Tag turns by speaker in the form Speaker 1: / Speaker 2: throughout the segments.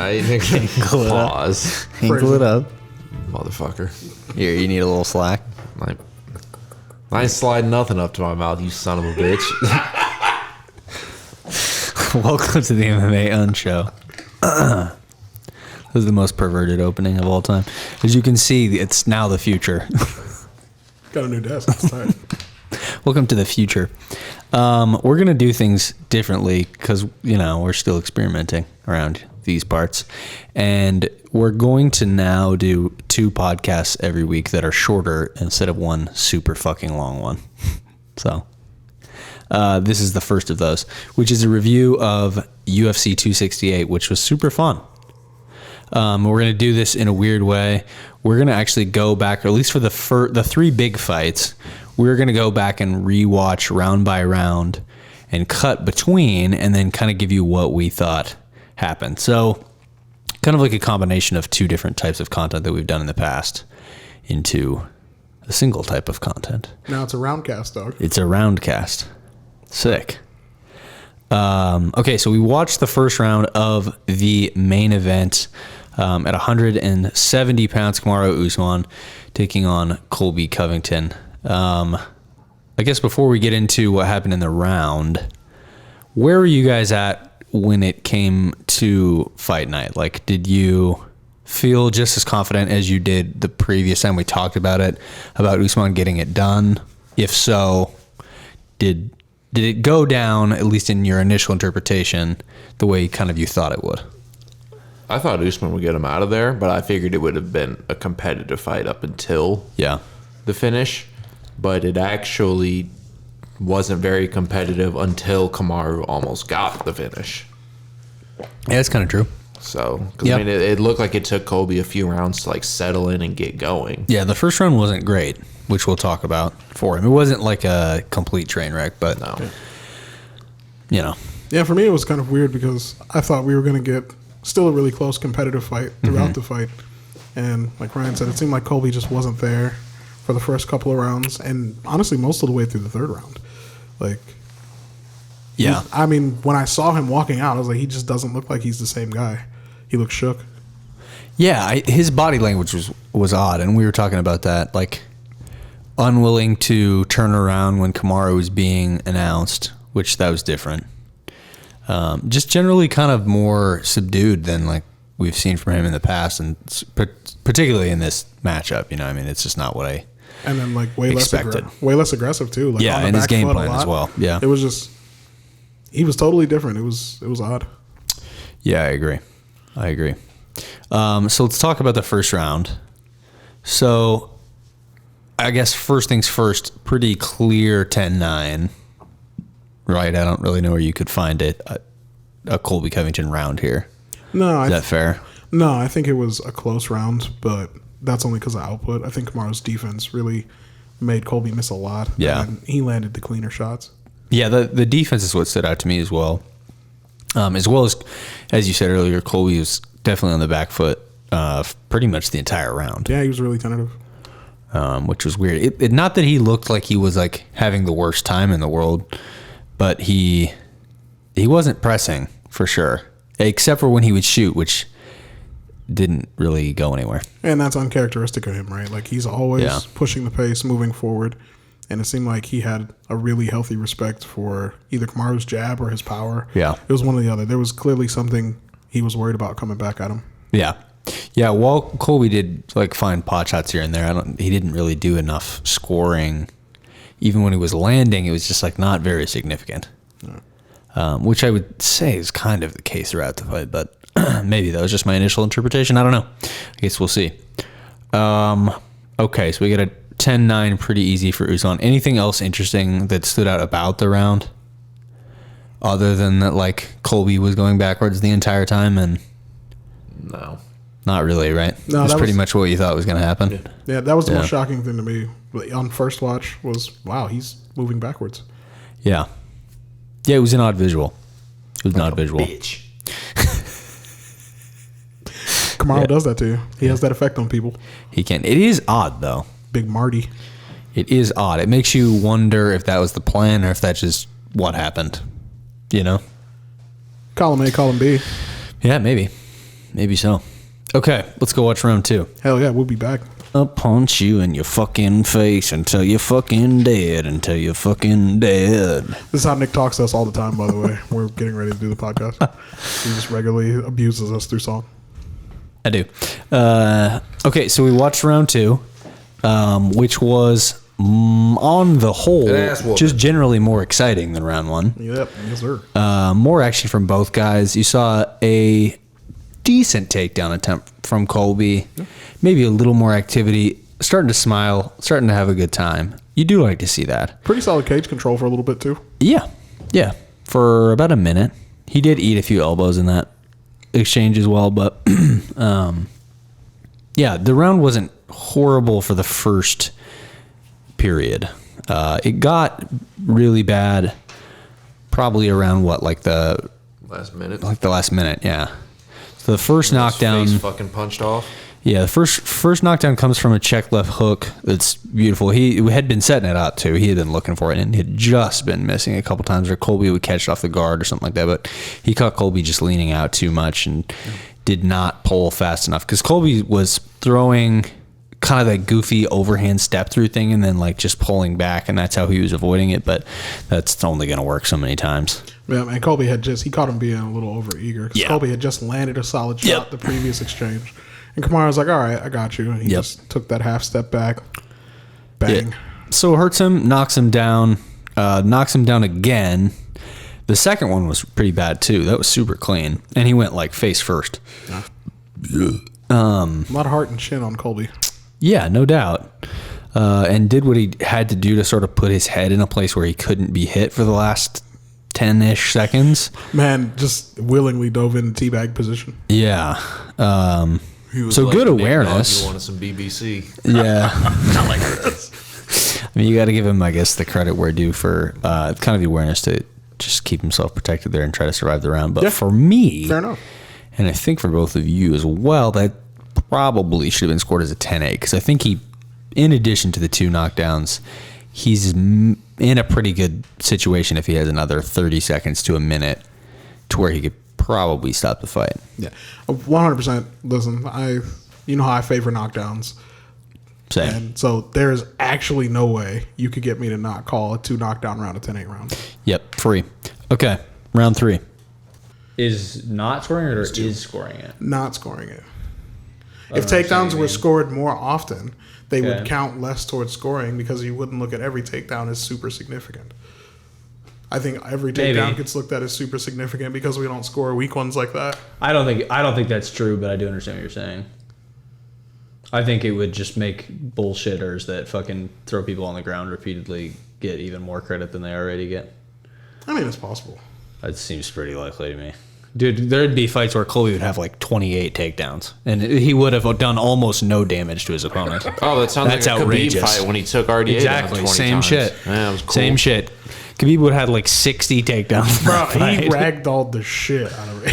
Speaker 1: I think pause.
Speaker 2: Hinkle it up.
Speaker 1: Motherfucker.
Speaker 2: Here, you need a little slack.
Speaker 1: I ain't sliding nothing up to my mouth, you son of a bitch.
Speaker 2: Welcome to the MMA Unshow. This is the most perverted opening of all time. As you can see, it's now the future.
Speaker 3: Got a new desk. That's tight.
Speaker 2: Welcome to the future. We're going to do things differently because, we're still experimenting around these parts. And we're going to now do 2 podcasts every week that are shorter instead of one super fucking long one. So this is the first of those, which is a review of UFC 268, which was super fun. We're going to do this in a weird way. We're going to actually go back, or at least for the 3 big fights, we're going to go back and rewatch round by round and cut between and then kind of give you what we thought happened. So kind of like a combination of 2 different types of content that we've done in the past into a single type of content.
Speaker 3: Now it's a round cast, dog.
Speaker 2: It's a round cast. Sick. Okay, so we watched the first round of the main event at 170 pounds. Kamaru Usman taking on Colby Covington. I guess before we get into what happened in the round, where were you guys at when it came to fight night? Like, did you feel just as confident as you did the previous time we talked about it, about Usman getting it done? If so, did it go down, at least in your initial interpretation, the way kind of you thought it would?
Speaker 1: I thought Usman would get him out of there, but I figured it would have been a competitive fight up until the finish. But it actually wasn't very competitive until Kamaru almost got the finish.
Speaker 2: Yeah, that's kind of true.
Speaker 1: So, because I mean, it looked like it took Colby a few rounds to like settle in and get going.
Speaker 2: Yeah, the first round wasn't great, which we'll talk about for him. It wasn't like a complete train wreck, but
Speaker 3: Yeah, for me it was kind of weird because I thought we were going to get still a really close competitive fight throughout the fight. And like Ryan said, it seemed like Colby just wasn't there for the first couple of rounds, and honestly most of the way through the third round. I mean, when I saw him walking out, I was like, he just doesn't look like he's the same guy. He looks shook.
Speaker 2: Yeah, his body language was odd, and we were talking about that, like unwilling to turn around when Kamaru was being announced, which that was different. Just generally kind of more subdued than like we've seen from him in the past, and particularly in this matchup. I mean, it's just not what I
Speaker 3: and then like way
Speaker 2: expected.
Speaker 3: Way less aggressive too. Like,
Speaker 2: and his game plan as well. Yeah,
Speaker 3: it was just he was totally different. It was odd.
Speaker 2: Yeah, I agree. So let's talk about the first round. So I guess first things first, pretty clear 10-9. Right, I don't really know where you could find it. A Colby Covington round here.
Speaker 3: No,
Speaker 2: is that fair?
Speaker 3: No, I think it was a close round, but that's only because of output. I think Kamaru's defense really made Colby miss a lot.
Speaker 2: Yeah,
Speaker 3: and he landed the cleaner shots.
Speaker 2: Yeah, the defense is what stood out to me as well. As well as you said earlier, Colby was definitely on the back foot pretty much the entire round.
Speaker 3: Yeah, he was really tentative.
Speaker 2: Which was weird. Not that he looked like he was like having the worst time in the world, but he wasn't pressing for sure, except for when he would shoot, which didn't really go anywhere.
Speaker 3: And that's uncharacteristic of him, right? Like he's always pushing the pace, moving forward. And it seemed like he had a really healthy respect for either Kamaru's jab or his power. Yeah. It was one or the other. There was clearly something he was worried about coming back at him.
Speaker 2: Yeah. Yeah, while Colby did like find pot shots here and there, he didn't really do enough scoring. Even when he was landing, it was just like not very significant. Which I would say is kind of the case throughout the fight, but maybe that was just my initial interpretation. I don't know. I guess we'll see. Okay, so we got a 10-9 pretty easy for Usman. Anything else interesting that stood out about the round? Other than that, like, Colby was going backwards the entire time? And
Speaker 1: no.
Speaker 2: Not really, right?
Speaker 3: No,
Speaker 2: that's pretty much what you thought was going to happen.
Speaker 3: Yeah, that was the most shocking thing to me on first watch was, wow, he's moving backwards.
Speaker 2: Yeah. Yeah, it was an odd visual. It was an odd visual.
Speaker 1: Bitch.
Speaker 3: Kamaru does that to you. He has that effect on people.
Speaker 2: He can. It is odd, though.
Speaker 3: Big Marty.
Speaker 2: It is odd. It makes you wonder if that was the plan or if that's just what happened. You know?
Speaker 3: Column A, column B.
Speaker 2: Yeah, maybe. Maybe so. Okay, let's go watch round 2.
Speaker 3: Hell yeah, we'll be back.
Speaker 2: I'll punch you in your fucking face until you're fucking dead. Until you're fucking dead.
Speaker 3: This is how Nick talks to us all the time, by the way. We're getting ready to do the podcast. He just regularly abuses us through song.
Speaker 2: I do. Okay, so we watched round 2, which was on the whole just generally more exciting than round 1.
Speaker 3: Yep, yes sir.
Speaker 2: More action from both guys. You saw a decent takedown attempt from Colby. Yeah. Maybe a little more activity. Starting to smile. Starting to have a good time. You do like to see that.
Speaker 3: Pretty solid cage control for a little bit too.
Speaker 2: Yeah. For about a minute. He did eat a few elbows in that exchange as well, but yeah, the round wasn't horrible for the first period. It got really bad probably around the
Speaker 1: last minute.
Speaker 2: Like the last minute, yeah. So the first knockdown,
Speaker 1: face fucking punched off.
Speaker 2: Yeah, the first knockdown comes from a check left hook that's beautiful. He had been setting it up too. He had been looking for it and had just been missing a couple times, or Colby would catch it off the guard or something like that. But he caught Colby just leaning out too much and did not pull fast enough, because Colby was throwing kind of that goofy overhand step through thing and then like just pulling back, and that's how he was avoiding it. But that's only going to work so many times.
Speaker 3: Yeah, and Colby he caught him being a little over eager. Yeah. Colby had just landed a solid shot the previous exchange. And Kamaru was like, all right, I got you. And he just took that half step back. Bang.
Speaker 2: Yeah. So hurts him, knocks him down again. The second one was pretty bad too. That was super clean. And he went like face first.
Speaker 3: Yeah. A lot of heart and chin on Colby.
Speaker 2: Yeah, no doubt. And did what he had to do to sort of put his head in a place where he couldn't be hit for the last 10-ish seconds.
Speaker 3: Man, just willingly dove into teabag position.
Speaker 2: Yeah. So
Speaker 1: like,
Speaker 2: good awareness.
Speaker 1: You wanted some BBC.
Speaker 2: Yeah.
Speaker 3: Not like this.
Speaker 2: I mean, you got to give him, I guess, the credit where due for kind of the awareness to just keep himself protected there and try to survive the round. But for me,
Speaker 3: fair enough,
Speaker 2: and I think for both of you as well, that probably should have been scored as a 10-8, because I think he, in addition to the 2 knockdowns, he's in a pretty good situation if he has another 30 seconds to a minute to where he could probably stop the fight.
Speaker 3: Yeah, 100%. Listen, you know how I favor knockdowns.
Speaker 2: Same.
Speaker 3: And so there's actually no way you could get me to not call a 2 knockdown round a 10-8 round.
Speaker 2: Yep, free. Okay, round 3. Is not scoring it or is scoring it?
Speaker 3: Not scoring it. If takedowns were scored more often, they would count less towards scoring, because you wouldn't look at every takedown as super significant. I think every takedown gets looked at as super significant because we don't score weak ones like that.
Speaker 2: I don't think that's true, but I do understand what you're saying. I think it would just make bullshitters that fucking throw people on the ground repeatedly get even more credit than they already get.
Speaker 3: I mean, it's possible.
Speaker 2: That seems pretty likely to me. Dude, there'd be fights where Colby would have like 28 takedowns, and he would have done almost no damage to his opponent.
Speaker 1: Oh, that sounds like a outrageous Khabib fight when he took RDA
Speaker 2: exactly.
Speaker 1: down 20
Speaker 2: Same
Speaker 1: times.
Speaker 2: shit.
Speaker 1: Yeah, that was cool.
Speaker 2: Same shit. Khabib would have had like 60 takedowns.
Speaker 3: Bro, he ragdolled the shit out of it.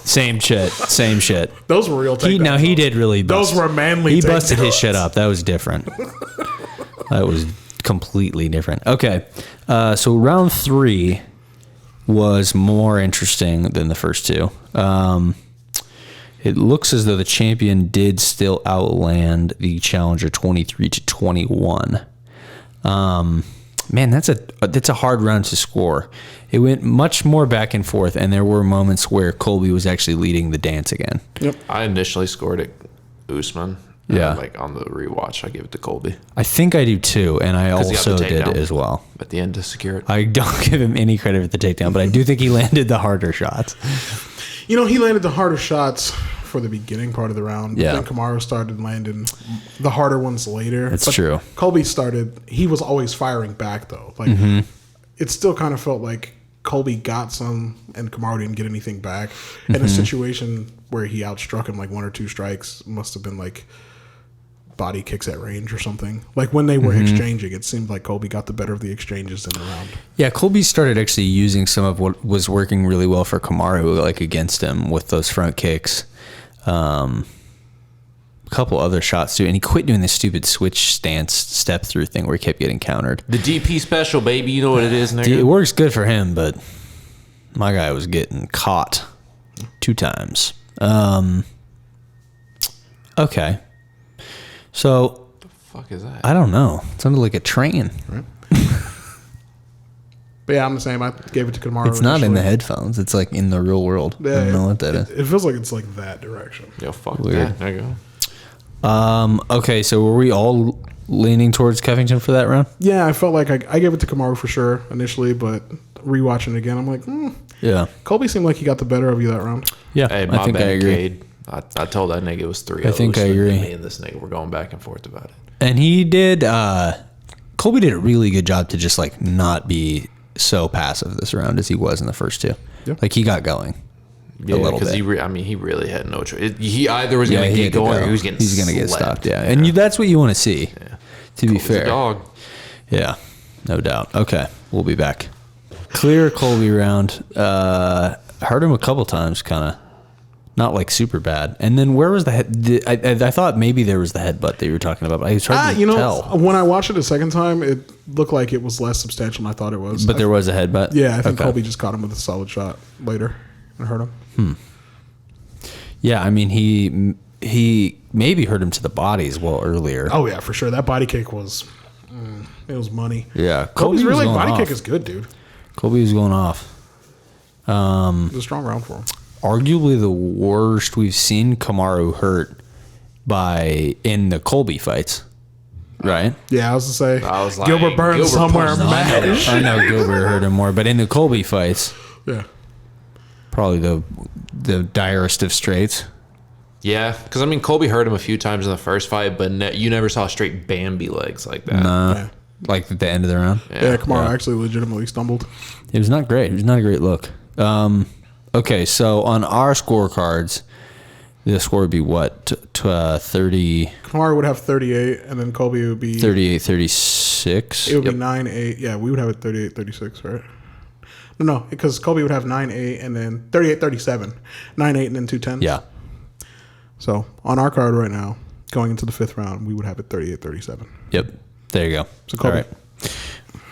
Speaker 2: Same shit.
Speaker 3: Those were real takedowns.
Speaker 2: He did really bust.
Speaker 3: Those were manly
Speaker 2: He busted his shit up. That was different. That was completely different. Okay, so round 3 was more interesting than the first 2. It looks as though the champion did still outland the challenger 23-21. Man, that's a hard round to score. It went much more back and forth, and there were moments where Colby was actually leading the dance again.
Speaker 1: Yep. I initially scored it Usman.
Speaker 2: Yeah.
Speaker 1: Like on the rewatch, I give it to Colby.
Speaker 2: I think I do too, and I also did as well.
Speaker 1: At the end to secure it.
Speaker 2: I don't give him any credit for the takedown, but I do think he landed the harder shots.
Speaker 3: You know, he landed the harder shots for the beginning part of the round.
Speaker 2: Yeah.
Speaker 3: Then Kamaru started landing the harder ones later.
Speaker 2: That's true.
Speaker 3: Colby he was always firing back though. Like it still kind of felt like Colby got some and Kamaru didn't get anything back. In a situation where he outstruck him like 1 or 2 strikes, must have been like body kicks at range or something. Like when they were exchanging, it seemed like Colby got the better of the exchanges in the round.
Speaker 2: Yeah, Colby started actually using some of what was working really well for Kamaru, like against him with those front kicks. A couple other shots too, and he quit doing this stupid switch stance step through thing where he kept getting countered.
Speaker 1: The DP special, baby, you know what it is, nigga?
Speaker 2: It works good for him, but my guy was getting caught. 2 times. Okay. So.
Speaker 1: What the fuck is that?
Speaker 2: I don't know. It sounded like a train.
Speaker 3: Right. But yeah, I'm the same. I gave it to Kamaru.
Speaker 2: It's not in the headphones. It's like in the real world.
Speaker 3: Yeah,
Speaker 2: I don't know what that is.
Speaker 3: It feels like it's like that direction.
Speaker 1: Yo, fuck
Speaker 2: Weird.
Speaker 1: that. There you go.
Speaker 2: Okay, so were we all leaning towards Covington for that round?
Speaker 3: Yeah, I felt like I gave it to Kamaru for sure initially, but rewatching it again, I'm like,
Speaker 2: Yeah.
Speaker 3: Colby seemed like he got the better of you that round.
Speaker 2: Yeah,
Speaker 1: Hey,
Speaker 2: I think I agree.
Speaker 1: Cade. I told that nigga it was 3-0.
Speaker 2: I think I agree.
Speaker 1: Me and this nigga were going back and forth about it.
Speaker 2: And he did, Colby did a really good job to just like not be so passive this round as he was in the first 2.
Speaker 3: Yeah.
Speaker 2: Like he got going a little bit.
Speaker 1: He really had no choice. He either was going to get going or he was getting
Speaker 2: He's going to get
Speaker 1: slept.
Speaker 2: stopped, yeah. And that's what you want to see, to be
Speaker 1: Colby's
Speaker 2: fair.
Speaker 1: a dog.
Speaker 2: Yeah, no doubt. Okay, we'll be back. Clear Colby round. Hurt him a couple times, kind of. Not like super bad. And then where was the head? I thought maybe there was the headbutt that you were talking about, but it's hard to tell.
Speaker 3: When I watched it a second time, it looked like it was less substantial than I thought it was.
Speaker 2: But there was a headbutt?
Speaker 3: Yeah, I think Colby just caught him with a solid shot later and hurt him.
Speaker 2: Yeah, I mean, he maybe hurt him to the body as well earlier.
Speaker 3: Oh, yeah, for sure. That body kick was, it was money.
Speaker 2: Yeah.
Speaker 3: Colby's really
Speaker 2: was going
Speaker 3: body
Speaker 2: off.
Speaker 3: kick is good, dude.
Speaker 2: Colby was going off.
Speaker 3: It was a strong round for him.
Speaker 2: Arguably the worst we've seen Kamaru hurt in the Colby fights, right?
Speaker 3: Yeah, I was to say,
Speaker 1: I was like,
Speaker 3: Gilbert Burns
Speaker 1: Gilbert
Speaker 3: somewhere
Speaker 1: punched
Speaker 3: mad.
Speaker 2: I know Gilbert hurt him more, but in the Colby fights,
Speaker 3: Yeah.
Speaker 2: probably the direst of straits.
Speaker 1: Yeah, because I mean, Colby hurt him a few times in the first fight, but you never saw straight Bambi legs like that.
Speaker 2: Nah,
Speaker 3: Yeah.
Speaker 2: like at the end of the round.
Speaker 3: Yeah, Kamaru actually legitimately stumbled.
Speaker 2: It was not great. It was not a great look. Okay, so on our scorecards, the score would be what? 30...
Speaker 3: Kamaru would have 38, and then Colby would be
Speaker 2: 38, 36.
Speaker 3: It would be 9-8. Yeah, we would have it 38-36, right? No, because Colby would have 9-8 and then 38-37. 9-8 and then 2-10.
Speaker 2: Yeah.
Speaker 3: So on our card right now, going into the 5th round, we would have it 38-37.
Speaker 2: Yep. There you go.
Speaker 3: So Colby.
Speaker 2: All right.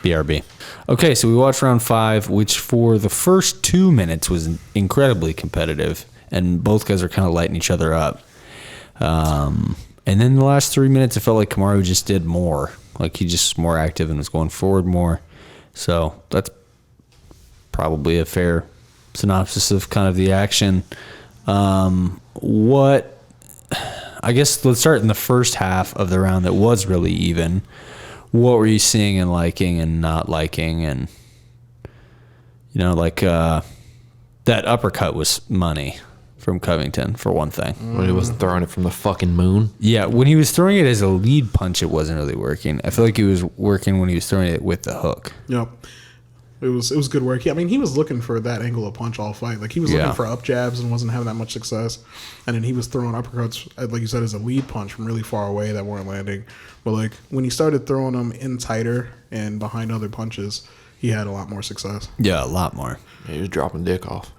Speaker 2: BRB. Okay, so we watched round 5, which for the first 2 minutes was incredibly competitive, and both guys are kind of lighting each other up. And then the last 3 minutes, it felt like Kamaru just did more. Like he just was more active and was going forward more. So that's probably a fair synopsis of kind of the action. I guess let's start in the first half of the round that was really even. What were you seeing and liking and not liking? And, that uppercut was money from Covington, for one thing.
Speaker 1: When he was throwing it from the fucking moon.
Speaker 2: Yeah, when he was throwing it as a lead punch, it wasn't really working. I feel like he was working when he was throwing it with the hook.
Speaker 3: Yep. It was good work. I mean, he was looking for that angle of punch all fight. Like, he was looking for up jabs and wasn't having that much success. And then he was throwing uppercuts, like you said, as a lead punch from really far away that weren't landing. But, like, when he started throwing them in tighter and behind other punches, he had a lot more success.
Speaker 2: Yeah, a lot more.
Speaker 1: Yeah, he was dropping dick off.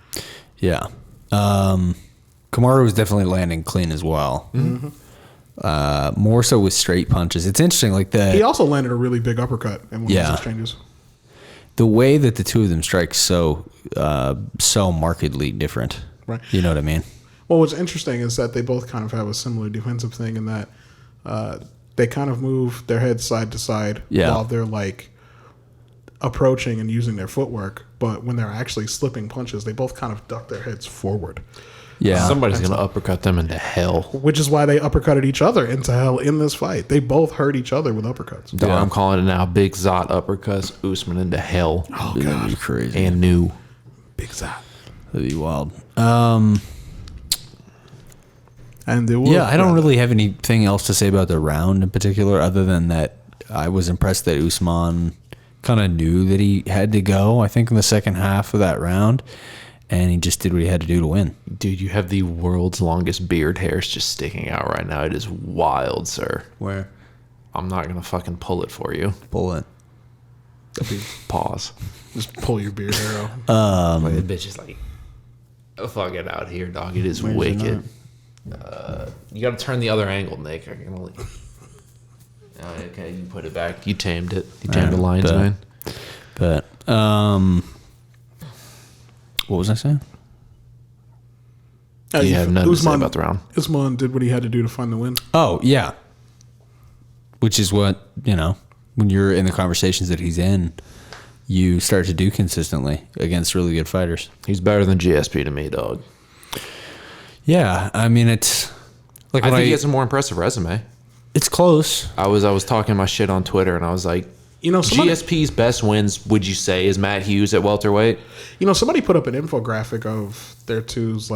Speaker 2: Yeah. Kamaru was definitely landing clean as well. Mm-hmm. More so with straight punches. It's interesting, like
Speaker 3: he also landed a really big uppercut in one of his exchanges.
Speaker 2: The way that the two of them strike so markedly different.
Speaker 3: Right.
Speaker 2: You know what I mean?
Speaker 3: Well, what's interesting is that they both kind of have a similar defensive thing in that they kind of move their heads side to side while they're like approaching and using their footwork. But when they're actually slipping punches, they both kind of duck their heads forward.
Speaker 2: Yeah.
Speaker 1: Somebody's going to uppercut them into hell.
Speaker 3: Which is why they uppercutted each other into hell in this fight. They both hurt each other with uppercuts.
Speaker 1: Dog, I'm calling it now. Big Zot uppercuts Usman into hell.
Speaker 3: Oh,
Speaker 2: That'd
Speaker 3: God.
Speaker 2: be crazy.
Speaker 1: And new.
Speaker 3: Big Zot.
Speaker 2: That'd be wild.
Speaker 3: And they will,
Speaker 2: I don't really have anything else to say about the round in particular, other than that I was impressed that Usman kind of knew that he had to go, I think, in the second half of that round, and he just did what he had to do to win.
Speaker 1: Dude, you have the world's longest beard hairs just sticking out right now. It is wild, sir.
Speaker 2: Where?
Speaker 1: I'm not going to fucking pull it for you.
Speaker 2: Pull it.
Speaker 1: Pause.
Speaker 3: Just pull your beard hair out.
Speaker 1: Like, the bitch is like, fuck it out here, dog. It is wicked. You got to turn the other angle, Nick. I can only... Okay, you put it back. You tamed it. You tamed the lion's mane.
Speaker 2: But, what was I saying?
Speaker 1: You have nothing to say about the round.
Speaker 3: Usman did what he had to do to find the win.
Speaker 2: Oh, yeah. Which is what, when you're in the conversations that he's in, you start to do consistently against really good fighters.
Speaker 1: He's better than GSP to me, dog.
Speaker 2: Yeah, I mean, it's...
Speaker 1: I think he has a more impressive resume.
Speaker 2: It's close.
Speaker 1: I was talking my shit on Twitter, and I was like, GSP's best wins, would you say, is Matt Hughes at welterweight?
Speaker 3: Somebody put up an infographic of their two's,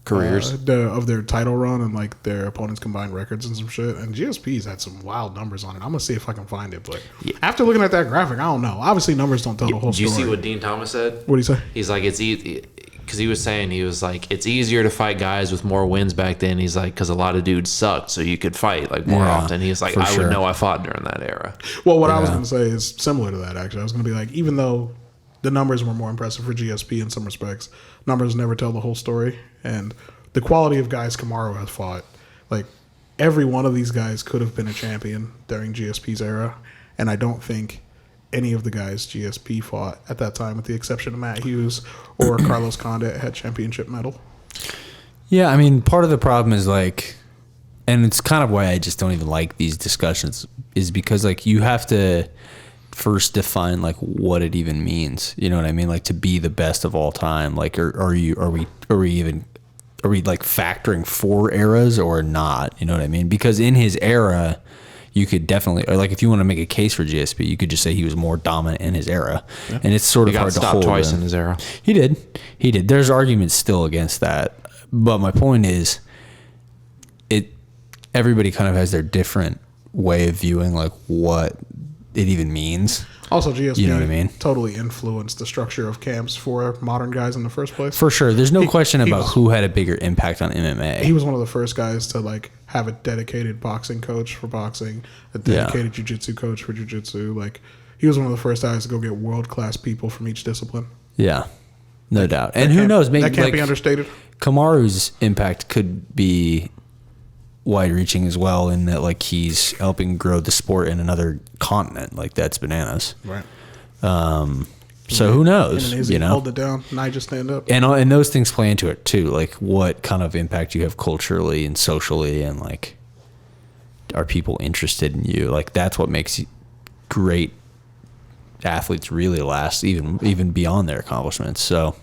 Speaker 1: careers
Speaker 3: of their title run and their opponents' combined records and some shit. And GSP's had some wild numbers on it. I'm gonna see if I can find it. But after looking at that graphic, I don't know. Obviously, numbers don't tell the whole story.
Speaker 1: Did you see what Dean Thomas said?
Speaker 3: What did he say?
Speaker 1: He's like, it's easy. Because he was saying, it's easier to fight guys with more wins back then. He's like, because a lot of dudes sucked, so you could fight more often. He's like, would know I fought during that era.
Speaker 3: Well, what I was going to say is similar to that, actually. I was going to be like, even though the numbers were more impressive for GSP in some respects, numbers never tell the whole story. And the quality of guys Kamaru has fought, every one of these guys could have been a champion during GSP's era. And I don't think any of the guys GSP fought at that time, with the exception of Matt Hughes or Carlos Condit, had championship medal.
Speaker 2: Yeah, I mean, part of the problem is and it's kind of why I just don't even like these discussions, is because you have to first define what it even means. You know what I mean? To be the best of all time. Are we factoring 4 eras or not? You know what I mean? Because in his era, you could definitely, if you want to make a case for GSP, you could just say he was more dominant in his era. Yeah. And it's sort of hard to hold. He got stopped twice
Speaker 1: in his era.
Speaker 2: He did. There's arguments still against that. But my point is, everybody kind of has their different way of viewing what it even means.
Speaker 3: Also, GSP,
Speaker 2: you know what I mean?
Speaker 3: Totally influenced the structure of camps for modern guys in the first place.
Speaker 2: For sure. There's no question about who had a bigger impact on MMA.
Speaker 3: He was one of the first guys to have a dedicated boxing coach for boxing, a dedicated jiu-jitsu coach for jiu-jitsu. He was one of the first guys to go get world-class people from each discipline.
Speaker 2: Yeah, no doubt. And who knows? Maybe
Speaker 3: that can't be understated.
Speaker 2: Kamaru's impact could be wide-reaching as well, in that he's helping grow the sport in another continent. That's bananas. Right. So who knows?
Speaker 3: Hold it down. Nigel, stand up.
Speaker 2: And those things play into it too. What kind of impact you have culturally and socially, and are people interested in you? That's what makes great athletes really last, even beyond their accomplishments. So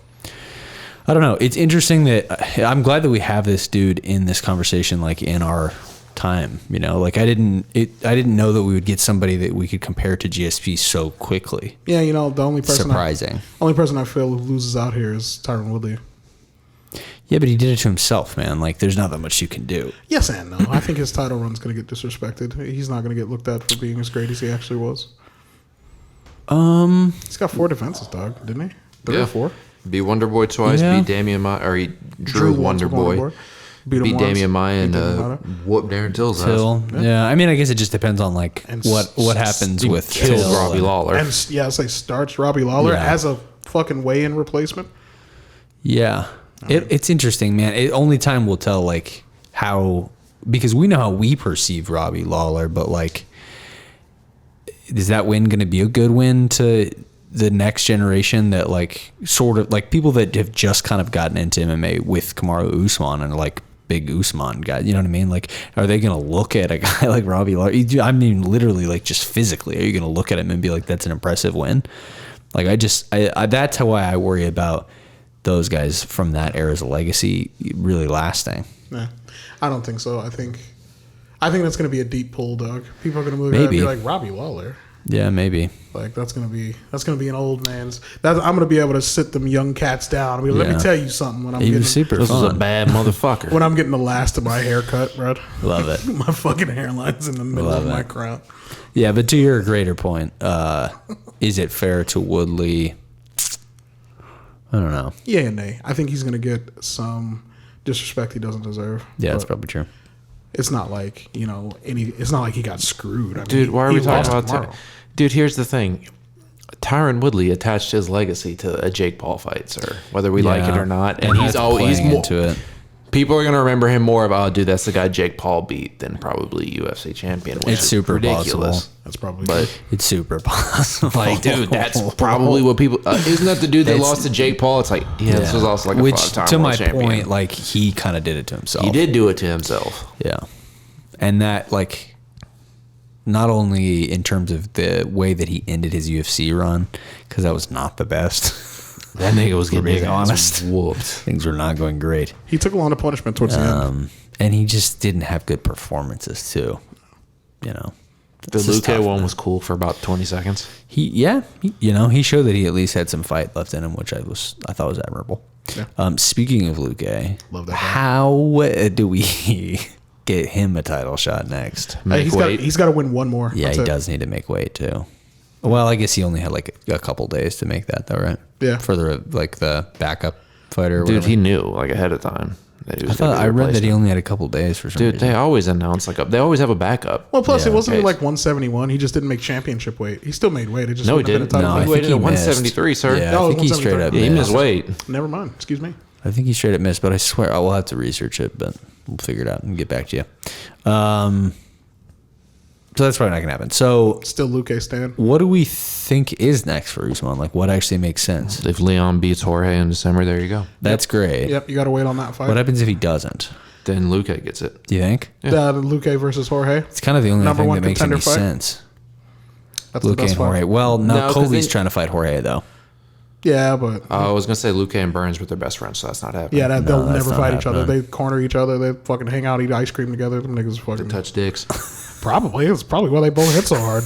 Speaker 2: I don't know. It's interesting that I'm glad that we have this dude in this conversation, in our time. I didn't know that we would get somebody that we could compare to GSP so quickly.
Speaker 3: Yeah, the only person
Speaker 2: surprising.
Speaker 3: Only person I feel who loses out here is Tyron Woodley.
Speaker 2: Yeah, but he did it to himself, man. There's not that much you can do.
Speaker 3: Yes and no. I think his title run's going to get disrespected. He's not going to get looked at for being as great as he actually was. He's got 4 defenses, dog, didn't he? 3 or 4?
Speaker 1: Beat Wonder Boy twice.
Speaker 2: Yeah.
Speaker 1: Beat Damian Maya, or he drew Wonder Boy. Beat Damian Maya and whooped Darren Till's ass.
Speaker 2: Yeah, I mean, I guess it just depends on what happens with Till.
Speaker 1: Robbie Lawler.
Speaker 3: And starts Robbie Lawler as a fucking weigh-in replacement.
Speaker 2: Yeah, it's interesting, man. Only time will tell, how, because we know how we perceive Robbie Lawler, but is that win going to be a good win to the next generation that sort of people that have just kind of gotten into MMA with Kamaru Usman and big Usman guy, you know what I mean? Are they going to look at a guy like Robbie Lawler? I mean, literally, just physically, are you going to look at him and be like, that's an impressive win? That's why I worry about those guys from that era's legacy really lasting.
Speaker 3: Nah, I don't think so. I think that's going to be a deep pull, dog. People are going to move and be like, Robbie Lawler.
Speaker 2: Yeah, maybe.
Speaker 3: That's gonna be an old man's. I'm gonna be able to sit them young cats down. Let me tell you something. When I'm getting
Speaker 2: super
Speaker 1: this
Speaker 2: fun.
Speaker 1: is a bad motherfucker.
Speaker 3: When I'm getting the last of my haircut, bro.
Speaker 2: Love it.
Speaker 3: My fucking hairline's in the middle of my crown.
Speaker 2: Yeah, but to your greater point, is it fair to Woodley? I don't know.
Speaker 3: Yeah and nay. I think he's gonna get some disrespect he doesn't deserve.
Speaker 2: Yeah, that's probably true.
Speaker 3: It's not it's not like he got screwed.
Speaker 1: Dude, why are we talking about Dude, here's the thing. Tyron Woodley attached his legacy to a Jake Paul fight, sir. Whether we like it or not. And he's more into it. people are going to remember him more about, dude, that's the guy Jake Paul beat than probably UFC champion. Which
Speaker 2: It's super
Speaker 1: ridiculous.
Speaker 2: possible.
Speaker 3: That's probably
Speaker 1: But
Speaker 2: It's super possible.
Speaker 1: like, dude, that's probably what people. Isn't that the dude that lost to Jake Paul? It's like, this was also like a
Speaker 2: Which,
Speaker 1: five-time
Speaker 2: to
Speaker 1: world
Speaker 2: my
Speaker 1: champion.
Speaker 2: point, like he kind of did it to himself.
Speaker 1: He did do it to himself.
Speaker 2: Yeah. And that, like, not only in terms of the way that he ended his UFC run, because that was not the best.
Speaker 1: That nigga was getting
Speaker 2: being
Speaker 1: his ass
Speaker 2: honest.
Speaker 1: whooped.
Speaker 2: Things were not going great.
Speaker 3: he took a lot of punishment towards the end.
Speaker 2: And he just didn't have good performances, too. You know.
Speaker 1: The
Speaker 2: It's just
Speaker 1: Luque
Speaker 2: tough,
Speaker 1: one
Speaker 2: man.
Speaker 1: was cool for about 20 seconds.
Speaker 2: He showed that he at least had some fight left in him, which I thought was admirable.
Speaker 3: Yeah.
Speaker 2: Speaking of Luque,
Speaker 3: Love that guy.
Speaker 2: how do we get him a title shot next?
Speaker 1: Make weight.
Speaker 3: He's got to win one more.
Speaker 2: Yeah,
Speaker 3: That's
Speaker 2: he
Speaker 3: it.
Speaker 2: does need to make weight too. Well, I guess he only had like a couple days to make that, though, right?
Speaker 3: Yeah.
Speaker 2: For the backup fighter. Or
Speaker 1: Dude,
Speaker 2: whatever.
Speaker 1: he knew like ahead of time. That he was gonna be
Speaker 2: I
Speaker 1: the
Speaker 2: read that he
Speaker 1: replacement.
Speaker 2: only had a couple days for some
Speaker 1: Dude,
Speaker 2: reason.
Speaker 1: they always announce they always have a backup.
Speaker 3: Well, plus
Speaker 2: Yeah.
Speaker 3: it wasn't
Speaker 1: Okay.
Speaker 3: like 171. He just didn't make championship weight. He still made weight. It just
Speaker 1: No, he
Speaker 3: wouldn't have
Speaker 1: didn't.
Speaker 3: been a title
Speaker 2: No, I
Speaker 3: fight.
Speaker 1: He
Speaker 2: think
Speaker 1: waited
Speaker 2: he
Speaker 1: at
Speaker 2: missed.
Speaker 1: 173, sir.
Speaker 2: Yeah,
Speaker 3: No,
Speaker 2: I think he straight
Speaker 3: 173.
Speaker 2: up
Speaker 1: Yeah, he
Speaker 2: missed.
Speaker 1: missed weight.
Speaker 3: Never mind. Excuse me.
Speaker 2: I think he straight up missed, but I swear I will have to research it, but we'll figure it out and get back to you. So that's probably not going to happen. So
Speaker 3: Still Luque Stan.
Speaker 2: what do we think is next for Usman? Like, what actually makes sense?
Speaker 1: If Leon beats Jorge in December, there you go.
Speaker 2: That's great.
Speaker 3: Yep, you got to wait on that fight.
Speaker 2: What happens if he doesn't?
Speaker 1: Then Luque gets it.
Speaker 2: Do you think?
Speaker 3: Luque versus Jorge.
Speaker 2: It's kind of the only
Speaker 3: Number
Speaker 2: thing
Speaker 3: one
Speaker 2: that makes any
Speaker 3: contender fight?
Speaker 2: sense.
Speaker 3: That's the
Speaker 2: Luque
Speaker 3: best
Speaker 2: and Jorge.
Speaker 3: fight.
Speaker 2: Well, no,
Speaker 1: No, 'cause
Speaker 2: Colby's
Speaker 1: they-
Speaker 2: trying to fight Jorge, though.
Speaker 3: Yeah, but
Speaker 1: I was gonna say Luque and Burns, but they're best friends, so that's not happening.
Speaker 3: yeah, they'll
Speaker 2: that's
Speaker 3: never
Speaker 2: not
Speaker 3: fight each other.
Speaker 2: happening.
Speaker 3: They corner each other. They fucking hang out, eat ice cream together. Them niggas fucking
Speaker 1: Touch dicks.
Speaker 3: probably. It's probably why they both hit so hard.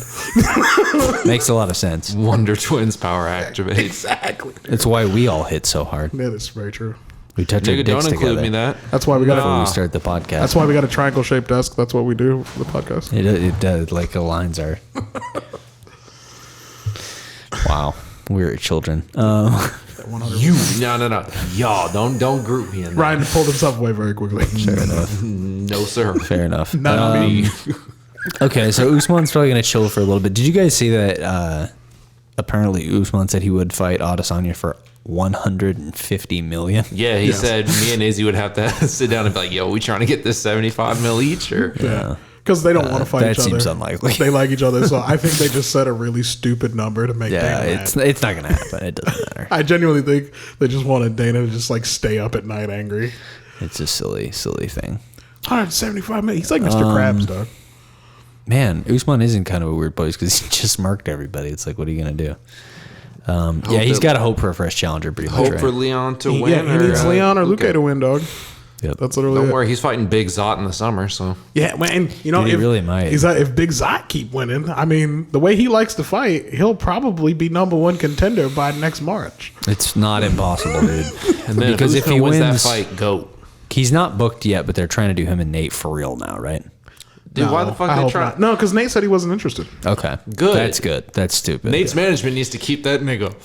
Speaker 2: Makes a lot of sense.
Speaker 1: Wonder Twins power activates.
Speaker 3: Exactly.
Speaker 2: It's why we all hit so hard.
Speaker 3: That is very true.
Speaker 2: We touch our
Speaker 1: Nigga,
Speaker 2: dicks
Speaker 1: don't include
Speaker 2: together
Speaker 1: me that.
Speaker 3: That's why we got.
Speaker 2: before
Speaker 3: to
Speaker 2: we start the podcast.
Speaker 3: That's why we got a triangle shaped desk. That's what we do for the podcast.
Speaker 2: It does, like aligns our. Wow, we're children.
Speaker 1: You no. Y'all don't group me in that.
Speaker 3: Ryan pulled himself away very quickly.
Speaker 2: Fair enough.
Speaker 1: No sir.
Speaker 2: Fair enough.
Speaker 3: Not me.
Speaker 2: Okay, so Usman's probably going to chill for a little bit. Did you guys see that? Apparently, Usman said he would fight Adesanya for $150 million.
Speaker 1: Yeah, he
Speaker 3: Yes.
Speaker 1: said me and Izzy would have to sit down and be like, "Yo, we trying to get this 75 mil each?" Or
Speaker 3: Yeah. Because they don't want to fight
Speaker 2: that
Speaker 3: each other.
Speaker 2: seems unlikely.
Speaker 3: They like each other. So I think they just set a really stupid number to make
Speaker 2: Yeah,
Speaker 3: Dana
Speaker 2: it's
Speaker 3: mad.
Speaker 2: not going to happen. It doesn't matter.
Speaker 3: I genuinely think they just wanted Dana to just like stay up at night angry.
Speaker 2: It's a silly thing.
Speaker 3: 175 million. He's like Mr. Krabs, dog.
Speaker 2: Man, Usman is in kind of a weird place because he just marked everybody. It's like, what are you going to do? Yeah, he's
Speaker 1: that-
Speaker 2: got to hope for a fresh challenger pretty much,
Speaker 1: hope
Speaker 2: right?
Speaker 1: for Leon to
Speaker 3: Yeah,
Speaker 1: win.
Speaker 3: he
Speaker 1: or,
Speaker 3: needs Leon or Luque to win, dog.
Speaker 2: Yep.
Speaker 3: That's literally
Speaker 1: Don't
Speaker 3: it.
Speaker 1: worry, he's fighting Big Zot in the summer, so
Speaker 3: Yeah, man. You know,
Speaker 2: Dude, he really might.
Speaker 3: If Big Zot keep winning, I mean, the way he likes to fight, he'll probably be number one contender by next March.
Speaker 2: It's not impossible, dude.
Speaker 1: and then
Speaker 2: Because
Speaker 1: if
Speaker 2: if he
Speaker 1: wins
Speaker 2: wins,
Speaker 1: that fight, GOAT.
Speaker 2: he's not booked yet, but they're trying to do him and Nate for real now, right?
Speaker 1: Dude, why the fuck
Speaker 3: I
Speaker 1: they
Speaker 3: hope
Speaker 1: try?
Speaker 3: not. No, because Nate said he wasn't interested.
Speaker 2: Okay,
Speaker 1: Good.
Speaker 2: That's good. That's stupid.
Speaker 1: Nate's management needs to keep that nigga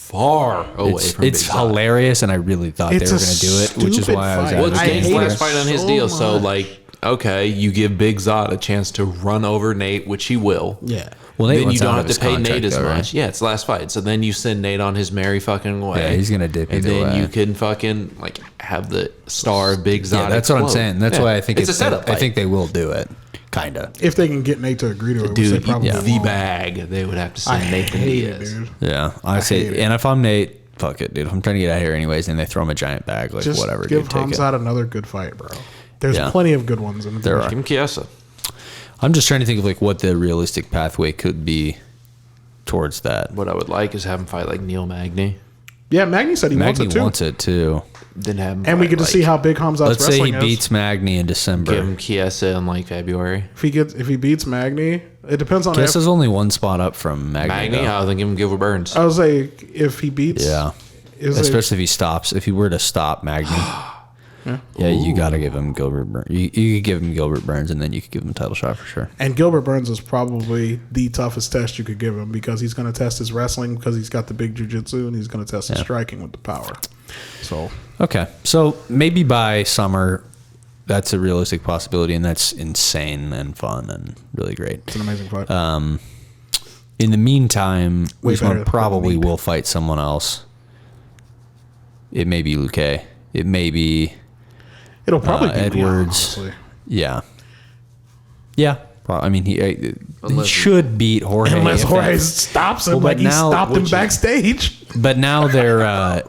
Speaker 1: far away from
Speaker 2: it's
Speaker 1: Big Zot.
Speaker 2: hilarious, and I really thought
Speaker 3: It's
Speaker 2: they were
Speaker 3: a
Speaker 2: going to do it, which is
Speaker 3: stupid
Speaker 2: why I was
Speaker 3: fight.
Speaker 2: out
Speaker 1: Well,
Speaker 2: of
Speaker 1: it's
Speaker 3: I
Speaker 2: the
Speaker 1: Game's
Speaker 3: hate
Speaker 2: game.
Speaker 3: it
Speaker 1: last fight on his
Speaker 3: so
Speaker 1: deal, so
Speaker 3: much.
Speaker 1: like, okay, you give Big Zot a chance to run over Nate, which he will.
Speaker 3: Yeah.
Speaker 2: Well, Nate
Speaker 1: Then you
Speaker 2: wants out
Speaker 1: don't
Speaker 2: of
Speaker 1: have
Speaker 2: his
Speaker 1: to pay
Speaker 2: contract,
Speaker 1: Nate as
Speaker 2: though, right?
Speaker 1: much. Yeah, it's the last fight. So then you send Nate on his merry fucking way.
Speaker 2: Yeah, he's gonna dip
Speaker 1: And
Speaker 2: either
Speaker 1: then
Speaker 2: way.
Speaker 1: you can fucking like have the star of Big Zot.
Speaker 2: Yeah, that's what I'm
Speaker 1: explode.
Speaker 2: saying. That's
Speaker 1: Yeah.
Speaker 2: why I think
Speaker 1: it's a setup.
Speaker 2: I
Speaker 1: fight.
Speaker 2: think they will do it, kind of.
Speaker 3: If they can get Nate to agree to it, which they
Speaker 1: dude,
Speaker 3: probably
Speaker 1: the
Speaker 3: won't.
Speaker 1: bag they would have to
Speaker 3: I
Speaker 1: send Nathan
Speaker 3: hate it,
Speaker 1: Diaz.
Speaker 3: dude.
Speaker 2: Yeah, I say,
Speaker 3: hate it.
Speaker 2: and if I'm Nate, fuck it, dude. If I'm trying to get out of here anyways, and they throw him a giant bag, like
Speaker 3: Just
Speaker 2: whatever,
Speaker 3: give
Speaker 2: dude, take it.
Speaker 3: Hamzat another good fight, bro. There's
Speaker 2: Yeah.
Speaker 3: plenty of good ones in the
Speaker 2: There
Speaker 3: division.
Speaker 2: are.
Speaker 1: Give him Chiesa.
Speaker 2: I'm just trying to think of like what the realistic pathway could be towards that.
Speaker 1: What I would like is have him fight like Neil Magny.
Speaker 3: Yeah, Magny said he
Speaker 2: Magny
Speaker 3: wants it too.
Speaker 2: too.
Speaker 1: Then have him
Speaker 3: And we
Speaker 1: fight,
Speaker 3: get to
Speaker 1: like,
Speaker 3: see how big Hamzat's
Speaker 2: Let's say
Speaker 3: wrestling
Speaker 2: he
Speaker 3: is.
Speaker 2: beats Magny in
Speaker 1: give
Speaker 2: December.
Speaker 1: him Chiesa in like February.
Speaker 3: If he beats Magny, it depends on.
Speaker 2: Guess there's only one spot up from Magny.
Speaker 1: Magny,
Speaker 2: though.
Speaker 1: I think give him Gilbert Burns.
Speaker 3: I would say if he beats,
Speaker 2: Yeah. Especially if he stops. If he were to stop Magny, yeah, you got to give him Gilbert Burns. You could give him Gilbert Burns, and then you could give him a title shot for sure.
Speaker 3: and Gilbert Burns is probably the toughest test you could give him because he's going to test his wrestling because he's got the big jiu-jitsu and he's going to test his striking with the power. So
Speaker 2: Okay, so maybe by summer, that's a realistic possibility, and that's insane and fun and really great.
Speaker 3: it's an amazing fight.
Speaker 2: In the meantime,
Speaker 3: Way
Speaker 2: Usman
Speaker 3: better than
Speaker 2: probably
Speaker 3: Meat.
Speaker 2: will fight someone else. It may be Luque. It may be.
Speaker 3: It'll probably be
Speaker 2: Edwards.
Speaker 3: Leon,
Speaker 2: yeah. I mean, he should beat Jorge.
Speaker 3: Unless Jorge stops him like he stopped him backstage.
Speaker 2: But now they're...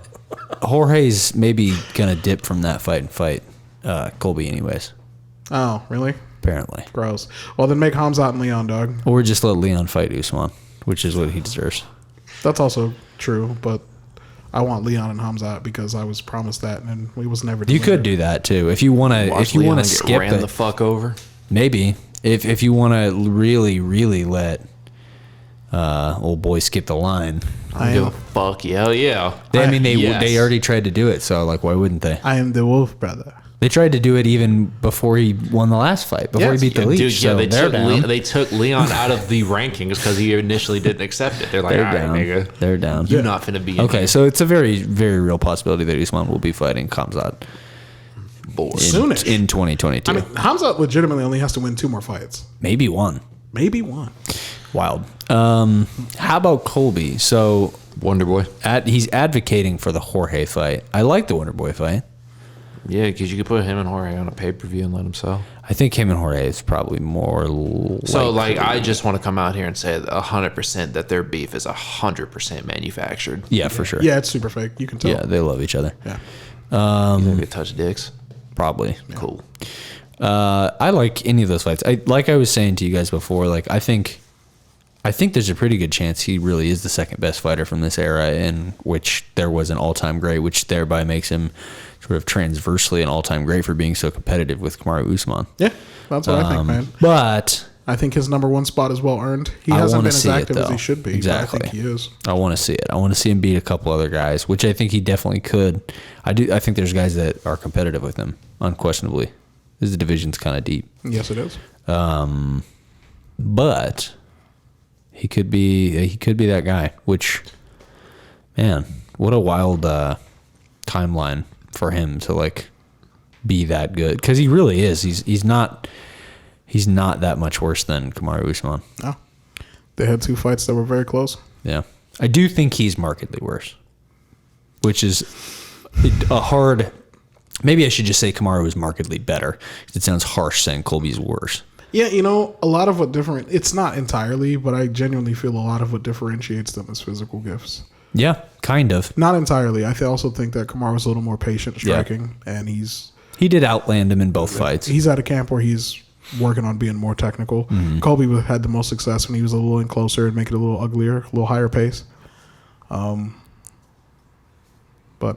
Speaker 2: Jorge's maybe going to dip from that fight and fight Colby anyways.
Speaker 3: Oh, really?
Speaker 2: Apparently.
Speaker 3: Gross. Well, then make Hamzat and Leon, dog.
Speaker 2: Or just let Leon fight Usman, which is what he deserves.
Speaker 3: That's also true, but I want Leon and Hamzat because I was promised that, and we was never.
Speaker 2: You could do that too if you want to. If you want to skip
Speaker 1: ran the fuck over.
Speaker 2: Maybe if you want to really let old boy skip the line.
Speaker 1: I give a fuck. Yeah.
Speaker 2: They already tried to do it, so like, why wouldn't they?
Speaker 3: I am the wolf brother.
Speaker 2: They tried to do it even before he won the last fight, before he beat the Leech.
Speaker 1: Dude,
Speaker 2: so
Speaker 1: they took Leon out of the rankings because he initially didn't accept it. They're like, all right, nigga.
Speaker 2: They're down.
Speaker 1: You're not finna be in
Speaker 2: okay,
Speaker 1: here.
Speaker 2: so it's a very, very real possibility that Usman will be fighting Khamzat
Speaker 3: Soonish.
Speaker 2: in 2022.
Speaker 3: I mean, Hamzat legitimately only has to win 2 more fights.
Speaker 2: Maybe one.
Speaker 3: Wild.
Speaker 2: How about Colby? So
Speaker 1: Wonder Boy.
Speaker 2: He's advocating for the Jorge fight. I like the Wonder Boy fight.
Speaker 1: Yeah, because you could put him and Jorge on a pay-per-view and let him sell.
Speaker 2: I think him and Jorge is probably more.
Speaker 1: So, I just want to come out here and say 100% that their beef is 100% manufactured.
Speaker 2: Yeah, for sure.
Speaker 3: Yeah, it's super fake. You can tell.
Speaker 2: Yeah, they love each other.
Speaker 3: Yeah.
Speaker 1: You think they touch dicks?
Speaker 2: Probably.
Speaker 1: Yeah. Cool.
Speaker 2: I like any of those fights. Like I was saying to you guys before, like I think there's a pretty good chance he really is the second best fighter from this era, in which there was an all-time great, which thereby makes him sort of transversely an all-time great for being so competitive with Kamaru Usman.
Speaker 3: Yeah, that's what I think, man.
Speaker 2: But
Speaker 3: I think his number 1 spot is well earned. He hasn't been as active as he should be.
Speaker 2: Exactly.
Speaker 3: But I think he is.
Speaker 2: I want to see it. I want to see him beat a couple other guys, which I think he definitely could. I think there's guys that are competitive with him, unquestionably. This division's kind of deep.
Speaker 3: Yes, it is.
Speaker 2: But he could be that guy, which, man, what a wild timeline for him to like be that good, because he really is. He's not that much worse than Kamaru Usman.
Speaker 3: No, they had 2 fights that were very close.
Speaker 2: Yeah, I do think he's markedly worse, which is a hard. Maybe I should just say Kamaru is markedly better. It sounds harsh saying Colby's worse.
Speaker 3: Yeah, a lot of what it's not entirely, but I genuinely feel a lot of what differentiates them is physical gifts.
Speaker 2: Yeah, kind of.
Speaker 3: Not entirely. I also think that Kamaru's a little more patient striking, and
Speaker 2: he did outland him in both fights.
Speaker 3: He's at a camp where he's working on being more technical. Mm-hmm. Colby had the most success when he was a little in closer and make it a little uglier, a little higher pace. But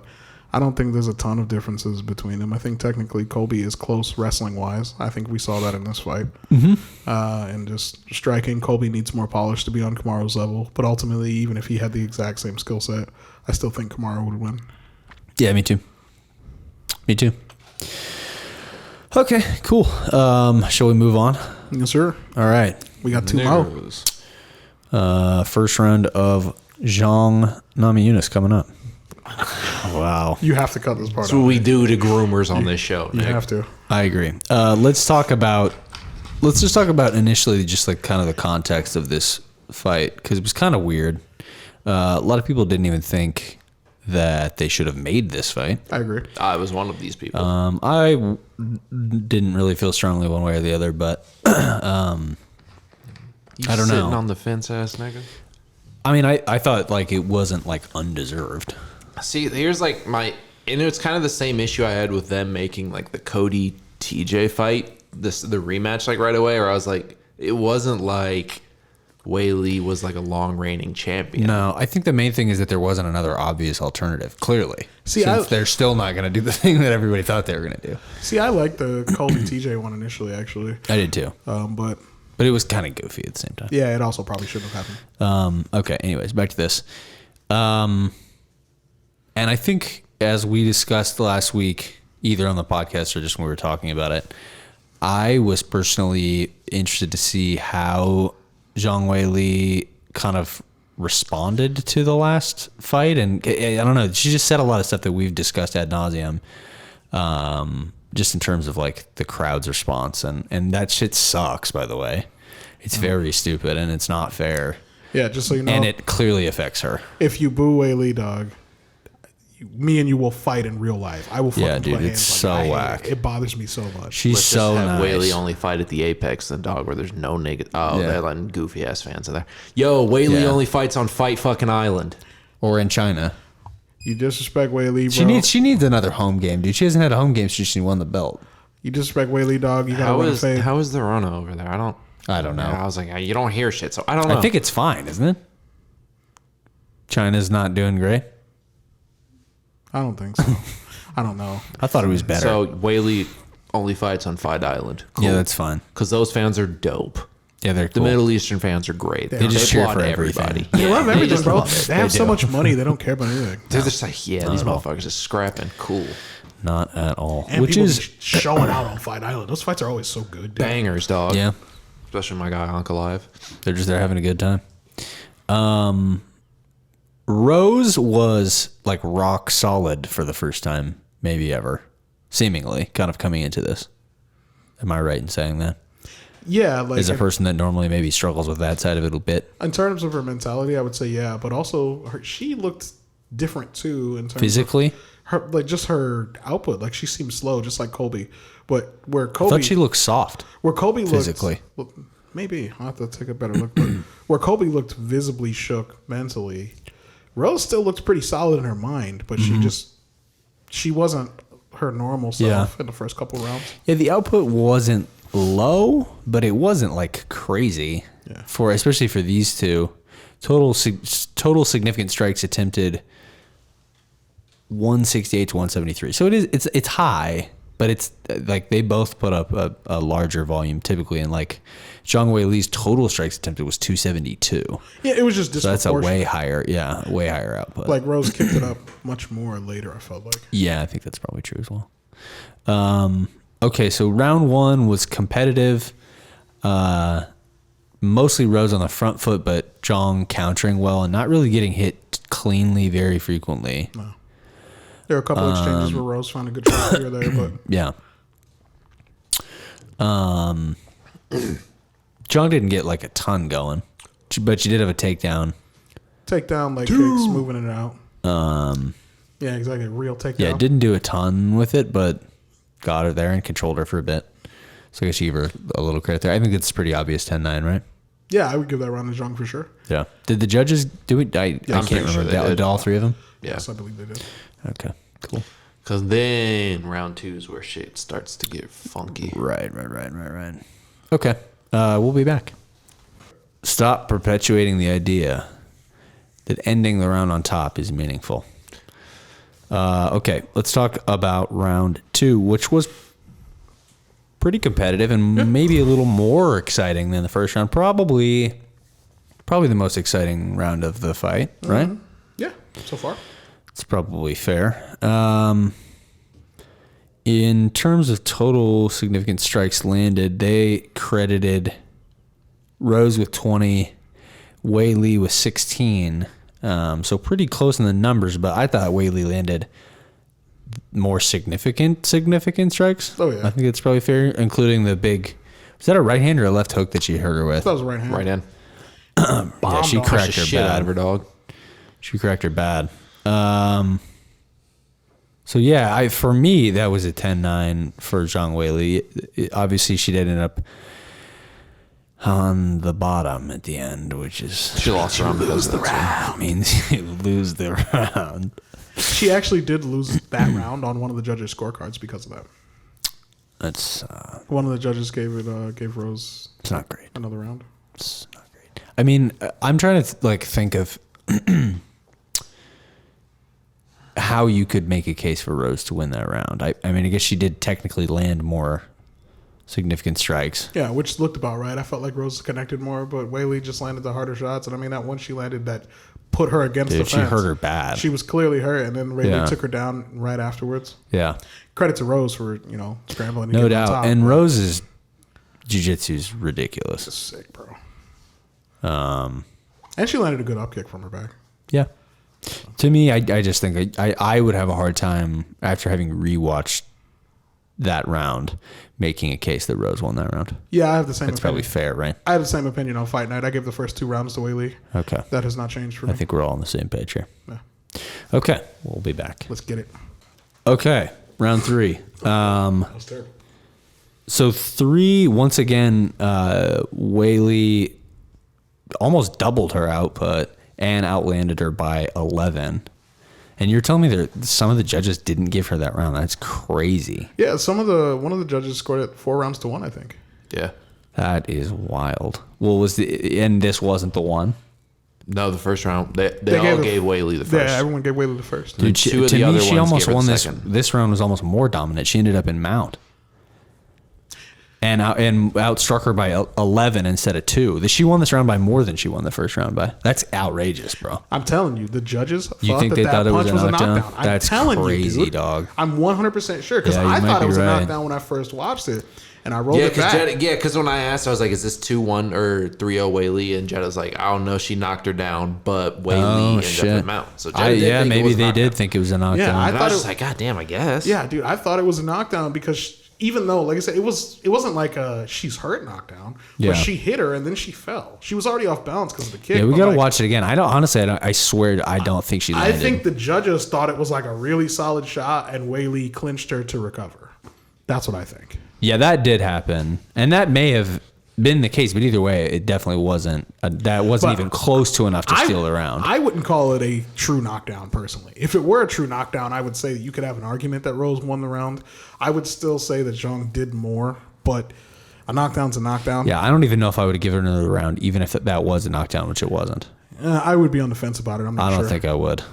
Speaker 3: I don't think there's a ton of differences between them. I think technically Colby is close wrestling-wise. I think we saw that in this fight.
Speaker 2: Mm-hmm.
Speaker 3: And just striking, Colby needs more polish to be on Kamaru's level. But ultimately, even if he had the exact same skill set, I still think Kamaru would win.
Speaker 2: Yeah, me too. Okay, cool. Shall we move on?
Speaker 3: Yes, sir.
Speaker 2: All right.
Speaker 3: We got 2 more.
Speaker 2: First round of Zhang Namajunas coming up. Wow.
Speaker 3: You have to cut this part out.
Speaker 1: That's what we do to groomers on this show, Nick.
Speaker 3: You have to.
Speaker 2: I agree. Let's just talk about initially just like kind of the context of this fight, because it was kind of weird. A lot of people didn't even think that they should have made this fight.
Speaker 3: I agree.
Speaker 1: I was one of these people.
Speaker 2: I didn't really feel strongly one way or the other, but I don't know.
Speaker 1: Sitting on the fence, ass nigga.
Speaker 2: I mean, I thought like it wasn't like undeserved.
Speaker 1: See, here's like and it's kind of the same issue I had with them making like the Cody TJ fight, the rematch like right away, where I was like, it wasn't like Weili was like a long reigning champion.
Speaker 2: No, I think the main thing is that there wasn't another obvious alternative. Clearly,
Speaker 3: See,
Speaker 2: since they're still not going to do the thing that everybody thought they were going to do.
Speaker 3: See, I liked the Colby TJ one initially, actually.
Speaker 2: I did too.
Speaker 3: But
Speaker 2: it was kind of goofy at the same time.
Speaker 3: Yeah, it also probably shouldn't have happened.
Speaker 2: Okay. Anyways, back to this. And I think as we discussed last week, either on the podcast or just when we were talking about it, I was personally interested to see how Zhang Weili kind of responded to the last fight. And I don't know, she just said a lot of stuff that we've discussed ad nauseum, just in terms of like the crowd's response. And that shit sucks, by the way. It's very stupid and it's not fair.
Speaker 3: Yeah, just so you know.
Speaker 2: And it clearly affects her.
Speaker 3: If you boo Weili, dog, me and you will fight in real life. I will fucking
Speaker 2: dude,
Speaker 3: put
Speaker 2: it's
Speaker 3: hands.
Speaker 2: so whack.
Speaker 3: It bothers me so much.
Speaker 2: She's
Speaker 1: Let's
Speaker 2: so
Speaker 1: just have
Speaker 2: nice.
Speaker 1: Weili only fight at the Apex, the dog where there's no niggas. Oh,
Speaker 2: Yeah.
Speaker 1: they're letting goofy ass fans in there. Yo, Weili
Speaker 2: Yeah.
Speaker 1: only fights on Fight Fucking Island.
Speaker 2: Or in China.
Speaker 3: You disrespect Weili, bro.
Speaker 2: She needs another home game, dude. She hasn't had a home game since she won the belt.
Speaker 3: You disrespect Weili, dog. You gotta win a fade.
Speaker 1: How is the Rona over there? I don't know. I was like, you don't hear shit, so I don't know.
Speaker 2: I think it's fine, isn't it? China's not doing great.
Speaker 3: I don't think so. I don't know.
Speaker 2: I thought it was better.
Speaker 1: so. Weili only fights on Fight Island. Cool.
Speaker 2: Yeah, that's fine.
Speaker 1: Because those fans are dope.
Speaker 2: Yeah, they're
Speaker 1: The
Speaker 2: cool.
Speaker 1: Middle Eastern fans are great.
Speaker 2: They just cheer
Speaker 1: applaud
Speaker 2: for everything.
Speaker 3: They love everything,
Speaker 1: just
Speaker 3: bro.
Speaker 1: love it.
Speaker 3: They have
Speaker 2: They
Speaker 3: so
Speaker 2: do.
Speaker 3: much money. They don't care about anything.
Speaker 1: They're just like, these
Speaker 2: at all.
Speaker 1: motherfuckers are scrapping. Cool.
Speaker 2: Not at all.
Speaker 3: And
Speaker 2: Which
Speaker 3: people
Speaker 2: is
Speaker 3: be showing out on Fight Island. Those fights are always so good, dude.
Speaker 1: Bangers, dog.
Speaker 2: yeah,
Speaker 1: Especially my guy, Uncle Live.
Speaker 2: they're just there having a good time. Rose was like rock solid for the first time, maybe ever, seemingly kind of coming into this. Am I right in saying that?
Speaker 3: Yeah, like
Speaker 2: As a person that normally maybe struggles with that side of it a bit,
Speaker 3: in terms of her mentality, I would say yeah, but also she looked different too in terms
Speaker 2: physically.
Speaker 3: of her, like just her output. Like she seemed slow, just like Colby. But where
Speaker 2: I
Speaker 3: Colby,
Speaker 2: thought she looked soft.
Speaker 3: where Colby looked
Speaker 2: physically.
Speaker 3: well, maybe I'll have to take a better look. But where Colby looked visibly shook mentally, Rose still looked pretty solid in her mind, but she wasn't her normal self in the first couple rounds.
Speaker 2: Yeah, the output wasn't low, but it wasn't like crazy.
Speaker 3: Yeah.
Speaker 2: Especially for these two, total significant strikes attempted 168 to 173. So it's high, but it's like they both put up a larger volume typically, and like Zhang Weili's total strikes attempted was 272.
Speaker 3: Yeah, it was just
Speaker 2: So that's a
Speaker 3: disproportionate.
Speaker 2: way higher output.
Speaker 3: Like Rose kicked it up much more later. I felt like.
Speaker 2: Yeah, I think that's probably true as well. Okay, so round one was competitive. Mostly Rose on the front foot, but Zhang countering well and not really getting hit cleanly very frequently.
Speaker 3: No. There were a couple exchanges where Rose found a good shot here or there, but
Speaker 2: Yeah. Zhang didn't get like a ton going, but she did have a takedown.
Speaker 3: takedown, like kicks, moving it out. Yeah, exactly. Real takedown.
Speaker 2: Yeah, didn't do a ton with it, but got her there and controlled her for a bit. So I guess you give her a little credit there. I think it's pretty obvious 10-9, right?
Speaker 3: Yeah, I would give that round to Zhang for sure.
Speaker 2: Yeah. Did the judges do it? I can't
Speaker 1: pretty sure
Speaker 2: remember.
Speaker 1: they did.
Speaker 2: Did all three of them?
Speaker 1: Yeah.
Speaker 3: Yes, I believe they did.
Speaker 2: Okay, cool.
Speaker 1: Because then round two is where shit starts to get funky.
Speaker 2: Right. Okay, we'll be back. Stop perpetuating the idea that ending the round on top is meaningful. Okay, let's talk about round two, which was pretty competitive and maybe a little more exciting than the first round. Probably the most exciting round of the fight, right?
Speaker 3: Yeah, so far.
Speaker 2: It's probably fair. In terms of total significant strikes landed, they credited Rose with 20, Weili with 16. So pretty close in the numbers, but I thought Weili landed more significant strikes.
Speaker 3: Oh, yeah.
Speaker 2: I think it's probably fair, including the big... Was that a right hand or a left hook that she hurt her with?
Speaker 3: That was a right hand.
Speaker 1: Right in.
Speaker 2: Yeah, she
Speaker 3: Bombed
Speaker 2: cracked
Speaker 1: Crushed the
Speaker 2: her
Speaker 1: shit out of her,
Speaker 2: bad.
Speaker 1: dog.
Speaker 2: She cracked her bad. So yeah, for me that was a 10-9 for Zhang Weili. Obviously, she did end up on the bottom at the end, which is
Speaker 1: She lost the round because of that.
Speaker 2: round means you lose the round.
Speaker 3: She actually did lose that round on one of the judges' scorecards because of that.
Speaker 2: That's
Speaker 3: One of the judges gave Rose
Speaker 2: it's not great.
Speaker 3: another round.
Speaker 2: It's not great. I mean, I'm trying to think of how you could make a case for Rose to win that round. I mean, I guess she did technically land more significant strikes.
Speaker 3: Yeah, which looked about right. I felt like Rose connected more, but Weili just landed the harder shots. And I mean, that one she landed that put her against
Speaker 2: Dude,
Speaker 3: the
Speaker 2: she
Speaker 3: fence.
Speaker 2: hurt her bad.
Speaker 3: She was clearly hurt, and then Weili
Speaker 2: Yeah.
Speaker 3: took her down right afterwards.
Speaker 2: Yeah.
Speaker 3: Credit to Rose for, scrambling to
Speaker 2: No
Speaker 3: get on
Speaker 2: doubt.
Speaker 3: top.
Speaker 2: And Rose's jiu-jitsu is ridiculous.
Speaker 3: It's sick, bro. And she landed a good up kick from her back.
Speaker 2: Yeah. To me, I just think I would have a hard time after having rewatched that round making a case that Rose won that round.
Speaker 3: Yeah, I have the same
Speaker 2: That's
Speaker 3: opinion.
Speaker 2: probably fair, right?
Speaker 3: I have the same opinion on Fight Night. I gave the first two rounds to Weili.
Speaker 2: Okay.
Speaker 3: That has not changed for me.
Speaker 2: I think we're all on the same page here.
Speaker 3: Yeah.
Speaker 2: Okay, we'll be back.
Speaker 3: Let's get it.
Speaker 2: Okay, round 3.
Speaker 3: That was terrible.
Speaker 2: So 3, once again, Weili almost doubled her output and outlanded her by 11. And you're telling me that some of the judges didn't give her that round? That's crazy.
Speaker 3: Yeah, one of the judges scored it 4 rounds to 1, I think.
Speaker 1: Yeah.
Speaker 2: That is wild. Well, and this wasn't the one?
Speaker 1: No, the first round. They all gave Weili the first.
Speaker 3: Yeah, everyone gave Weili the first.
Speaker 2: Dude,
Speaker 1: Two of the other
Speaker 2: she
Speaker 1: ones
Speaker 2: almost
Speaker 1: gave her
Speaker 2: won
Speaker 1: the
Speaker 2: this.
Speaker 1: second.
Speaker 2: This round was almost more dominant. She ended up in mount. And outstruck her by 11 instead of 2. She won this round by more than she won the first round by. That's outrageous, bro.
Speaker 3: I'm telling you, the judges
Speaker 2: You
Speaker 3: thought
Speaker 2: think
Speaker 3: that
Speaker 2: they thought it was
Speaker 3: punch
Speaker 2: a knockdown?
Speaker 3: I'm
Speaker 2: That's
Speaker 3: telling
Speaker 2: crazy,
Speaker 3: you, dude.
Speaker 2: dog.
Speaker 3: I'm 100% sure because
Speaker 2: Yeah, you
Speaker 3: I
Speaker 2: might
Speaker 3: thought it
Speaker 2: be
Speaker 3: was a
Speaker 2: right.
Speaker 3: knockdown when I first watched it, and I rolled it back.
Speaker 1: Because when I asked, I was like, "Is this 2-1 or 3-0 Weili?" And Jetta's like, "I don't know. She knocked her down, but Weili ended up in mount." So Jetta
Speaker 2: maybe they did think it was a knockdown.
Speaker 3: Yeah,
Speaker 1: I was just like, "God damn, I guess."
Speaker 3: Yeah, dude, I thought it was a knockdown because even though, like I said, it wasn't like a she's hurt knockdown, but
Speaker 2: Yeah.
Speaker 3: she hit her and then she fell. She was already off balance because of the kick.
Speaker 2: Yeah, we
Speaker 3: but
Speaker 2: got to
Speaker 3: like,
Speaker 2: watch it again. I swear, I don't think she landed.
Speaker 3: I think the judges thought it was like a really solid shot, and Weili clinched her to recover. That's what I think.
Speaker 2: Yeah, that did happen, and that may have been the case. But either way, it definitely wasn't. That wasn't
Speaker 3: But
Speaker 2: even close to enough to steal the round.
Speaker 3: I wouldn't call it a true knockdown personally. If it were a true knockdown, I would say that you could have an argument that Rose won the round. I would still say that Zhang did more, but a knockdown's a knockdown.
Speaker 2: Yeah, I don't even know if I would have given her another round, even if that was a knockdown, which it wasn't.
Speaker 3: I would be on the fence about it. I'm not
Speaker 2: I
Speaker 3: sure.
Speaker 2: don't think I would.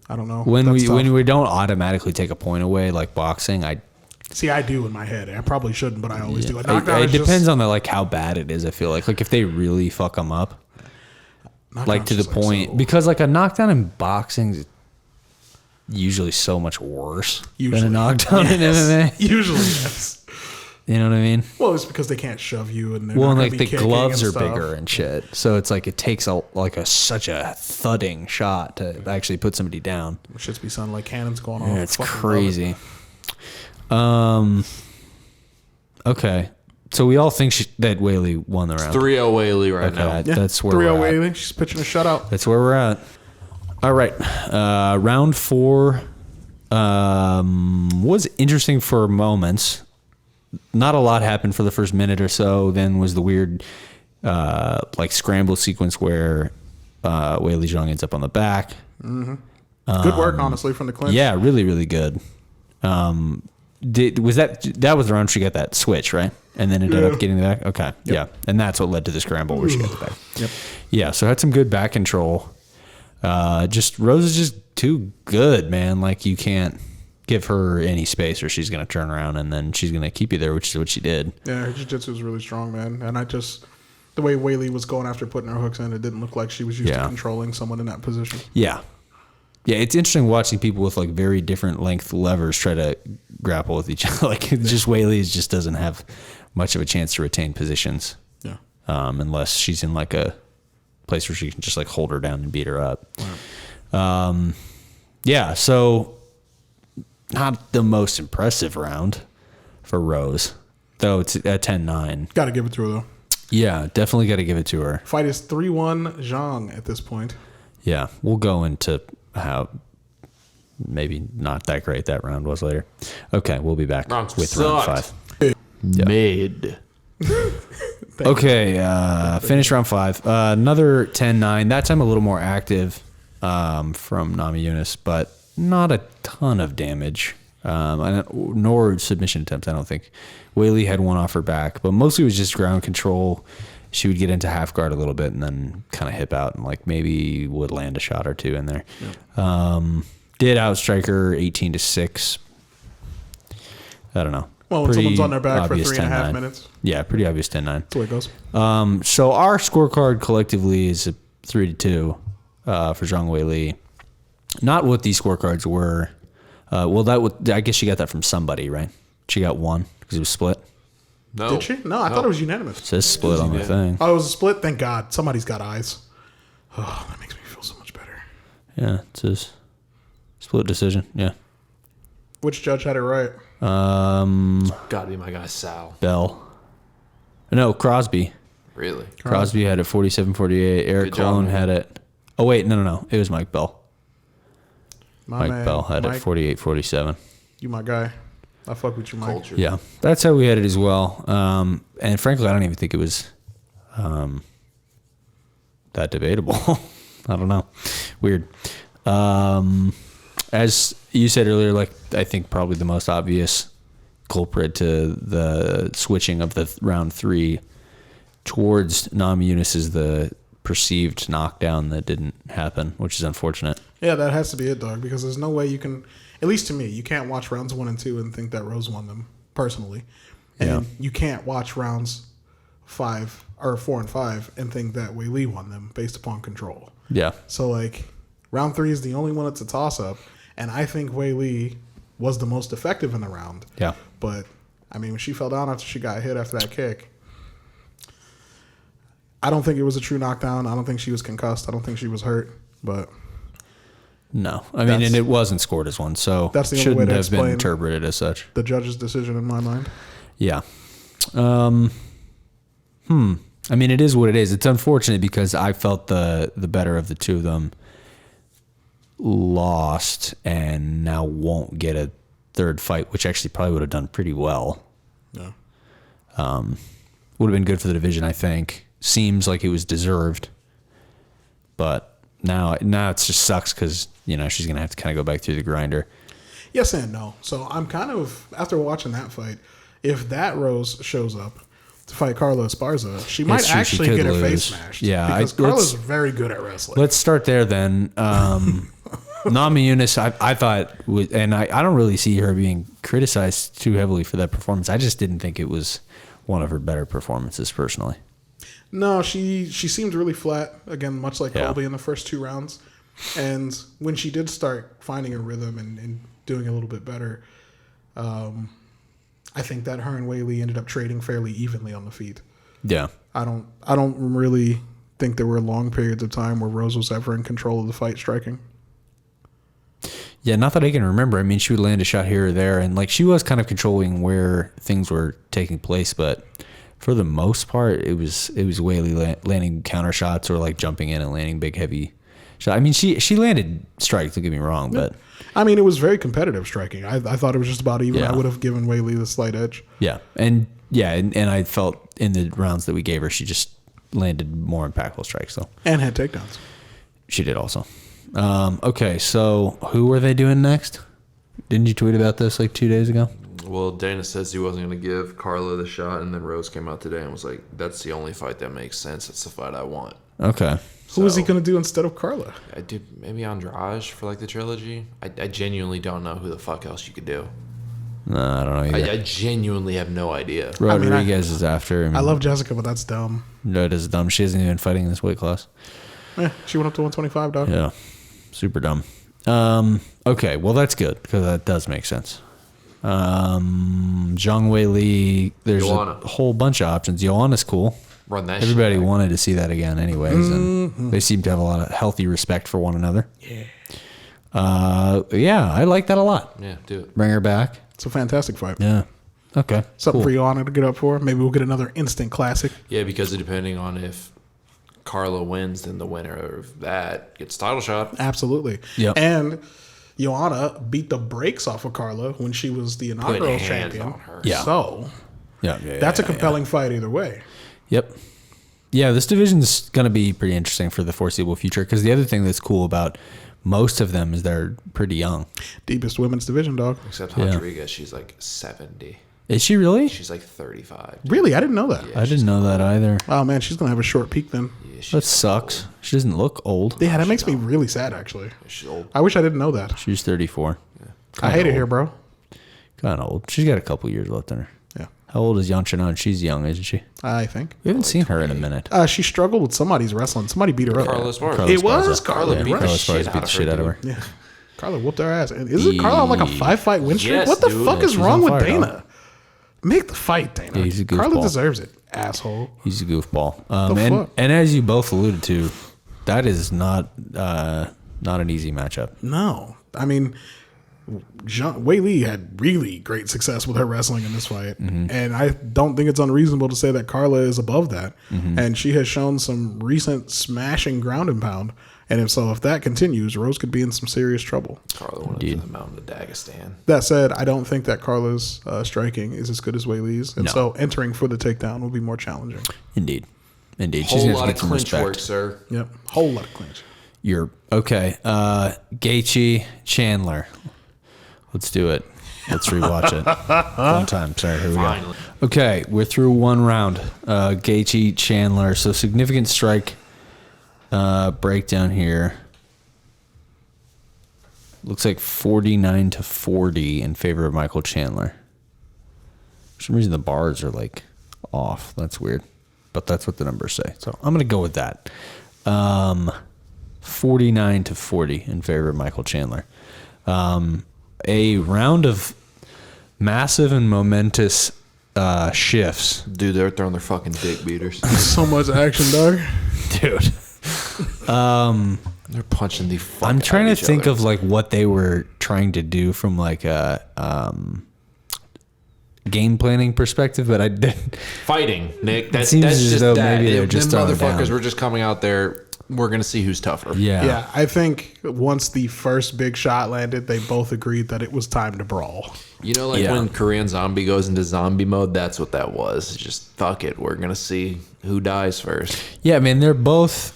Speaker 3: I don't know.
Speaker 2: When
Speaker 3: That's tough.
Speaker 2: we don't automatically take a point away like boxing,
Speaker 3: See, I do in my head. I probably shouldn't, but I always do. A
Speaker 2: it
Speaker 3: knockdown is
Speaker 2: depends on how bad it is. I feel like if they really fuck them up, like to the point, because like a knockdown in boxing is usually so much worse than a knockdown in MMA.
Speaker 3: Usually, yes.
Speaker 2: You know what I mean?
Speaker 3: Well, it's because they can't shove you, and
Speaker 2: Well, and like the gloves are bigger and shit, so it's like it takes such a thudding shot to actually put somebody down.
Speaker 3: Shit's be sounding like cannons going off.
Speaker 2: Yeah, it's
Speaker 3: Fucking love
Speaker 2: crazy. Okay, so we all think that Weili won the round.
Speaker 1: 3-0 Weili right now.
Speaker 3: it. Yeah,
Speaker 2: That's where
Speaker 3: 3-0
Speaker 2: we're at.
Speaker 3: Weili. She's pitching a shutout.
Speaker 2: That's where we're at. All right, round 4 was interesting for moments. Not a lot happened for the first minute or so. Then was the weird scramble sequence where weilizhang ends up on the back.
Speaker 3: Good work, honestly, from the clinch.
Speaker 2: Yeah, really, really good. That was the round she got that switch, right? And then ended up getting the back? Okay. Yep. Yeah. And that's what led to the scramble where she got the back.
Speaker 3: Yep.
Speaker 2: Yeah, so had some good back control. Rose is just too good, man. Like, you can't give her any space or she's going to turn around and then she's going to keep you there, which is what she did.
Speaker 3: Yeah, her jiu-jitsu was really strong, man. And the way Weili was going after putting her hooks in, it didn't look like she was used to controlling someone in that position.
Speaker 2: Yeah. Yeah, it's interesting watching people with like very different length levers try to grapple with each other. Like just Weili just doesn't have much of a chance to retain positions.
Speaker 3: Yeah.
Speaker 2: Unless she's in like a place where she can just like hold her down and beat her up. Wow. Yeah, so not the most impressive round for Rose, though it's at 10-9.
Speaker 3: Got to give it to her, though.
Speaker 2: Yeah, definitely got to give it to her.
Speaker 3: Fight is 3-1 Zhang at this point.
Speaker 2: Yeah, we'll go into how maybe not that great that round was later. Okay, we'll be back with round 5.
Speaker 1: Mid.
Speaker 2: Okay, finish round 5. Another 10-9. That time a little more active from Namajunas, but not a ton of damage. Nor submission attempts, I don't think. Weili had one off her back, but mostly it was just ground control. She would get into half guard a little bit and then kind of hip out and like maybe would land a shot or two in there. Yeah. Did outstrike her 18-6. I don't know.
Speaker 3: Well, when someone's on their back for 3.5 minutes.
Speaker 2: Yeah, pretty obvious 10-9.
Speaker 3: That's the way it goes.
Speaker 2: So our scorecard collectively is a 3-2 for Zhang Weili. Not what these scorecards were. I guess she got that from somebody, right? She got one because it was split.
Speaker 1: No.
Speaker 3: Did she? No, I thought it was unanimous.
Speaker 2: It says split on the thing.
Speaker 3: Oh, it was a split? Thank God. Somebody's got eyes. Oh, that makes me feel so much better.
Speaker 2: Yeah, it says split decision. Yeah.
Speaker 3: Which judge had it right?
Speaker 1: Gotta be my guy Sal.
Speaker 2: Bell. No, Crosby.
Speaker 1: Really?
Speaker 2: Crosby had it 47-48. Eric Colon had it. Oh, wait. No. It was Mike Bell. Mike Bell had it 48-47.
Speaker 3: You my guy. I fuck with you, Mike.
Speaker 1: Culture.
Speaker 2: Yeah, that's how we had it as well. And frankly, I don't even think it was that debatable. I don't know. Weird. As you said earlier, like I think probably the most obvious culprit to the switching of the round 3 towards Namajunas is the perceived knockdown that didn't happen, which is unfortunate.
Speaker 3: Yeah, that has to be it, dog, because there's no way you can, at least to me, you can't watch rounds 1 and 2 and think that Rose won them, personally. And you can't watch rounds 5 or 4 and 5 and think that Wei Li won them based upon control.
Speaker 2: Yeah.
Speaker 3: So, like, round 3 is the only one that's a toss-up, and I think Wei Li was the most effective in the round.
Speaker 2: Yeah.
Speaker 3: But, I mean, when she fell down after she got hit after that kick, I don't think it was a true knockdown. I don't think she was concussed. I don't think she was hurt. But
Speaker 2: no, I mean, and it wasn't scored as one, so
Speaker 3: that's the only
Speaker 2: shouldn't
Speaker 3: way to
Speaker 2: have been
Speaker 3: explain
Speaker 2: interpreted as such.
Speaker 3: The judge's decision, in my mind.
Speaker 2: Yeah. I mean, it is what it is. It's unfortunate because I felt the better of the two of them lost and now won't get a third fight, which actually probably would have done pretty well.
Speaker 3: Yeah.
Speaker 2: Would have been good for the division, I think. Seems like it was deserved, but now it just sucks because she's gonna have to kind of go back through the grinder.
Speaker 3: Yes and no. So I'm kind of, after watching that fight, if that Rose shows up to fight Carla Esparza, she might actually get her face smashed.
Speaker 2: Yeah,
Speaker 3: because Carla's very good at wrestling.
Speaker 2: Let's start there then. Namajunas, I thought, and I don't really see her being criticized too heavily for that performance. I just didn't think it was one of her better performances personally.
Speaker 3: No, she seemed really flat, again, much like Colby in the first 2 rounds. And when she did start finding a rhythm and doing a little bit better, I think that her and Wei Li ended up trading fairly evenly on the feet.
Speaker 2: Yeah.
Speaker 3: I don't really think there were long periods of time where Rose was ever in control of the fight striking.
Speaker 2: Yeah, not that I can remember. I mean, she would land a shot here or there, and like she was kind of controlling where things were taking place, but for the most part, it was Wei Li landing counter shots or like jumping in and landing big heavy shots. I mean, she landed strikes. Don't get me wrong, but
Speaker 3: I mean, it was very competitive striking. I thought it was just about even.
Speaker 2: Yeah.
Speaker 3: I would have given Wei Li the slight edge.
Speaker 2: Yeah, and I felt in the rounds that we gave her, she just landed more impactful strikes though,
Speaker 3: and had takedowns.
Speaker 2: She did also. Okay, so who were they doing next? Didn't you tweet about this like 2 days ago?
Speaker 1: Well, Dana says he wasn't going to give Carla the shot, and then Rose came out today and was like, that's the only fight that makes sense. That's the fight I want.
Speaker 2: Okay.
Speaker 3: Who was he going to do instead of Carla?
Speaker 1: I did maybe Andrade for like the trilogy. I genuinely don't know who the fuck else you could do.
Speaker 2: No, I don't know either.
Speaker 1: I genuinely have no idea.
Speaker 2: Rodriguez is after.
Speaker 3: I love Jessica, but that's dumb.
Speaker 2: No, it is dumb. She hasn't even fighting in this weight class.
Speaker 3: Yeah, she went up to 125, dog.
Speaker 2: Yeah. Super dumb. Okay, well, that's good because that does make sense. Zhang Wei Li, there's
Speaker 1: Joanna.
Speaker 2: a whole bunch of options. Joanna's cool.
Speaker 1: Run that
Speaker 2: Everybody
Speaker 1: shit back.
Speaker 2: wanted to see that again anyways, and they seem to have a lot of healthy respect for one another.
Speaker 3: Yeah.
Speaker 2: Yeah, I like that a lot.
Speaker 1: Yeah, do it.
Speaker 2: Bring her back.
Speaker 3: It's a fantastic fight.
Speaker 2: Yeah. Okay.
Speaker 3: Something
Speaker 2: cool.
Speaker 3: for Joanna to get up for. Maybe we'll get another instant classic.
Speaker 1: Yeah, because depending on if Carla wins, then the winner of that gets title shot.
Speaker 3: Absolutely.
Speaker 2: Yep.
Speaker 3: And Joanna beat the brakes off of Carla when she was the inaugural
Speaker 1: Putting hands
Speaker 3: champion.
Speaker 1: on her.
Speaker 2: Yeah.
Speaker 3: So
Speaker 2: Yeah.
Speaker 3: that's a compelling fight either way.
Speaker 2: Yep. Yeah, this division's going to be pretty interesting for the foreseeable future because the other thing that's cool about most of them is they're pretty young.
Speaker 3: Deepest women's division, dog.
Speaker 1: Except
Speaker 2: Yeah.
Speaker 1: Rodriguez, she's like 70.
Speaker 2: Is she really?
Speaker 1: She's like 35.
Speaker 3: Really? I didn't know that.
Speaker 1: Yeah.
Speaker 2: I didn't know that either.
Speaker 3: Oh, man, she's going to have a short peak then.
Speaker 1: Yeah, she's
Speaker 2: That sucks. She doesn't look old.
Speaker 3: Yeah, that makes me really sad, actually.
Speaker 1: She's old.
Speaker 3: I wish I didn't know that.
Speaker 2: She's 34.
Speaker 3: I hate it here, bro.
Speaker 2: Kind of old. She's got a couple years left in her.
Speaker 3: Yeah,
Speaker 2: How old is Yan Chanon? She's young, isn't she?
Speaker 3: I think.
Speaker 2: We haven't seen her in a minute.
Speaker 3: She struggled with somebody's wrestling. Somebody beat her up.
Speaker 1: Carla Esparza.
Speaker 2: Carla
Speaker 3: It was
Speaker 2: Esparza.
Speaker 3: Carla.
Speaker 2: Yeah,
Speaker 3: You're right.
Speaker 2: Carla
Speaker 1: Shit
Speaker 2: Esparza beat the shit out of her.
Speaker 3: Yeah. Carla whooped her ass. And isn't Carla on like a 5-fight win streak?
Speaker 1: Yes,
Speaker 3: What the
Speaker 1: dude.
Speaker 3: fuck
Speaker 2: Yeah,
Speaker 3: is
Speaker 2: she's
Speaker 3: wrong
Speaker 2: on
Speaker 3: with
Speaker 2: fire,
Speaker 3: Dana?
Speaker 2: dog.
Speaker 3: Make the fight, Dana.
Speaker 2: Yeah, he's a
Speaker 3: Carla
Speaker 2: goofball.
Speaker 3: deserves it, asshole.
Speaker 2: He's a goofball.
Speaker 3: The
Speaker 2: And
Speaker 3: fuck?
Speaker 2: as you both alluded to, that is not an easy matchup.
Speaker 3: No. I mean, Wei Li had really great success with her wrestling in this fight. And I don't think it's unreasonable to say that Carla is above that. And she has shown some recent smashing ground and pound. And if that continues, Rose could be in some serious trouble.
Speaker 1: Carla went to the mountain of Dagestan.
Speaker 3: That said, I don't think that Carla's striking is as good as Weili's. And so entering for the takedown will be more challenging.
Speaker 2: Indeed. She's
Speaker 1: Whole
Speaker 2: going
Speaker 1: lot
Speaker 2: to
Speaker 1: of
Speaker 2: get some
Speaker 1: clinch
Speaker 2: respect.
Speaker 1: work, sir.
Speaker 3: Yep. Whole lot of clinch.
Speaker 2: You're okay. Gaethje, Chandler. Let's do it. Let's rewatch it. One time. Sorry, here we go. Okay, we're through one round. Gaethje, Chandler. So significant strike breakdown here. Looks like 49-40 in favor of Michael Chandler. For some reason, the bars are like off. That's weird, but that's what the numbers say. So I'm gonna go with that. 49-40 in favor of Michael Chandler. A round of massive and momentous shifts.
Speaker 1: Dude, they're throwing their fucking dick beaters.
Speaker 3: So much action, dog.
Speaker 2: Dude.
Speaker 1: They're punching the fuck
Speaker 2: I'm trying
Speaker 1: out
Speaker 2: to
Speaker 1: of
Speaker 2: think
Speaker 1: each other.
Speaker 2: of like what they were trying to do from like a game planning perspective, but I didn't.
Speaker 1: Fighting, Nick. That's
Speaker 2: seems
Speaker 1: that's
Speaker 2: as
Speaker 1: just
Speaker 2: though
Speaker 1: that.
Speaker 2: maybe they're
Speaker 1: Them
Speaker 2: just throwing
Speaker 1: motherfuckers
Speaker 2: down.
Speaker 1: were just coming out there. We're gonna see who's tougher.
Speaker 3: Yeah, I think once the first big shot landed, they both agreed that it was time to brawl.
Speaker 1: You know, like when Korean Zombie goes into zombie mode, that's what that was. Just fuck it. We're gonna see who dies first.
Speaker 2: Yeah, man, they're both,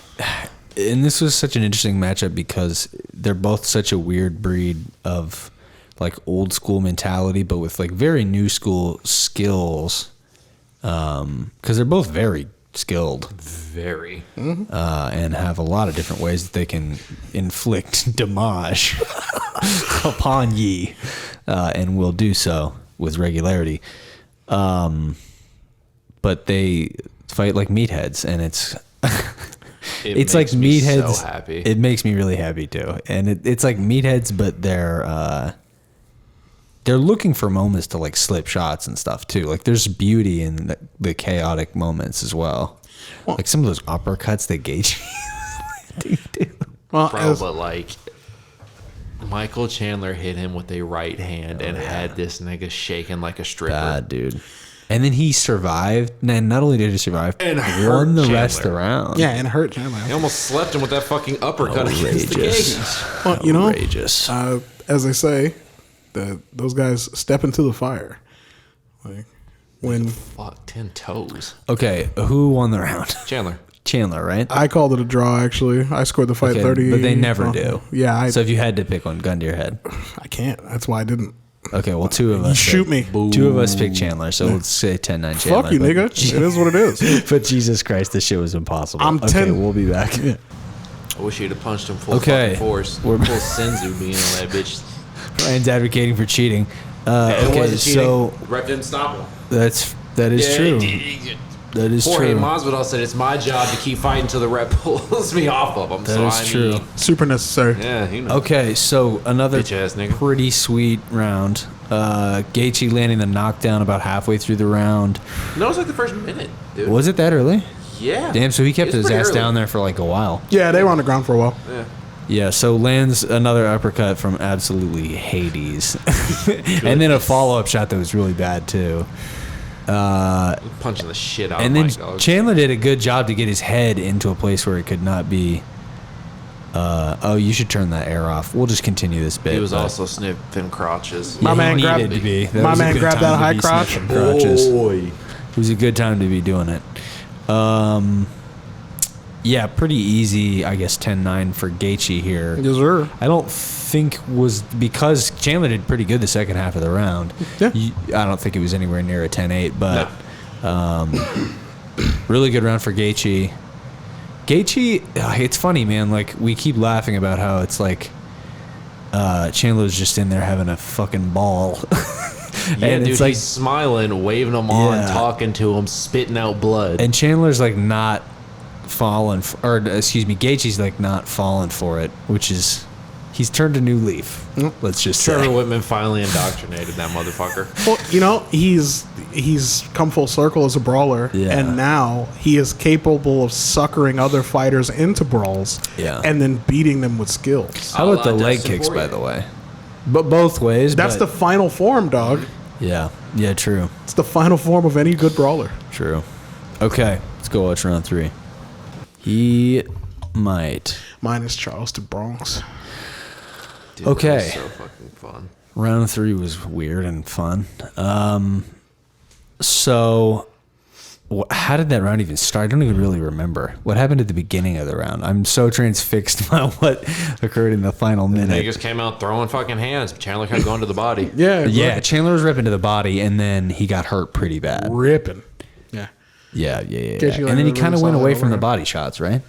Speaker 2: and this was such an interesting matchup because they're both such a weird breed of like old school mentality, but with like very new school skills. Because they're both very skilled.
Speaker 1: Very.
Speaker 2: And have a lot of different ways that they can inflict damage upon ye, and will do so with regularity. But they fight like meatheads, and it's it's like meatheads.
Speaker 1: So happy.
Speaker 2: It makes me really happy too, and it's like meatheads, but they're looking for moments to like slip shots and stuff too. Like there's beauty in the chaotic moments as well. Like some of those uppercuts that Gaethje do.
Speaker 3: Well,
Speaker 1: But like Michael Chandler hit him with a right hand and had this nigga shaking like a stripper.
Speaker 2: Bad, dude. And then he survived. And not only did he survive,
Speaker 1: And
Speaker 2: won the
Speaker 1: hurt
Speaker 2: rest of the
Speaker 1: Chandler.
Speaker 2: round.
Speaker 3: yeah, and hurt Chandler.
Speaker 1: He almost slept him with that fucking uppercut against the
Speaker 2: Outrageous.
Speaker 1: cage.
Speaker 3: Well, you know,
Speaker 2: Outrageous.
Speaker 3: as they say, those guys step into the fire. Like when
Speaker 1: Fuck, 10 toes.
Speaker 2: Okay, who won the round?
Speaker 1: Chandler.
Speaker 2: Chandler, right?
Speaker 3: I called it a draw, actually. I scored the fight
Speaker 2: Okay,
Speaker 3: 30.
Speaker 2: but they never do.
Speaker 3: Yeah,
Speaker 2: So if you had to pick one, gun to your head.
Speaker 3: I can't. That's why I didn't.
Speaker 2: Okay, well, two of us.
Speaker 3: Shoot me.
Speaker 2: Two of us picked Chandler, so let's say 10-9 Chandler.
Speaker 3: Fuck you,
Speaker 2: but-
Speaker 3: nigga. It is what it is.
Speaker 2: But Jesus Christ, this shit was impossible.
Speaker 3: I'm
Speaker 2: okay,
Speaker 3: 10.
Speaker 2: we'll be back.
Speaker 1: I wish he'd have punched him full
Speaker 2: Okay.
Speaker 1: fucking force.
Speaker 2: We're-
Speaker 1: Full Senzu being on that bitch.
Speaker 2: Ryan's advocating for cheating.
Speaker 1: It
Speaker 2: Okay,
Speaker 1: wasn't cheating.
Speaker 2: so
Speaker 1: Ref didn't stop him.
Speaker 2: that is true. That is
Speaker 1: Jorge
Speaker 2: true.
Speaker 1: Masvidal said it's my job to keep fighting until the rep pulls me off of him.
Speaker 2: That is true.
Speaker 3: Super necessary.
Speaker 1: Yeah, you know.
Speaker 2: Okay, so another
Speaker 1: Bitch ass nigga.
Speaker 2: pretty sweet round. Gaethje landing the knockdown about halfway through the round.
Speaker 1: No, it was like the first minute, dude.
Speaker 2: Was it that early?
Speaker 1: Yeah.
Speaker 2: Damn, so he kept
Speaker 1: It's
Speaker 2: his
Speaker 1: pretty
Speaker 2: ass
Speaker 1: early.
Speaker 2: down there for like a while.
Speaker 3: Yeah, they were on the ground for a while.
Speaker 1: Yeah.
Speaker 2: Yeah, so lands another uppercut from absolutely Hades. And then a follow-up shot that was really bad too.
Speaker 1: Punching the shit out
Speaker 2: And
Speaker 1: of
Speaker 2: then
Speaker 1: my dog.
Speaker 2: Chandler did a good job to get his head into a place where it could not be. Oh, you should turn that air off. We'll just continue this bit.
Speaker 1: He was
Speaker 2: but-
Speaker 1: also sniffing crotches.
Speaker 3: My
Speaker 2: he
Speaker 3: man
Speaker 2: needed
Speaker 3: grabbed-
Speaker 2: to be. That
Speaker 3: my
Speaker 2: was a
Speaker 3: man
Speaker 2: good
Speaker 3: grabbed
Speaker 2: time
Speaker 3: that
Speaker 2: to
Speaker 3: high
Speaker 2: be
Speaker 3: crotch.
Speaker 2: sniffing crotches.
Speaker 1: Boy.
Speaker 2: It was a good time to be doing it. Yeah, pretty easy, I guess, 10-9 for Gaethje here.
Speaker 3: Yes, sir.
Speaker 2: I don't think was because Chandler did pretty good the second half of the round.
Speaker 3: Yeah.
Speaker 2: I don't think it was anywhere near a 10-8, but really good round for Gaethje. Gaethje, it's funny, man. Like, we keep laughing about how it's like Chandler's just in there having a fucking ball.
Speaker 1: Yeah,
Speaker 2: And
Speaker 1: dude,
Speaker 2: it's like,
Speaker 1: he's smiling, waving them on,
Speaker 2: Yeah.
Speaker 1: talking to him, spitting out blood.
Speaker 2: and Chandler's like not falling, Gaethje's like not falling for it, which is, he's turned a new leaf. Let's just
Speaker 1: Trevor
Speaker 2: say.
Speaker 1: Whitman finally indoctrinated that motherfucker.
Speaker 3: Well, you know, he's come full circle as a brawler,
Speaker 2: Yeah.
Speaker 3: and now he is capable of suckering other fighters into brawls,
Speaker 2: Yeah.
Speaker 3: and then beating them with skills.
Speaker 2: How about the leg
Speaker 1: Dustin
Speaker 2: kicks,
Speaker 1: Poirier.
Speaker 2: by the way? But both ways.
Speaker 3: That's
Speaker 2: but-
Speaker 3: the final form, dog.
Speaker 2: Yeah, true.
Speaker 3: It's the final form of any good brawler.
Speaker 2: True. Okay, let's go watch round 3. He might.
Speaker 3: minus Charles to Bronx.
Speaker 1: Dude,
Speaker 2: Okay.
Speaker 1: that was so fucking fun.
Speaker 2: Round 3 was weird and fun. So, how did that round even start? I don't even really remember. What happened at the beginning of the round? I'm so transfixed by what occurred in the final minute.
Speaker 1: Niggas came out throwing fucking hands. Chandler kept going to the body.
Speaker 2: Yeah, Chandler was ripping to the body, and then he got hurt pretty bad.
Speaker 3: Ripping. Yeah.
Speaker 2: Yeah.
Speaker 3: Gaethje, like,
Speaker 2: And then he kind of
Speaker 3: really
Speaker 2: went away
Speaker 3: solid
Speaker 2: from the
Speaker 3: over.
Speaker 2: body shots, right?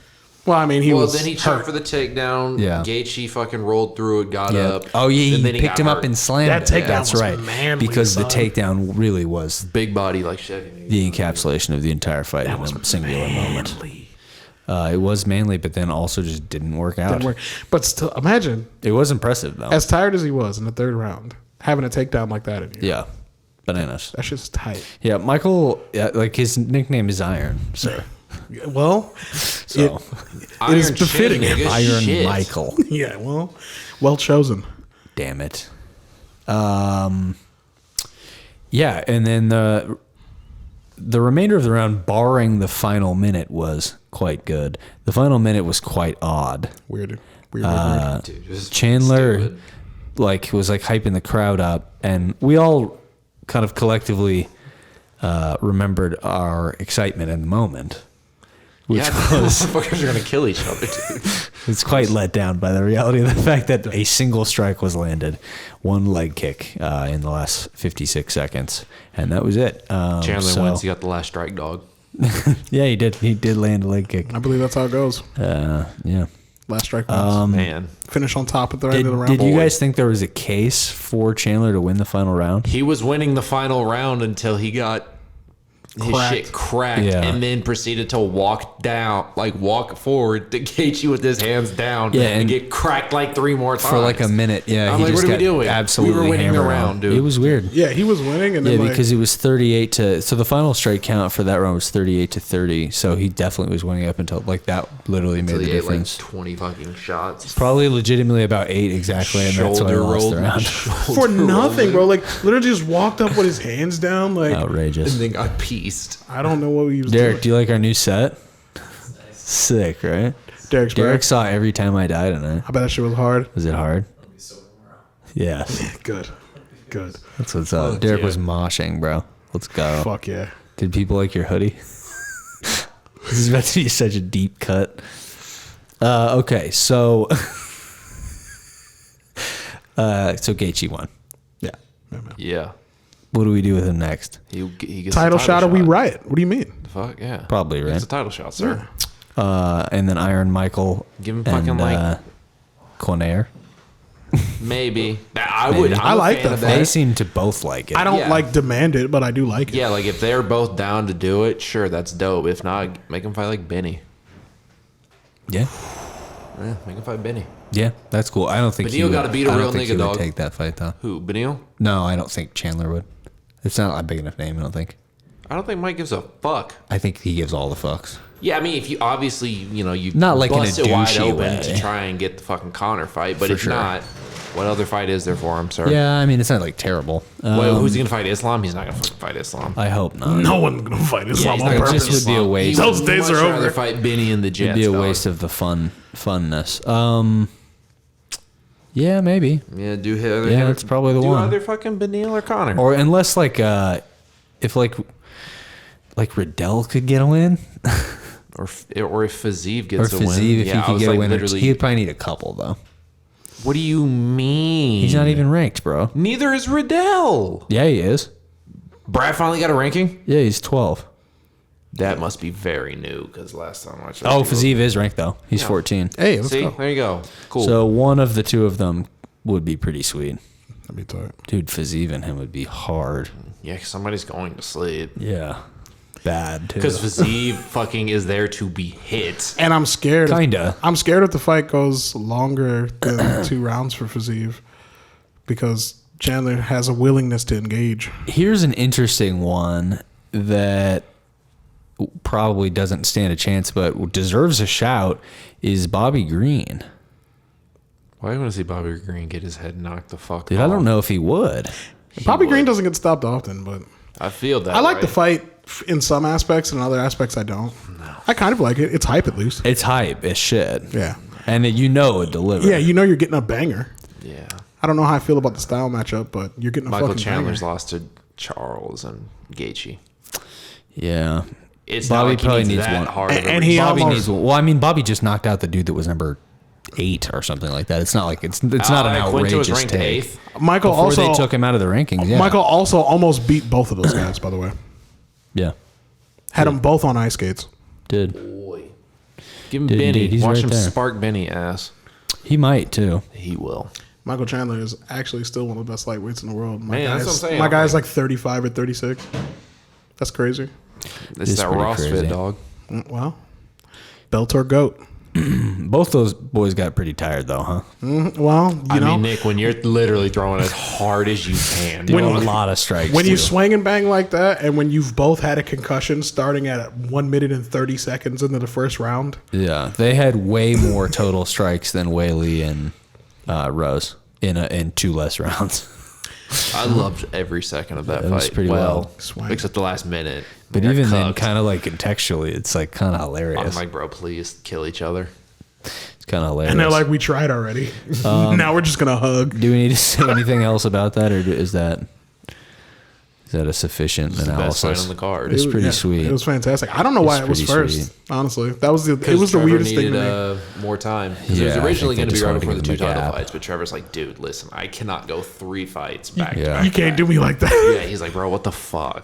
Speaker 3: Well, I mean, he was.
Speaker 1: Then he tried for the takedown.
Speaker 2: Yeah.
Speaker 1: Gaethje fucking rolled through it, got
Speaker 2: Yeah.
Speaker 1: up.
Speaker 2: Oh, yeah,
Speaker 1: and
Speaker 2: he
Speaker 1: then
Speaker 2: picked
Speaker 1: got
Speaker 2: him
Speaker 1: hurt.
Speaker 2: up and slammed
Speaker 3: That
Speaker 2: it.
Speaker 3: takedown
Speaker 2: That's
Speaker 3: was
Speaker 2: right.
Speaker 3: manly
Speaker 2: Because the
Speaker 3: son.
Speaker 2: takedown really was
Speaker 1: Big body like Chevy.
Speaker 2: the encapsulation of the entire fight in a singular moment. It was manly, but then also just didn't work out.
Speaker 3: Didn't work. But still, imagine,
Speaker 2: It was impressive, though.
Speaker 3: as tired as he was in the third round, having a takedown like that in you.
Speaker 2: Yeah. Bananas.
Speaker 3: That shit's tight.
Speaker 2: Yeah, Michael, like his nickname is Iron, so.
Speaker 3: Well,
Speaker 2: So,
Speaker 3: it is befitting
Speaker 1: him.
Speaker 3: him.
Speaker 2: Iron
Speaker 1: Shit.
Speaker 2: Michael.
Speaker 3: Yeah, well chosen.
Speaker 2: Damn it. Yeah, and then the remainder of the round, barring the final minute, was quite good. The final minute was quite odd.
Speaker 3: Weird.
Speaker 1: Dude, it was
Speaker 2: Chandler
Speaker 1: stupid.
Speaker 2: was hyping the crowd up, and we all kind of collectively remembered our excitement in the moment, which
Speaker 1: Yeah,
Speaker 2: was
Speaker 1: motherfuckers are gonna kill each other, dude.
Speaker 2: it's quite let down by the reality of the fact that a single strike was landed, one leg kick in the last 56 seconds, and that was it.
Speaker 1: Chandler wins. He got the last strike, dog.
Speaker 2: Yeah, he did. He did land a leg kick.
Speaker 3: I believe that's how it goes.
Speaker 2: Yeah.
Speaker 3: Last strike wins.
Speaker 1: Man,
Speaker 3: Finish on top at the end of the round.
Speaker 2: Did you guys think there was a case for Chandler to win the final round?
Speaker 1: he was winning the final round until he got his
Speaker 3: Cracked.
Speaker 1: shit cracked,
Speaker 2: Yeah.
Speaker 1: and then proceeded to walk forward to Gaethje with his hands down,
Speaker 2: Yeah,
Speaker 1: and
Speaker 2: and
Speaker 1: get cracked like 3 more times
Speaker 2: For like a minute, yeah.
Speaker 1: I'm
Speaker 2: he
Speaker 1: like,
Speaker 2: just
Speaker 1: what are we
Speaker 2: got
Speaker 1: doing?
Speaker 2: Absolutely
Speaker 1: We were winning the
Speaker 2: hammered
Speaker 1: round,
Speaker 2: on.
Speaker 1: dude.
Speaker 2: It was weird.
Speaker 3: Yeah, he was winning, and
Speaker 2: Yeah,
Speaker 3: then
Speaker 2: because it was 38 to. So the final strike count for that round was 38 to 30. So he definitely was winning up until like that. Literally made
Speaker 1: Until
Speaker 2: the
Speaker 1: he ate like
Speaker 2: difference.
Speaker 1: 20 fucking shots.
Speaker 2: Probably legitimately about 8 exactly, and that's why I lost the round.
Speaker 3: for nothing, bro. Like literally just walked up with his hands down. Like
Speaker 2: Outrageous.
Speaker 1: And then got pieced.
Speaker 3: I don't know what he was
Speaker 2: Derek,
Speaker 3: doing.
Speaker 2: do you like our new set? Sick, right?
Speaker 3: Derek's
Speaker 2: Derek
Speaker 3: back.
Speaker 2: saw Every Time I Die tonight.
Speaker 3: I bet that shit was hard.
Speaker 2: Was it hard? Yeah,
Speaker 3: Good.
Speaker 2: that's what's up. Derek
Speaker 1: yeah.
Speaker 2: was moshing, bro. Let's go.
Speaker 3: Fuck yeah.
Speaker 2: Did people like your hoodie? This is about to be such a deep cut. Okay, so so Gaethje won.
Speaker 3: Yeah.
Speaker 1: Yeah.
Speaker 2: What do we do with him next?
Speaker 1: He gets
Speaker 3: Title
Speaker 1: the
Speaker 3: shot or we riot? What do you mean?
Speaker 1: Fuck yeah.
Speaker 2: Probably, right?
Speaker 1: It's a title shot, sir.
Speaker 2: And then Iron Michael.
Speaker 1: Give him fucking, like-
Speaker 2: Conair.
Speaker 1: Maybe. I would.
Speaker 3: I
Speaker 1: I'm a
Speaker 3: like
Speaker 1: fan
Speaker 3: that
Speaker 1: of
Speaker 3: fight.
Speaker 2: They seem to both like it.
Speaker 3: I don't
Speaker 1: Yeah.
Speaker 3: like demand it, but I do like it.
Speaker 1: Yeah, like if they're both down to do it, sure, that's dope. If not, make him fight like Benny.
Speaker 2: Yeah,
Speaker 1: Yeah, make him fight Benny.
Speaker 2: yeah, that's cool. I don't think
Speaker 1: But
Speaker 2: he
Speaker 1: Neil
Speaker 2: would-
Speaker 1: gotta beat a
Speaker 2: I don't
Speaker 1: real
Speaker 2: think
Speaker 1: nigga,
Speaker 2: he would
Speaker 1: dog.
Speaker 2: take that fight though.
Speaker 1: Who? Benio?
Speaker 2: No, I don't think Chandler would. It's not a big enough name. I don't think.
Speaker 1: I don't think Mike gives a fuck.
Speaker 2: I think he gives all the fucks.
Speaker 1: Yeah, I mean, if you obviously, you
Speaker 2: Not like in a
Speaker 1: bust it wide
Speaker 2: douchey
Speaker 1: open
Speaker 2: way.
Speaker 1: to try and get the fucking Connor fight, but
Speaker 2: For
Speaker 1: if
Speaker 2: sure.
Speaker 1: not, what other fight is there for him, sir?
Speaker 2: Yeah, I mean it's not like terrible.
Speaker 1: Well, who's he gonna fight? Islam? He's not gonna fucking fight Islam.
Speaker 2: I hope not.
Speaker 3: No one's gonna fight Islam
Speaker 1: He's
Speaker 3: on
Speaker 1: not gonna
Speaker 3: purpose.
Speaker 1: fight
Speaker 2: This would be a
Speaker 1: Islam.
Speaker 2: waste.
Speaker 1: He would
Speaker 3: Those days
Speaker 1: much
Speaker 3: are over.
Speaker 1: rather fight Benny and the Jets.
Speaker 2: It'd be a
Speaker 1: dog.
Speaker 2: waste of the funness. Yeah, maybe.
Speaker 1: Yeah, do
Speaker 2: Yeah, that's probably the
Speaker 1: do
Speaker 2: one.
Speaker 1: either fucking Benil or Connor.
Speaker 2: Or unless like if like Riddell could get a win,
Speaker 1: Or if Fazeev
Speaker 2: or
Speaker 1: gets a win.
Speaker 2: Fazeev if
Speaker 1: Yeah, I
Speaker 2: he could
Speaker 1: was
Speaker 2: get
Speaker 1: like
Speaker 2: a win,
Speaker 1: literally.
Speaker 2: he'd probably need a couple though.
Speaker 1: What do you mean?
Speaker 2: He's not even ranked, bro.
Speaker 1: Neither is Riddell.
Speaker 2: Yeah, he is.
Speaker 1: Brad finally got a ranking.
Speaker 2: Yeah, he's 12.
Speaker 1: That must be very new because last time I watched.
Speaker 2: Oh, Fazeev is ranked though. He's
Speaker 1: Yeah.
Speaker 2: 14.
Speaker 3: Hey, let's
Speaker 1: See,
Speaker 3: go.
Speaker 1: there you go. Cool.
Speaker 2: So one of the two of them would be pretty sweet.
Speaker 3: That'd be tight.
Speaker 2: Dude, Fazeev and him would be hard.
Speaker 1: yeah, somebody's going to sleep
Speaker 2: Yeah. Bad too.
Speaker 1: because Fazeev fucking is there to be hit.
Speaker 3: And I'm scared.
Speaker 2: Kinda.
Speaker 3: I'm scared if the fight goes longer than 2 rounds for Fazeev because Chandler has a willingness to engage.
Speaker 2: Here's an interesting one that probably doesn't stand a chance but deserves a shout is Bobby Green.
Speaker 1: Why do you want to see Bobby Green get his head knocked the fuck
Speaker 2: Dude,
Speaker 1: off?
Speaker 2: I don't know if he would.
Speaker 3: Bobby
Speaker 1: would.
Speaker 3: Green doesn't get stopped often, but
Speaker 1: I feel that.
Speaker 3: I like the
Speaker 1: right?
Speaker 3: fight in some aspects and in other aspects I don't. I kind of like it. It's hype at least.
Speaker 2: It's hype as shit.
Speaker 3: Yeah.
Speaker 2: And it delivered.
Speaker 3: Yeah, you're getting a banger.
Speaker 1: Yeah.
Speaker 3: I don't know how I feel about the style matchup, but you're getting a
Speaker 1: Michael
Speaker 3: fucking
Speaker 1: Chandler's
Speaker 3: banger.
Speaker 1: lost to Charles and Gaethje.
Speaker 2: Yeah.
Speaker 1: It's
Speaker 2: Bobby
Speaker 1: not like
Speaker 2: probably
Speaker 1: he needs
Speaker 2: needs
Speaker 1: that
Speaker 2: one.
Speaker 1: hard of a
Speaker 3: And he
Speaker 1: reset.
Speaker 2: Bobby
Speaker 3: almost-
Speaker 2: needs one. Well, I mean, Bobby just knocked out the dude that was number 8 or something like that. It's not like it's not an
Speaker 1: Quinto was
Speaker 2: outrageous
Speaker 1: ranked
Speaker 2: take.
Speaker 1: 8th.
Speaker 3: Michael
Speaker 2: Before
Speaker 3: also
Speaker 2: they took him out of the rankings. Yeah.
Speaker 3: Michael also almost beat both of those guys, by the way.
Speaker 2: Yeah.
Speaker 3: Had them both on ice skates.
Speaker 2: Did.
Speaker 1: Boy. Give him
Speaker 2: Dude,
Speaker 1: Benny.
Speaker 2: dude, he's
Speaker 1: Watch
Speaker 2: right
Speaker 1: him
Speaker 2: there.
Speaker 1: spark Benny ass.
Speaker 2: He might too.
Speaker 1: He will.
Speaker 3: Michael Chandler is actually still one of the best lightweights in the world.
Speaker 1: Man, that's what I'm saying.
Speaker 3: My guy's like 35 or 36. That's crazy.
Speaker 1: It's
Speaker 2: It's
Speaker 1: that
Speaker 2: pretty
Speaker 1: Ross
Speaker 2: crazy.
Speaker 1: fit, dog.
Speaker 3: Well, belt or goat.
Speaker 2: Both those boys got pretty tired though, huh?
Speaker 3: Well, you know,
Speaker 1: mean, Nick, when you're literally throwing as hard as you can,
Speaker 2: Doing a lot of strikes.
Speaker 3: when you
Speaker 2: too.
Speaker 3: swing and bang like that, and when you've both had a concussion starting at 1 minute and 30 seconds into the first round.
Speaker 2: Yeah, they had way more total strikes than Whaley and Rose in 2 less rounds.
Speaker 1: I loved every second of that
Speaker 2: It was
Speaker 1: fight.
Speaker 2: pretty well.
Speaker 3: Swing.
Speaker 1: Except the last minute.
Speaker 2: But
Speaker 1: They got
Speaker 2: even then,
Speaker 1: cucked.
Speaker 2: kind of like contextually, it's like kind of
Speaker 1: I'm
Speaker 2: hilarious.
Speaker 1: like, bro, please kill each other.
Speaker 2: It's kind of hilarious.
Speaker 3: And they're like, we tried already. Now we're just going to hug.
Speaker 2: do we need to say anything else about that, or is that a sufficient
Speaker 1: It's the best fight
Speaker 2: analysis?
Speaker 1: on the card.
Speaker 2: It's pretty sweet.
Speaker 3: It was fantastic. I don't know why
Speaker 2: It's
Speaker 3: it was
Speaker 2: pretty
Speaker 3: first.
Speaker 2: sweet.
Speaker 3: Honestly, it was the
Speaker 1: Trevor
Speaker 3: weirdest thing
Speaker 1: needed,
Speaker 3: to me.
Speaker 1: more time. 'Cause it was
Speaker 2: Yeah, I
Speaker 1: originally
Speaker 2: think
Speaker 1: going
Speaker 2: they
Speaker 1: to be right
Speaker 2: just
Speaker 1: before the
Speaker 2: wanted to
Speaker 1: 2
Speaker 2: give him a
Speaker 1: title
Speaker 2: gap.
Speaker 1: fights, but Trevor's like, dude, listen, I cannot go 3 fights back to
Speaker 2: Yeah.
Speaker 1: back.
Speaker 3: You can't do me like that.
Speaker 1: Yeah, he's like, bro, what the fuck?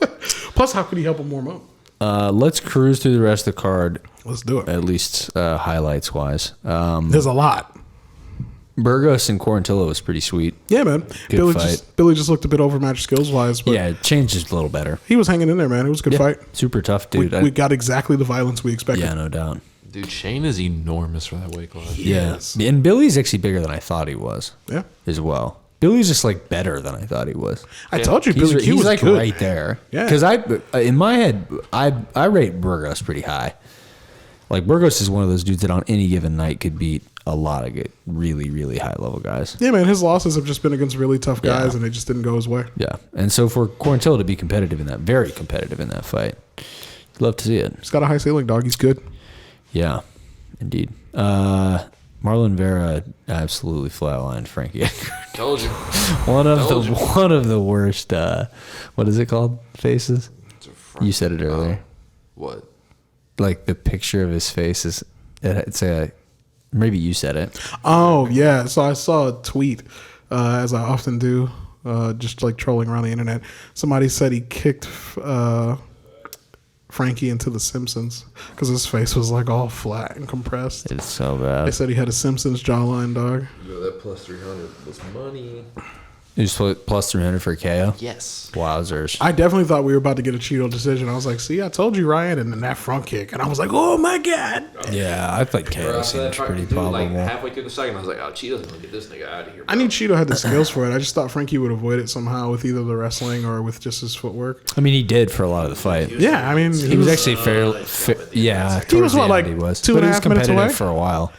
Speaker 3: Plus, how could he help him warm up?
Speaker 2: Let's cruise through the rest of the card,
Speaker 3: Let's do it.
Speaker 2: at least highlights wise.
Speaker 3: There's a lot.
Speaker 2: Burgos and Quarantillo was pretty sweet.
Speaker 3: Yeah, man.
Speaker 2: Good fight.
Speaker 3: Billy just looked a bit overmatched skills wise, but
Speaker 2: Yeah, it changed just a little better.
Speaker 3: he was hanging in there, man. It was a good
Speaker 2: Yeah,
Speaker 3: fight.
Speaker 2: super tough, dude.
Speaker 3: We got exactly the violence we expected.
Speaker 2: Yeah, no doubt.
Speaker 1: Dude, Shane is enormous for that weight class.
Speaker 3: Yes.
Speaker 2: Yeah, and Billy's actually bigger than I thought he was
Speaker 3: Yeah.
Speaker 2: as well. Billy's just like better than I thought he was.
Speaker 3: I told you, Billy Q
Speaker 2: He's
Speaker 3: was
Speaker 2: like
Speaker 3: good.
Speaker 2: right there.
Speaker 3: Yeah.
Speaker 2: Because in my head, I rate Burgos pretty high. Like Burgos is one of those dudes that on any given night could beat a lot of good, really, really high level guys.
Speaker 3: Yeah, man. His losses have just been against really tough guys,
Speaker 2: Yeah.
Speaker 3: and they just didn't go his way.
Speaker 2: Yeah, and so for Quarantillo to be competitive in that, very competitive in that fight, love to see it.
Speaker 3: He's got a high ceiling, dog. He's good.
Speaker 2: Yeah, indeed. Marlon Vera absolutely flatlined Frankie.
Speaker 1: Told you.
Speaker 2: one of
Speaker 1: Told
Speaker 2: the worst. What is it called? Faces. You said it earlier.
Speaker 1: What?
Speaker 2: Like the picture of his face is. It's a. Maybe you said it.
Speaker 3: Oh, yeah. So I saw a tweet, as I often do, just like trolling around the internet. Somebody said he kicked Frankie into The Simpsons because his face was like all flat and compressed.
Speaker 2: It's so
Speaker 3: They
Speaker 2: bad.
Speaker 3: said he had a Simpsons jawline, dog.
Speaker 1: Yo, that plus 300 was money.
Speaker 2: You just put plus 300 for KO.
Speaker 1: Yes.
Speaker 2: Wowzers.
Speaker 3: I definitely thought we were about to get a Cheeto decision. I was like, see, I told you, Ryan. And then that front kick. And I was like, oh, my God.
Speaker 2: Yeah, I think KO seems pretty probable.
Speaker 1: Like halfway through the second, I was like, oh, Cheeto's going to get this nigga out of here.
Speaker 3: I knew Cheeto had the skills for it. I just thought Frankie would avoid it somehow with either the wrestling or with just his footwork.
Speaker 2: I mean, he did for a lot of the fight.
Speaker 3: Yeah, I mean,
Speaker 2: He was actually fairly. Yeah, towards the
Speaker 3: what,
Speaker 2: end
Speaker 3: like,
Speaker 2: he was.
Speaker 3: 2.5
Speaker 2: But he was
Speaker 3: minutes
Speaker 2: competitive
Speaker 3: away?
Speaker 2: for a while.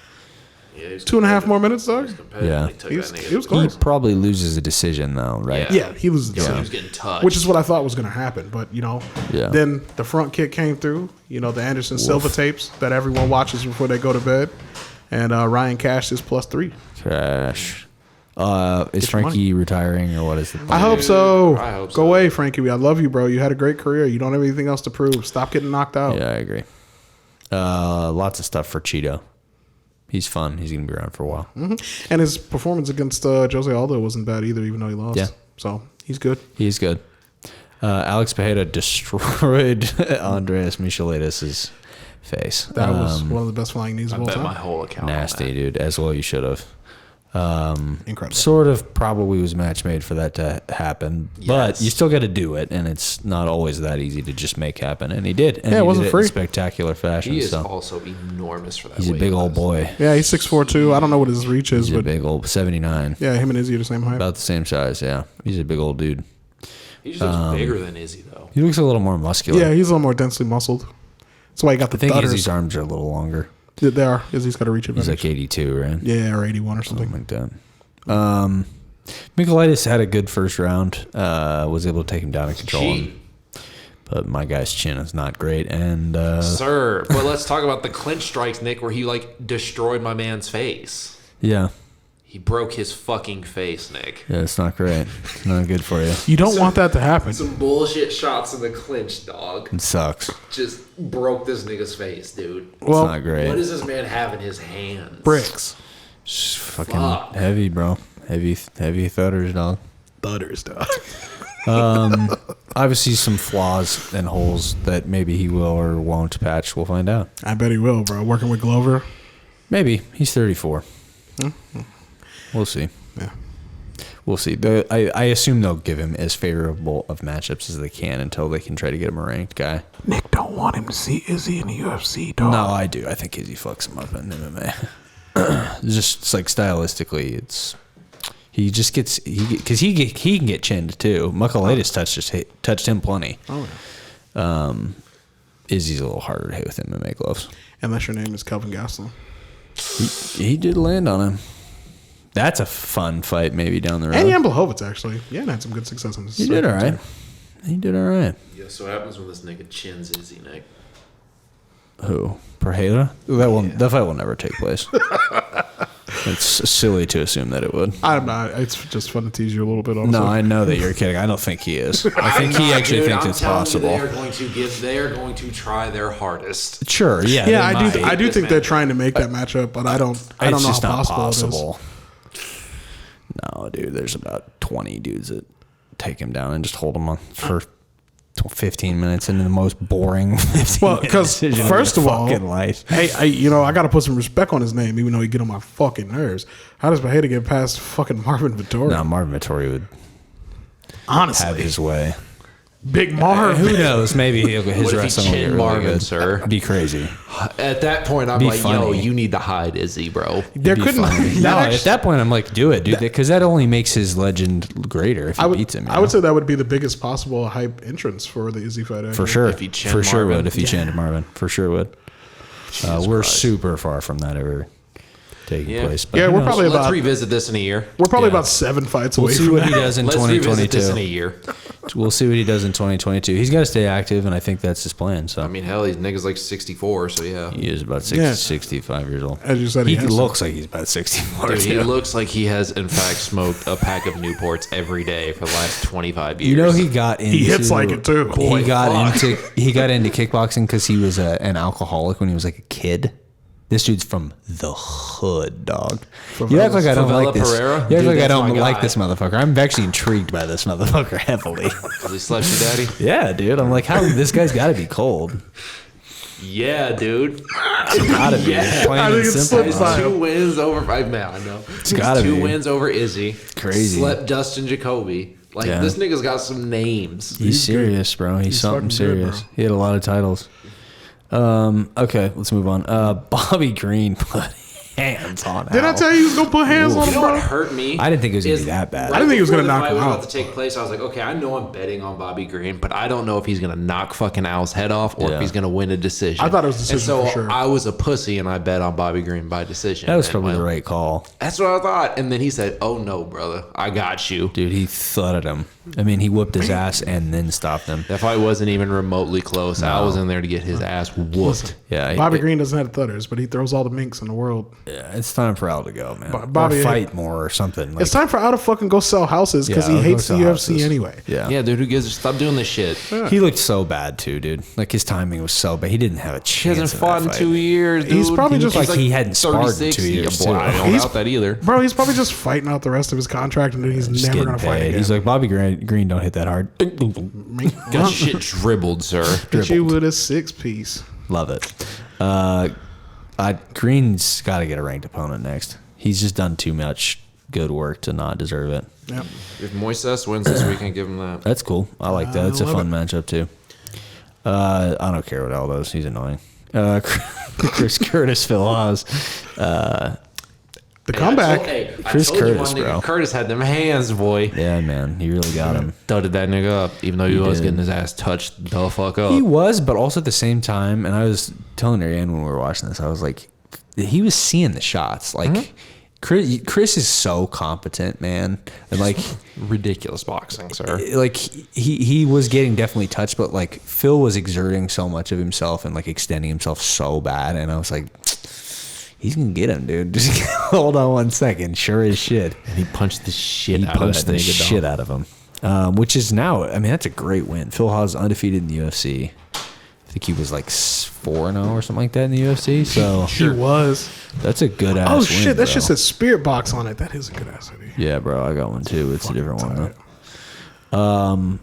Speaker 1: Yeah,
Speaker 3: 2.5 more minutes, dog.
Speaker 2: Yeah.
Speaker 3: He was
Speaker 2: He
Speaker 3: close.
Speaker 2: probably loses a decision though, right?
Speaker 3: Yeah, he loses the
Speaker 1: He
Speaker 3: decision.
Speaker 1: was getting touched.
Speaker 3: Which is what I thought was going to happen. But,
Speaker 2: Yeah.
Speaker 3: then the front kick came through. The Anderson Silva tapes that everyone watches before they go to bed. And Ryan cashed his +3.
Speaker 2: Crash. Is
Speaker 3: your
Speaker 2: Frankie retiring or what is it?
Speaker 3: I hope so.
Speaker 1: I hope
Speaker 3: Go
Speaker 1: so.
Speaker 3: away, Frankie. I love you, bro. You had a great career. You don't have anything else to prove. Stop getting knocked out.
Speaker 2: Yeah, I agree. Lots of stuff for Cheeto. He's fun. He's gonna be around for a while.
Speaker 3: And his performance against Jose Aldo wasn't bad either, even though he lost.
Speaker 2: Yeah.
Speaker 3: So he's good.
Speaker 2: He's good. Alex Pereira destroyed Andreas Michelitis' face.
Speaker 3: That was one of the best flying knees
Speaker 1: I
Speaker 3: of all
Speaker 1: bet my
Speaker 3: time.
Speaker 1: whole account.
Speaker 2: Nasty, dude. As well you should have.
Speaker 3: Incredible.
Speaker 2: Sort of probably was match made for that to happen. But
Speaker 1: Yes.
Speaker 2: you still got to do it, and it's not always that easy to just make happen. And he did. And
Speaker 3: Yeah, it
Speaker 2: he
Speaker 3: wasn't
Speaker 2: did
Speaker 3: free.
Speaker 2: in spectacular fashion.
Speaker 1: He is
Speaker 2: so
Speaker 1: also enormous for that.
Speaker 2: he's a
Speaker 1: weight
Speaker 2: big old
Speaker 1: class.
Speaker 2: boy.
Speaker 3: Yeah, he's 6'4", too. I don't know what his reach is,
Speaker 2: He's a
Speaker 3: but
Speaker 2: big old 79.
Speaker 3: yeah, him and Izzy are the same height.
Speaker 2: About the same size, yeah. He's a big old dude.
Speaker 1: He just looks bigger than Izzy, though.
Speaker 2: He looks a little more muscular.
Speaker 3: Yeah, he's a little more densely muscled. That's why he got the
Speaker 2: I think
Speaker 3: thudders.
Speaker 2: Izzy's arms are a little longer.
Speaker 3: They are. Izzy's got a reach
Speaker 2: He's
Speaker 3: advantage.
Speaker 2: like 82, right?
Speaker 3: Yeah, or 81 or something.
Speaker 2: Something like that. Michaelitis had a good first round. Was able to take him down and control him. But my guy's chin is not great. And
Speaker 1: sir, but let's talk about the clinch strikes, Nick, where he like destroyed my man's face.
Speaker 2: Yeah.
Speaker 1: He broke his fucking face, Nick.
Speaker 2: Yeah, it's not great. It's not good for you.
Speaker 3: You don't want that to happen.
Speaker 1: Some bullshit shots in the clinch, dog.
Speaker 2: It sucks.
Speaker 1: Just broke this nigga's face, dude.
Speaker 3: Well,
Speaker 2: it's not great.
Speaker 1: What does this man have in his hands?
Speaker 3: Bricks.
Speaker 2: Just fucking heavy, bro. Heavy thudders, dog.
Speaker 3: Thudders, dog.
Speaker 2: Obviously some flaws and holes that maybe he will or won't patch. We'll find out.
Speaker 3: I bet he will, bro. Working with Glover.
Speaker 2: Maybe. He's 34.
Speaker 3: Mm-hmm.
Speaker 2: We'll see.
Speaker 3: Yeah.
Speaker 2: We'll see. I assume they'll give him as favorable of matchups as they can until they can try to get him a ranked guy.
Speaker 3: Nick don't want him to see Izzy in the UFC, dog.
Speaker 2: No, I do. I think Izzy fucks him up in MMA. Just it's like stylistically, it's he just gets because he can get chinned too. Michaelchandler touched him plenty.
Speaker 3: Oh yeah.
Speaker 2: Izzy's a little harder to hit with MMA gloves.
Speaker 3: Unless your name is Kelvin Gastelum.
Speaker 2: He did land on him. That's a fun fight maybe down the road.
Speaker 3: And Jan Blachowicz, actually. Jan had some good success on this.
Speaker 2: He did all right. He did all right.
Speaker 1: Yeah, so what happens when this nigga chins Izzy, Nick?
Speaker 2: Who? Pereira? That fight will never take place. It's silly to assume that it would.
Speaker 3: I'm not. It's just fun to tease you a little bit. Also.
Speaker 2: No, I know that you're kidding. I don't think he is. I think he actually thinks it's possible.
Speaker 1: They are going to try their hardest.
Speaker 2: Sure, yeah.
Speaker 3: Yeah, I do think they're trying to make that matchup, but I don't know
Speaker 2: just
Speaker 3: how
Speaker 2: not
Speaker 3: possible it is.
Speaker 2: No, dude, there's about 20 dudes that take him down and just hold him on for 15 minutes into the most boring 15
Speaker 3: Well, because first of all,
Speaker 2: life.
Speaker 3: hey, I got to put some respect on his name, even though he get on my fucking nerves. How does Baheda get past fucking Marvin Vettori?
Speaker 2: No, Marvin Vettori would
Speaker 3: Honestly,
Speaker 2: have his way.
Speaker 3: Big Marv.
Speaker 2: Who knows? Maybe his
Speaker 1: What if he
Speaker 2: wrestling will get
Speaker 1: chinned
Speaker 2: really
Speaker 1: Marvin,
Speaker 2: good.
Speaker 1: sir?
Speaker 2: It'd be crazy.
Speaker 1: At that point, I'm
Speaker 2: Be
Speaker 1: like, yo,
Speaker 2: funny.
Speaker 1: you need to hide Izzy, bro.
Speaker 3: There
Speaker 2: Be
Speaker 3: couldn't.
Speaker 2: funny. No, at that point, I'm like, do it, dude, because that only makes his legend greater if he beats him.
Speaker 3: I would say that would be the biggest possible hype entrance for the Izzy fight.
Speaker 2: for sure.
Speaker 1: If he chinned
Speaker 2: For sure
Speaker 1: Marvin.
Speaker 2: would if he chinned Marvin. For sure would. We're super far from that ever taking place. But
Speaker 3: Yeah,
Speaker 2: who
Speaker 3: we're
Speaker 2: knows?
Speaker 3: probably
Speaker 1: Let's
Speaker 3: about
Speaker 1: revisit this in a year.
Speaker 3: we're probably
Speaker 2: Yeah.
Speaker 3: about 7 fights
Speaker 2: We'll
Speaker 3: away
Speaker 2: see
Speaker 3: from
Speaker 2: what he
Speaker 3: that.
Speaker 2: does in
Speaker 1: Let's revisit this in a
Speaker 2: 2022.
Speaker 1: year.
Speaker 2: We'll see what he does in 2022. He's got to stay active, and I think that's his plan. So
Speaker 1: I mean, hell, he's nigga's like 64, so yeah.
Speaker 2: he is about 65 years old.
Speaker 3: As you said,
Speaker 2: He
Speaker 3: he has
Speaker 2: looks like he's about 64.
Speaker 1: Dude, he
Speaker 2: too.
Speaker 1: looks like he has, in fact, smoked a pack of Newports every day for the last 25 years.
Speaker 2: You know, he got into.
Speaker 3: He hits like it too.
Speaker 2: He got into kickboxing because he was an alcoholic when he was like a kid. This dude's from the hood, dog. You act like I don't
Speaker 1: Favela
Speaker 2: like this.
Speaker 1: Pereira?
Speaker 2: You act
Speaker 1: Dude,
Speaker 2: like I
Speaker 1: that's
Speaker 2: don't
Speaker 1: my
Speaker 2: like
Speaker 1: guy.
Speaker 2: this motherfucker. I'm actually intrigued by this motherfucker heavily.
Speaker 1: Has he slept your daddy?
Speaker 2: Yeah, dude. I'm like, how this guy's got to be cold.
Speaker 1: Yeah, dude.
Speaker 2: Gotta be.
Speaker 1: Yeah.
Speaker 2: Plain
Speaker 3: I
Speaker 2: and
Speaker 3: think it's
Speaker 2: simple.
Speaker 3: slipped by.
Speaker 1: 2 wins over. I know. It's
Speaker 2: gotta
Speaker 1: 2
Speaker 2: be.
Speaker 1: wins over Izzy.
Speaker 2: Crazy.
Speaker 1: Slept Justin Jacoby. Like,
Speaker 2: Yeah.
Speaker 1: this nigga's got some names.
Speaker 2: He's serious, bro. He's something
Speaker 3: fucking good,
Speaker 2: serious.
Speaker 3: bro.
Speaker 2: He had a lot of titles. Okay, let's move on. Bobby Green put hands on.
Speaker 3: Did I tell you he was gonna put hands on
Speaker 1: You
Speaker 3: him,
Speaker 1: know what
Speaker 3: bro?
Speaker 1: hurt me?
Speaker 2: I didn't think it was gonna
Speaker 1: is
Speaker 2: be that bad.
Speaker 3: I didn't think he was gonna
Speaker 1: before the
Speaker 3: knock
Speaker 1: fight
Speaker 3: him
Speaker 1: was
Speaker 3: out.
Speaker 1: about to take place, I was like, okay, I know I'm betting on Bobby Green, but I don't know if he's gonna knock fucking Al's head off or
Speaker 2: Yeah.
Speaker 1: if he's gonna win a decision.
Speaker 3: I thought it was decision
Speaker 1: and so
Speaker 3: for sure.
Speaker 1: I was a pussy and I bet on Bobby Green by decision.
Speaker 2: That was
Speaker 1: And
Speaker 2: probably
Speaker 1: my-
Speaker 2: the right call.
Speaker 1: That's what I thought. And then he said, "Oh no, brother, I got you."
Speaker 2: Dude, he thudded him. I mean, he whooped his ass and then stopped him.
Speaker 1: That fight wasn't even remotely close. Al was in there to get his ass whooped.
Speaker 2: Yeah,
Speaker 3: Bobby Green doesn't have thudders, but he throws all the minks in the world.
Speaker 2: Yeah, it's time for Al to go, man.
Speaker 3: Bobby-
Speaker 2: or fight more or something. Like,
Speaker 3: It's time for Al to fucking go sell houses because
Speaker 2: Yeah,
Speaker 3: he
Speaker 2: go
Speaker 3: hates the
Speaker 2: sell
Speaker 3: UFC
Speaker 2: houses.
Speaker 3: anyway.
Speaker 2: yeah.
Speaker 1: Yeah, dude, who gives a stop doing this shit?
Speaker 2: He looked so bad too, dude. Like his timing was so bad. He didn't have a chance.
Speaker 1: He hasn't
Speaker 2: in
Speaker 1: fought
Speaker 2: that
Speaker 1: in
Speaker 2: fight.
Speaker 1: 2 years. Dude.
Speaker 3: He's probably just
Speaker 2: like he hadn't sparred in 2 years,
Speaker 1: Yeah, boy, I
Speaker 2: too.
Speaker 1: don't
Speaker 3: He's-
Speaker 1: doubt that either.
Speaker 3: Bro, he's probably just fighting out the rest of his contract and then he's
Speaker 2: Just
Speaker 3: never
Speaker 2: getting
Speaker 3: gonna fight
Speaker 2: paid.
Speaker 3: again.
Speaker 2: He's like, Bobby Green don't hit that hard.
Speaker 1: Got shit dribbled, sir.
Speaker 3: Hit you with a 6-piece.
Speaker 2: Love it. Green's got to get a ranked opponent next. He's just done too much good work to not deserve it.
Speaker 3: Yeah.
Speaker 1: If Moises wins this weekend, give him that.
Speaker 2: That's cool. I like that. It's a
Speaker 3: love
Speaker 2: fun matchup too. I don't care what Al does. He's annoying. Chris Curtis, Phil Oz.
Speaker 3: The comeback.
Speaker 2: Chris Curtis, bro.
Speaker 1: Curtis had them hands, boy.
Speaker 2: Yeah, man. He really got him.
Speaker 1: Thudded that nigga up, even though he was
Speaker 2: did.
Speaker 1: getting his ass touched the fuck up.
Speaker 2: He was, but also at the same time, and I was telling Ariane when we were watching this, I was like, he was seeing the shots. Like, Chris is so competent, man. And like
Speaker 1: ridiculous boxing, sir.
Speaker 2: Like he was getting definitely touched, but like Phil was exerting so much of himself and like extending himself so bad, and I was like, he's gonna get him, dude. Just hold on one second. Sure as shit.
Speaker 1: And he punched the shit out of
Speaker 2: him. Which is now, I mean, that's a great win. Phil Hawes undefeated in the UFC. I think he was like 4-0 or something like that in the UFC. So
Speaker 3: he was.
Speaker 2: That's a good ass.
Speaker 3: Oh
Speaker 2: win,
Speaker 3: shit, that
Speaker 2: bro.
Speaker 3: just says Spirit Box on it. That is a good ass hoodie.
Speaker 2: Yeah, bro, I got one too. It's fucking a different one though.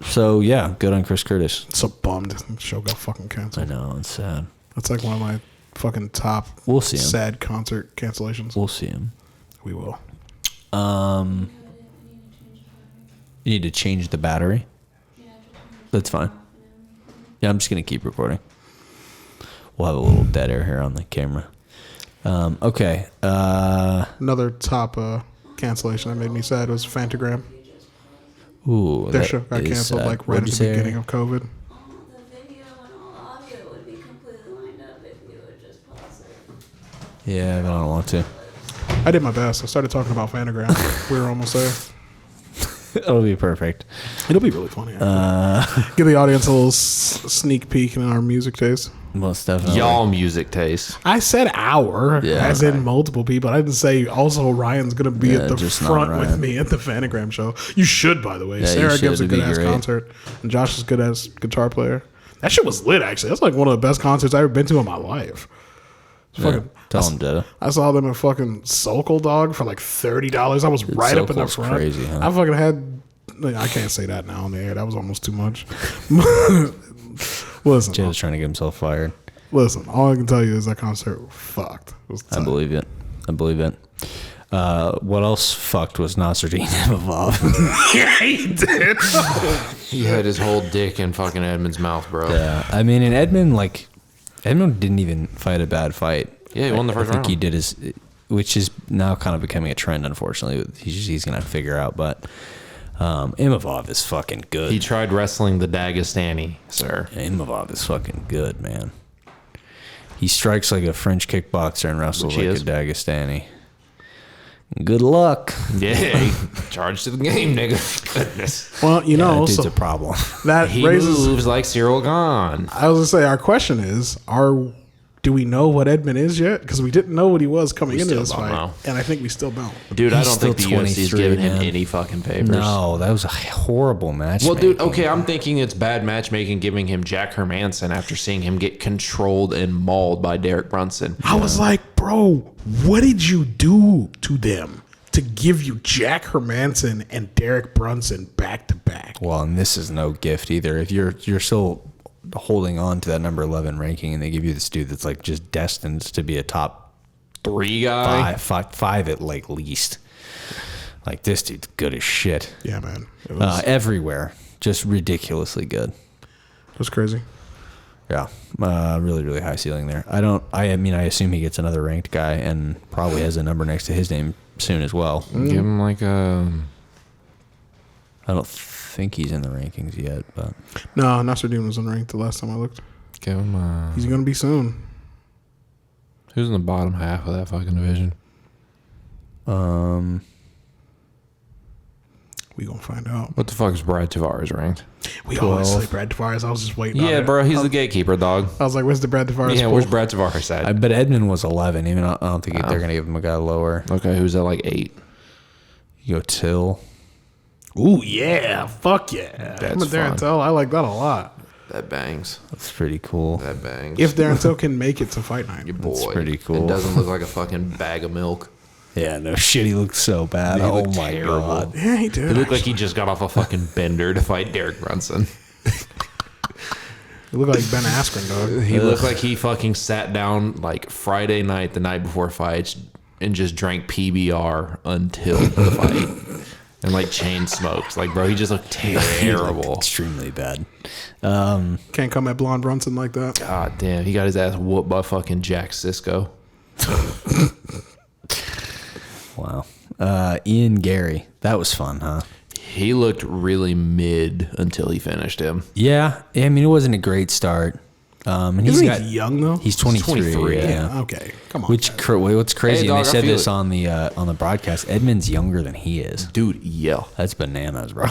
Speaker 2: So yeah, good on Chris Curtis.
Speaker 3: So bummed the show got fucking canceled.
Speaker 2: I know, it's sad.
Speaker 3: That's like one of my fucking top.
Speaker 2: We'll see him.
Speaker 3: Sad concert cancellations.
Speaker 2: We'll see him.
Speaker 3: We will.
Speaker 2: You need to change the battery. That's fine. Yeah, I'm just gonna keep recording. We'll have a little dead air here on the camera. Okay.
Speaker 3: Another top cancellation that made me sad was Fantagram.
Speaker 2: Ooh,
Speaker 3: their show got canceled like right at the beginning of COVID.
Speaker 4: The video and all audio would be completely lined up if you would just pause it.
Speaker 2: Yeah, but I don't want to.
Speaker 3: I did my best. I started talking about Fantagram. We were almost there.
Speaker 2: It'll be perfect.
Speaker 3: It'll be really funny. Give the audience a little sneak peek in our music taste.
Speaker 2: Most definitely.
Speaker 1: Y'all music taste.
Speaker 3: I said our, as in multiple people. I didn't say also Ryan's going to be at the front with me at the Fanagram show. You should, by the way.
Speaker 2: Yeah,
Speaker 3: Sarah gives a good-ass concert, and Josh is good-ass guitar player. That shit was lit, actually. That's like one of the best concerts I've ever been to in my life.
Speaker 2: Tell him, Dada.
Speaker 3: I saw them in fucking Sokol, dog, for like $30. I was right up in the front.
Speaker 2: Crazy, huh?
Speaker 3: I fucking had... I can't say that now on the air. That was almost too much. Listen.
Speaker 2: Jay was trying to get himself fired.
Speaker 3: Listen, all I can tell you is that concert fucked.
Speaker 2: I believe it. What else fucked was Nasruddin Imavov.
Speaker 3: Yeah, he did.
Speaker 1: He had his whole dick in fucking Edmund's mouth, bro.
Speaker 2: Yeah, I mean, and Edmund didn't even fight a bad fight.
Speaker 1: Yeah, he won the first round.
Speaker 2: I think he did his, which is now kind of becoming a trend, unfortunately. He's going to have to figure out, but Imavov is fucking good.
Speaker 1: He tried wrestling the Dagestani, sir.
Speaker 2: Yeah, Imavov is fucking good, man. He strikes like a French kickboxer and wrestles like a Dagestani. Good luck.
Speaker 1: Yeah, charge to the game, nigga. Goodness.
Speaker 3: Well, you know,
Speaker 2: that dude's a problem.
Speaker 3: That
Speaker 1: he moves like Cyril Gahn.
Speaker 3: I was gonna say, our question is: do we know what Edmund is yet? Because we didn't know what he was coming into this fight, and I think we still don't.
Speaker 1: Dude, I don't think the UFC is giving him any fucking papers.
Speaker 2: No, that was a horrible match.
Speaker 1: Well, dude, okay, I'm thinking it's bad matchmaking giving him Jack Hermanson after seeing him get controlled and mauled by Derek Brunson.
Speaker 3: I was like, bro, what did you do to them to give you Jack Hermanson and Derek Brunson back to back?
Speaker 2: Well, and this is no gift either. If you're still holding on to that number 11 ranking and they give you this dude that's like just destined to be a top
Speaker 1: 3 guy,
Speaker 2: five at like least. Like, this dude's good as shit.
Speaker 3: Yeah, man. It was,
Speaker 2: everywhere, just ridiculously good.
Speaker 3: It was crazy.
Speaker 2: Yeah, really, really high ceiling there. I mean, I assume he gets another ranked guy and probably has a number next to his name soon as well.
Speaker 1: Give him like a...
Speaker 2: I don't think he's in the rankings yet, but
Speaker 3: no, Nasruddin was unranked the last time I looked.
Speaker 1: Give him a...
Speaker 3: He's gonna be soon.
Speaker 1: Who's in the bottom half of that fucking division?
Speaker 3: We gonna find out.
Speaker 1: What the fuck is Brad Tavares ranked?
Speaker 3: We always say Brad Tavares. I was just waiting.
Speaker 1: Yeah,
Speaker 3: on
Speaker 1: bro,
Speaker 3: it.
Speaker 1: he's the gatekeeper, dog.
Speaker 3: I was like, "Where's the Brad Tavares?"
Speaker 1: Yeah,
Speaker 3: pool?
Speaker 1: where's Brad Tavares at?
Speaker 2: I bet Edmund was 11. Even I don't think they're gonna give him a guy lower.
Speaker 1: Okay, who's at like 8?
Speaker 2: You go Till.
Speaker 3: Ooh, yeah, fuck yeah.
Speaker 1: That's
Speaker 3: I'm a Darren
Speaker 1: fun.
Speaker 3: Till. I like that a lot.
Speaker 1: That bangs.
Speaker 2: That's pretty cool.
Speaker 1: That bangs.
Speaker 3: If Darren Till can make it to fight night,
Speaker 1: Your boy.
Speaker 2: That's pretty cool.
Speaker 1: It doesn't look like a fucking bag of milk.
Speaker 2: Yeah, no shit. He looked so bad.
Speaker 1: He
Speaker 2: Oh
Speaker 1: looked
Speaker 2: my
Speaker 1: terrible.
Speaker 2: god.
Speaker 3: yeah, he did.
Speaker 1: He looked like he just got off a fucking bender to fight Derek Brunson.
Speaker 3: He looked like Ben Askren, dog.
Speaker 1: He looked like he fucking sat down like Friday night, the night before fights, and just drank PBR until the fight. And like chain smokes. Like, bro, he just looked terrible.
Speaker 2: Extremely bad.
Speaker 3: Can't come at Blonde Brunson like that.
Speaker 1: God damn, he got his ass whooped by fucking Jack Cisco.
Speaker 2: Wow. Ian Gary. That was fun, huh?
Speaker 1: He looked really mid until he finished him.
Speaker 2: Yeah. I mean, it wasn't a great start. And
Speaker 3: He's young though.
Speaker 2: He's 23.
Speaker 3: Yeah. Okay. Come on.
Speaker 2: What's crazy?
Speaker 1: Hey, dog,
Speaker 2: and they said this
Speaker 1: it.
Speaker 2: on the broadcast. Edmund's younger than he is.
Speaker 1: Dude, yeah.
Speaker 2: That's bananas, bro.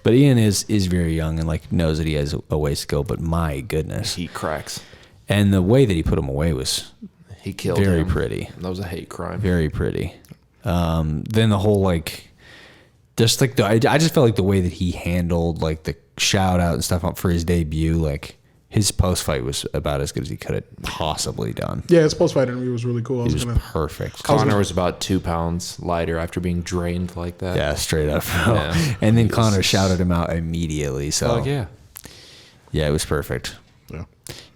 Speaker 2: But Ian is very young and like knows that he has a ways to go. But my goodness,
Speaker 1: He cracks.
Speaker 2: and the way that he put him away was
Speaker 1: He killed
Speaker 2: very
Speaker 1: him.
Speaker 2: pretty.
Speaker 1: That was a hate crime.
Speaker 2: Very pretty. Then the whole like, just like I just felt like the way that he handled like the shout out and stuff for his debut, like his post fight was about as good as he could have possibly done.
Speaker 3: Yeah, his post fight interview was really cool.
Speaker 2: It was perfect.
Speaker 1: Connor was about 2 pounds lighter after being drained like that.
Speaker 2: Yeah, straight up.
Speaker 1: Yeah.
Speaker 2: And then Connor shouted him out immediately. So
Speaker 1: yeah.
Speaker 2: Yeah, it was perfect.
Speaker 3: Yeah.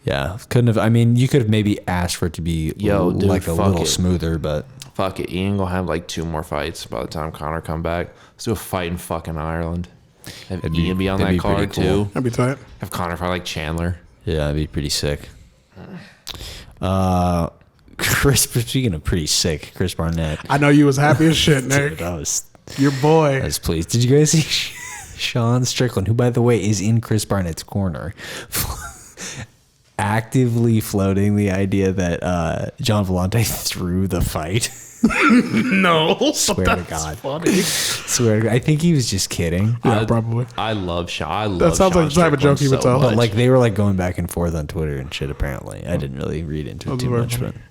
Speaker 2: Yeah, couldn't have. I mean, you could have maybe asked for it to be
Speaker 1: Dude,
Speaker 2: like a
Speaker 1: fuck
Speaker 2: little
Speaker 1: it.
Speaker 2: smoother, but
Speaker 1: Fuck it. Ian gonna have like 2 more fights by the time Connor come back. Let's do a fight in fucking Ireland. Have Ian be on
Speaker 2: that'd
Speaker 1: that
Speaker 2: be
Speaker 1: card
Speaker 2: pretty cool.
Speaker 1: too.
Speaker 3: That'd be tight.
Speaker 1: Have Connor fight like Chandler.
Speaker 2: yeah, that'd be pretty sick. Speaking of pretty sick, Chris Barnett.
Speaker 3: I know you was happy as shit, Nick.
Speaker 2: Dude, I was
Speaker 3: Your boy.
Speaker 2: pleased. Did you guys see Sean Strickland, who by the way is in Chris Barnett's corner, actively floating the idea that John Vellante threw the fight?
Speaker 3: No.
Speaker 2: Swear to God.
Speaker 3: Funny.
Speaker 2: Swear to God. I think he was just kidding.
Speaker 3: Yeah, probably.
Speaker 1: I love Sean. I love
Speaker 3: That sounds
Speaker 1: Sean
Speaker 3: like the type of joke he would
Speaker 1: Strickland
Speaker 3: tell.
Speaker 2: But like they were like going back and forth on Twitter and shit. Apparently, I didn't really read into it
Speaker 3: That's
Speaker 2: too
Speaker 3: very
Speaker 2: much.
Speaker 3: funny.
Speaker 2: But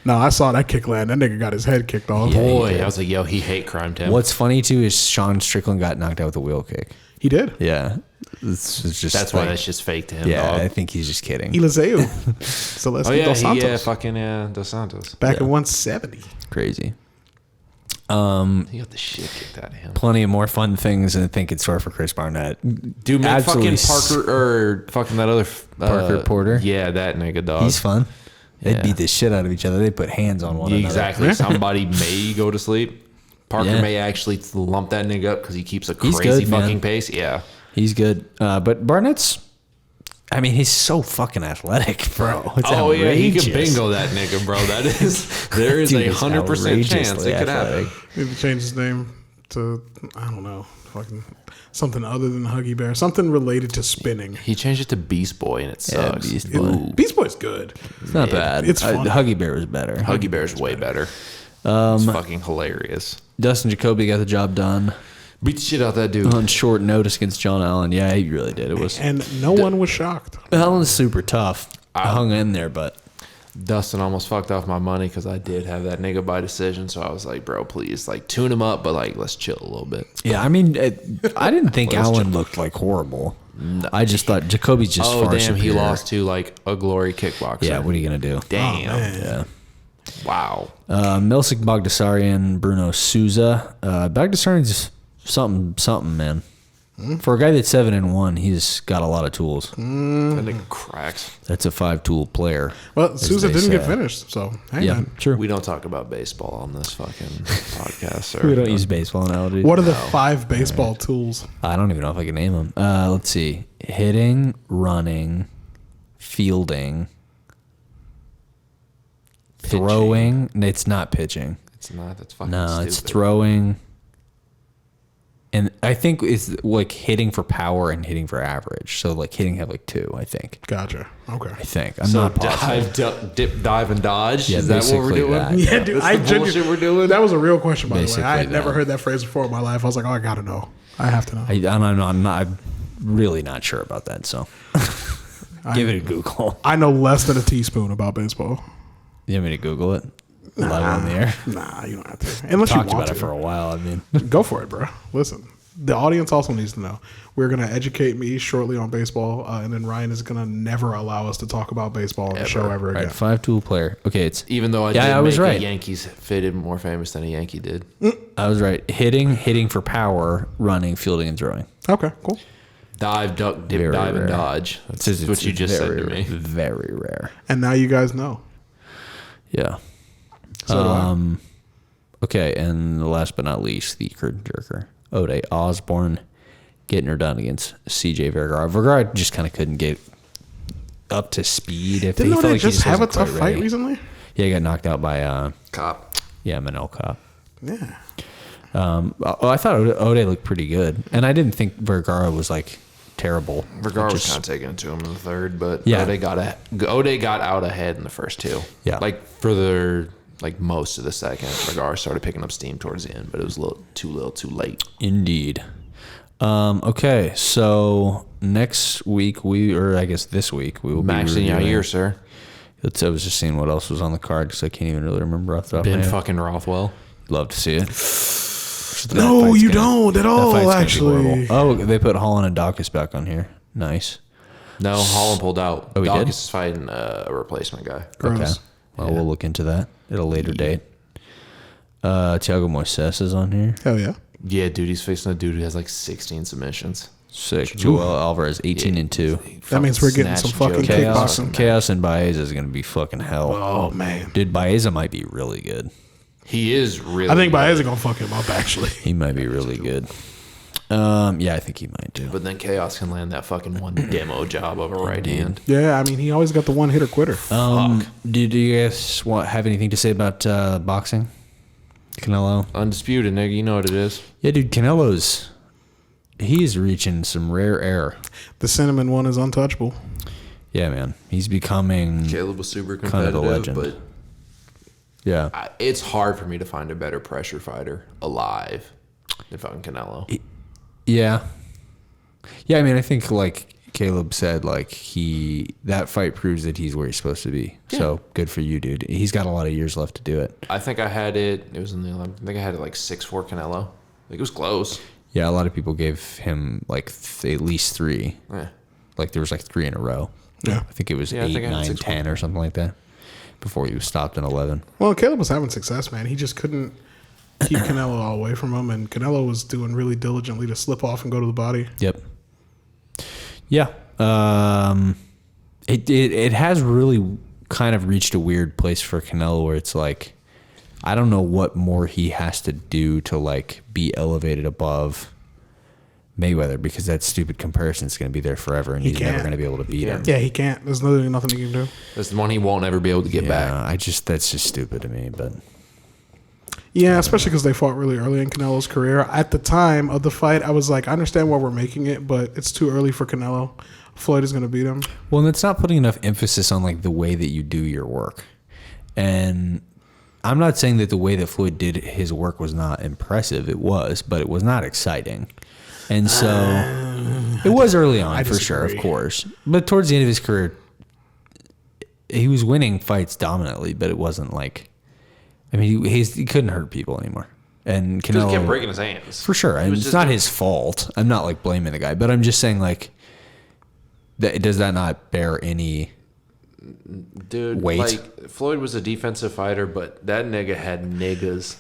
Speaker 3: No, I saw that kick land. That nigga got his head kicked off.
Speaker 1: Boy, I was like, yo, he hate crime him.
Speaker 2: what's funny too is Sean Strickland got knocked out with a wheel kick.
Speaker 3: He did.
Speaker 2: Yeah, it's just
Speaker 1: That's why
Speaker 2: like,
Speaker 1: that's just fake to him.
Speaker 2: Yeah,
Speaker 1: dog.
Speaker 2: I think he's just kidding.
Speaker 3: Elizeu. Celeste
Speaker 1: Oh yeah,
Speaker 3: Dos Santos.
Speaker 1: fucking Dos Santos.
Speaker 3: Back in 170.
Speaker 2: Crazy.
Speaker 1: He got the shit kicked out of him.
Speaker 2: Plenty of more fun things I think in store for Chris Barnett.
Speaker 1: Dude, make
Speaker 2: Absolutely
Speaker 1: fucking Parker or fucking that other
Speaker 2: Parker Porter?
Speaker 1: Yeah, that nigga dog.
Speaker 2: He's fun. They
Speaker 1: Yeah.
Speaker 2: beat the shit out of each other. They put hands on one another.
Speaker 1: Exactly. Somebody may go to sleep. Parker
Speaker 2: Yeah.
Speaker 1: may actually lump that nigga up because he keeps a
Speaker 2: He's
Speaker 1: crazy
Speaker 2: good, man.
Speaker 1: fucking pace. Yeah.
Speaker 2: He's good. But Barnett's, I mean, he's so fucking athletic, bro. It's
Speaker 1: Yeah, he can
Speaker 2: outrageous.
Speaker 1: bingo that nigga, bro. That is there is
Speaker 2: Dude,
Speaker 1: a
Speaker 2: it's
Speaker 1: 100% chance
Speaker 2: outrageously
Speaker 1: it could happen.
Speaker 2: athletic.
Speaker 3: Need to change his name to, I don't know, fucking something other than Huggy Bear. Something related to spinning.
Speaker 1: He changed it to Beast Boy and it
Speaker 2: Yeah,
Speaker 1: sucks.
Speaker 2: Beast Boy.
Speaker 3: Beast Boy's good.
Speaker 2: It's not bad.
Speaker 3: It's funny.
Speaker 2: Huggy Bear was better.
Speaker 1: Huggy Bear's way better. It's fucking hilarious.
Speaker 2: Dustin Jacoby got the job done
Speaker 1: Beat the shit out that dude.
Speaker 2: on short notice against John Allen. Yeah, he really did. It was
Speaker 3: And no one was shocked.
Speaker 2: Allen's super tough. I hung in there, but
Speaker 1: Dustin almost fucked off my money because I did have that nigga by decision. So I was like, bro, please, like, tune him up, but like, let's chill a little bit.
Speaker 2: yeah, I mean, I didn't think Allen looked like horrible. I just thought Jacoby's just
Speaker 1: Oh,
Speaker 2: far
Speaker 1: damn, he
Speaker 2: superior.
Speaker 1: lost to like a glory kickboxer.
Speaker 2: Yeah, what are you gonna do?
Speaker 1: Damn.
Speaker 2: Yeah.
Speaker 1: Wow.
Speaker 2: Milsic Bagdasarian, Bruno Souza. Bagdasarian's something, man. For a guy that's 7-1, he's got a lot of tools.
Speaker 1: That nigga cracks.
Speaker 2: That's a 5-tool player.
Speaker 3: Well, Souza
Speaker 2: they
Speaker 3: didn't get
Speaker 2: say.
Speaker 3: finished, so hang
Speaker 2: Yeah,
Speaker 3: on.
Speaker 2: true.
Speaker 1: We don't talk about baseball on this fucking podcast, sir.
Speaker 2: We don't use baseball analogies.
Speaker 3: What are the 5 baseball tools?
Speaker 2: I don't even know if I can name them. Let's see: hitting, running, fielding, throwing. It's not pitching.
Speaker 1: It's not. That's fucking
Speaker 2: No,
Speaker 1: stupid.
Speaker 2: it's throwing. And I think it's like hitting for power and hitting for average. So like hitting have like 2, I think.
Speaker 3: Gotcha. Okay.
Speaker 2: I think. I'm
Speaker 1: So
Speaker 2: not positive.
Speaker 1: dive, duck, dip, dive, and dodge.
Speaker 2: Yeah,
Speaker 1: Is that what we're
Speaker 2: basically
Speaker 1: doing?
Speaker 2: that.
Speaker 3: Yeah, dude.
Speaker 1: That's the bullshit we're doing.
Speaker 3: That was a real question, by the way.
Speaker 2: Basically
Speaker 3: I had never
Speaker 2: that.
Speaker 3: heard that phrase before in my life. I was like, oh, I gotta know. I have to know.
Speaker 2: I'm really not sure about that. So give it a Google.
Speaker 3: I know less than a teaspoon about baseball.
Speaker 2: You want me to Google it? Live on the air.
Speaker 3: Nah, you don't have to. Unless you
Speaker 2: Talked
Speaker 3: want
Speaker 2: about
Speaker 3: to.
Speaker 2: it for a while. I mean,
Speaker 3: Go for it, bro. Listen, the audience also needs to know. We're going to educate me shortly on baseball, and then Ryan is going to never allow us to talk about baseball on the show ever
Speaker 2: all
Speaker 3: again.
Speaker 2: right, 5-tool player. Okay, it's
Speaker 1: Even though I
Speaker 2: Yeah,
Speaker 1: did
Speaker 2: I was
Speaker 1: make
Speaker 2: right.
Speaker 1: a Yankees fitted more famous than a Yankee did.
Speaker 2: I was right. Hitting for power, running, fielding, and throwing.
Speaker 3: Okay, cool.
Speaker 1: Dive, duck, dip,
Speaker 2: Very
Speaker 1: dive, and
Speaker 2: rare.
Speaker 1: dodge. That's
Speaker 2: It's
Speaker 1: what you just said to me.
Speaker 2: Very rare.
Speaker 3: And now you guys know.
Speaker 2: Yeah.
Speaker 3: So do I.
Speaker 2: Okay, and last but not least, the curtain jerker, Ode Osborne, getting her done against CJ Vergara. Vergara just kind of couldn't get up to speed. If
Speaker 3: Didn't
Speaker 2: he felt
Speaker 3: Ode
Speaker 2: like he
Speaker 3: just have a
Speaker 2: wasn't quite
Speaker 3: tough fight
Speaker 2: ready.
Speaker 3: recently?
Speaker 2: Yeah, he got knocked out by
Speaker 1: Cop.
Speaker 2: Manel Cop.
Speaker 3: Yeah.
Speaker 2: I thought Ode looked pretty good, and I didn't think Vergara was like terrible.
Speaker 1: Vergara was kind of taking it to him in the third, but
Speaker 2: Yeah.
Speaker 1: O'Day got out ahead in the first two.
Speaker 2: Yeah.
Speaker 1: Like for the most of the second, Vergara started picking up steam towards the end, but it was a little too late.
Speaker 2: Indeed. Okay, so next week this week we will
Speaker 1: Max
Speaker 2: be
Speaker 1: and
Speaker 2: reviewing.
Speaker 1: Yair, sir.
Speaker 2: I was just seeing what else was on the card because I can't even really remember off the top of my
Speaker 1: Ben
Speaker 2: head.
Speaker 1: fucking Rothwell.
Speaker 2: Love to see it.
Speaker 3: No, you don't at all, actually.
Speaker 2: Oh, they put Holland and Dawkins back on here. Nice.
Speaker 1: No, Holland pulled out.
Speaker 2: Oh, he did?
Speaker 1: Dawkins is fighting a replacement guy.
Speaker 2: Okay.
Speaker 3: Gross.
Speaker 2: Well, we'll look into that at a later date. Thiago Moises is on here.
Speaker 3: Hell yeah.
Speaker 1: Yeah, dude, he's facing a dude who has like 16 submissions.
Speaker 2: Sick. Joel Alvarez, 18-2.
Speaker 3: That means we're getting some fucking kickboxing.
Speaker 2: Chaos and Baeza is going to be fucking hell.
Speaker 3: Oh, man.
Speaker 2: Dude, Baeza might be really good.
Speaker 1: He is really
Speaker 3: I think
Speaker 1: good.
Speaker 3: Baez is going to fuck him up, actually.
Speaker 2: He might be really good. Yeah, I think he might too.
Speaker 1: But then Chaos can land that fucking one demo job of a right hand.
Speaker 3: Yeah, I mean, he always got the one hitter quitter.
Speaker 2: Do you guys have anything to say about boxing? Canelo?
Speaker 1: Undisputed, nigga. You know what it is.
Speaker 2: Yeah, dude, he's reaching some rare air.
Speaker 3: The cinnamon one is untouchable.
Speaker 2: Yeah, man. He's becoming
Speaker 1: Caleb was super
Speaker 2: kind of a
Speaker 1: competitive,
Speaker 2: legend.
Speaker 1: but
Speaker 2: Yeah.
Speaker 1: it's hard for me to find a better pressure fighter alive than fucking Canelo.
Speaker 2: Yeah. Yeah, I mean, I think like Caleb said, like that fight proves that he's where he's supposed to be. Yeah. So good for you, dude. He's got a lot of years left to do it.
Speaker 1: I think I had it. It was in the 11th. I think I had it like 6-4 Canelo. Like it was close.
Speaker 2: Yeah, a lot of people gave him like at least 3.
Speaker 1: Yeah.
Speaker 2: Like there was like 3 in a row.
Speaker 3: Yeah.
Speaker 2: I think it was
Speaker 1: Yeah, I
Speaker 2: 8,
Speaker 1: think I had
Speaker 2: 9,
Speaker 1: 6-1.
Speaker 2: 10 or something like that before he was stopped in 11.
Speaker 3: Well, Caleb was having success, man. He just couldn't keep Canelo all away from him, and Canelo was doing really diligently to slip off and go to the body.
Speaker 2: Yep. Yeah. It has really kind of reached a weird place for Canelo where it's like, I don't know what more he has to do to like be elevated above Mayweather, because that stupid comparison is going to be there forever and he's never going to be able to beat him.
Speaker 3: Yeah, he can't. There's literally nothing he can do.
Speaker 1: That's the one he won't ever be able to get back.
Speaker 2: That's just stupid to me, but
Speaker 3: Yeah, especially because they fought really early in Canelo's career. At the time of the fight, I was like, I understand why we're making it, but it's too early for Canelo. Floyd is going to beat him.
Speaker 2: well, and it's not putting enough emphasis on like the way that you do your work. And I'm not saying that the way that Floyd did his work was not impressive. It was, but it was not exciting. And so it was early on for sure, of course. But towards the end of his career, he was winning fights dominantly, but it wasn't like, I mean, he couldn't hurt people anymore. And Canelo
Speaker 1: He kept breaking his hands.
Speaker 2: for sure. And it's not his fault. I'm not like blaming the guy, but I'm just saying like, does that not bear any weight?
Speaker 1: Like Floyd was a defensive fighter, but that nigga had niggas.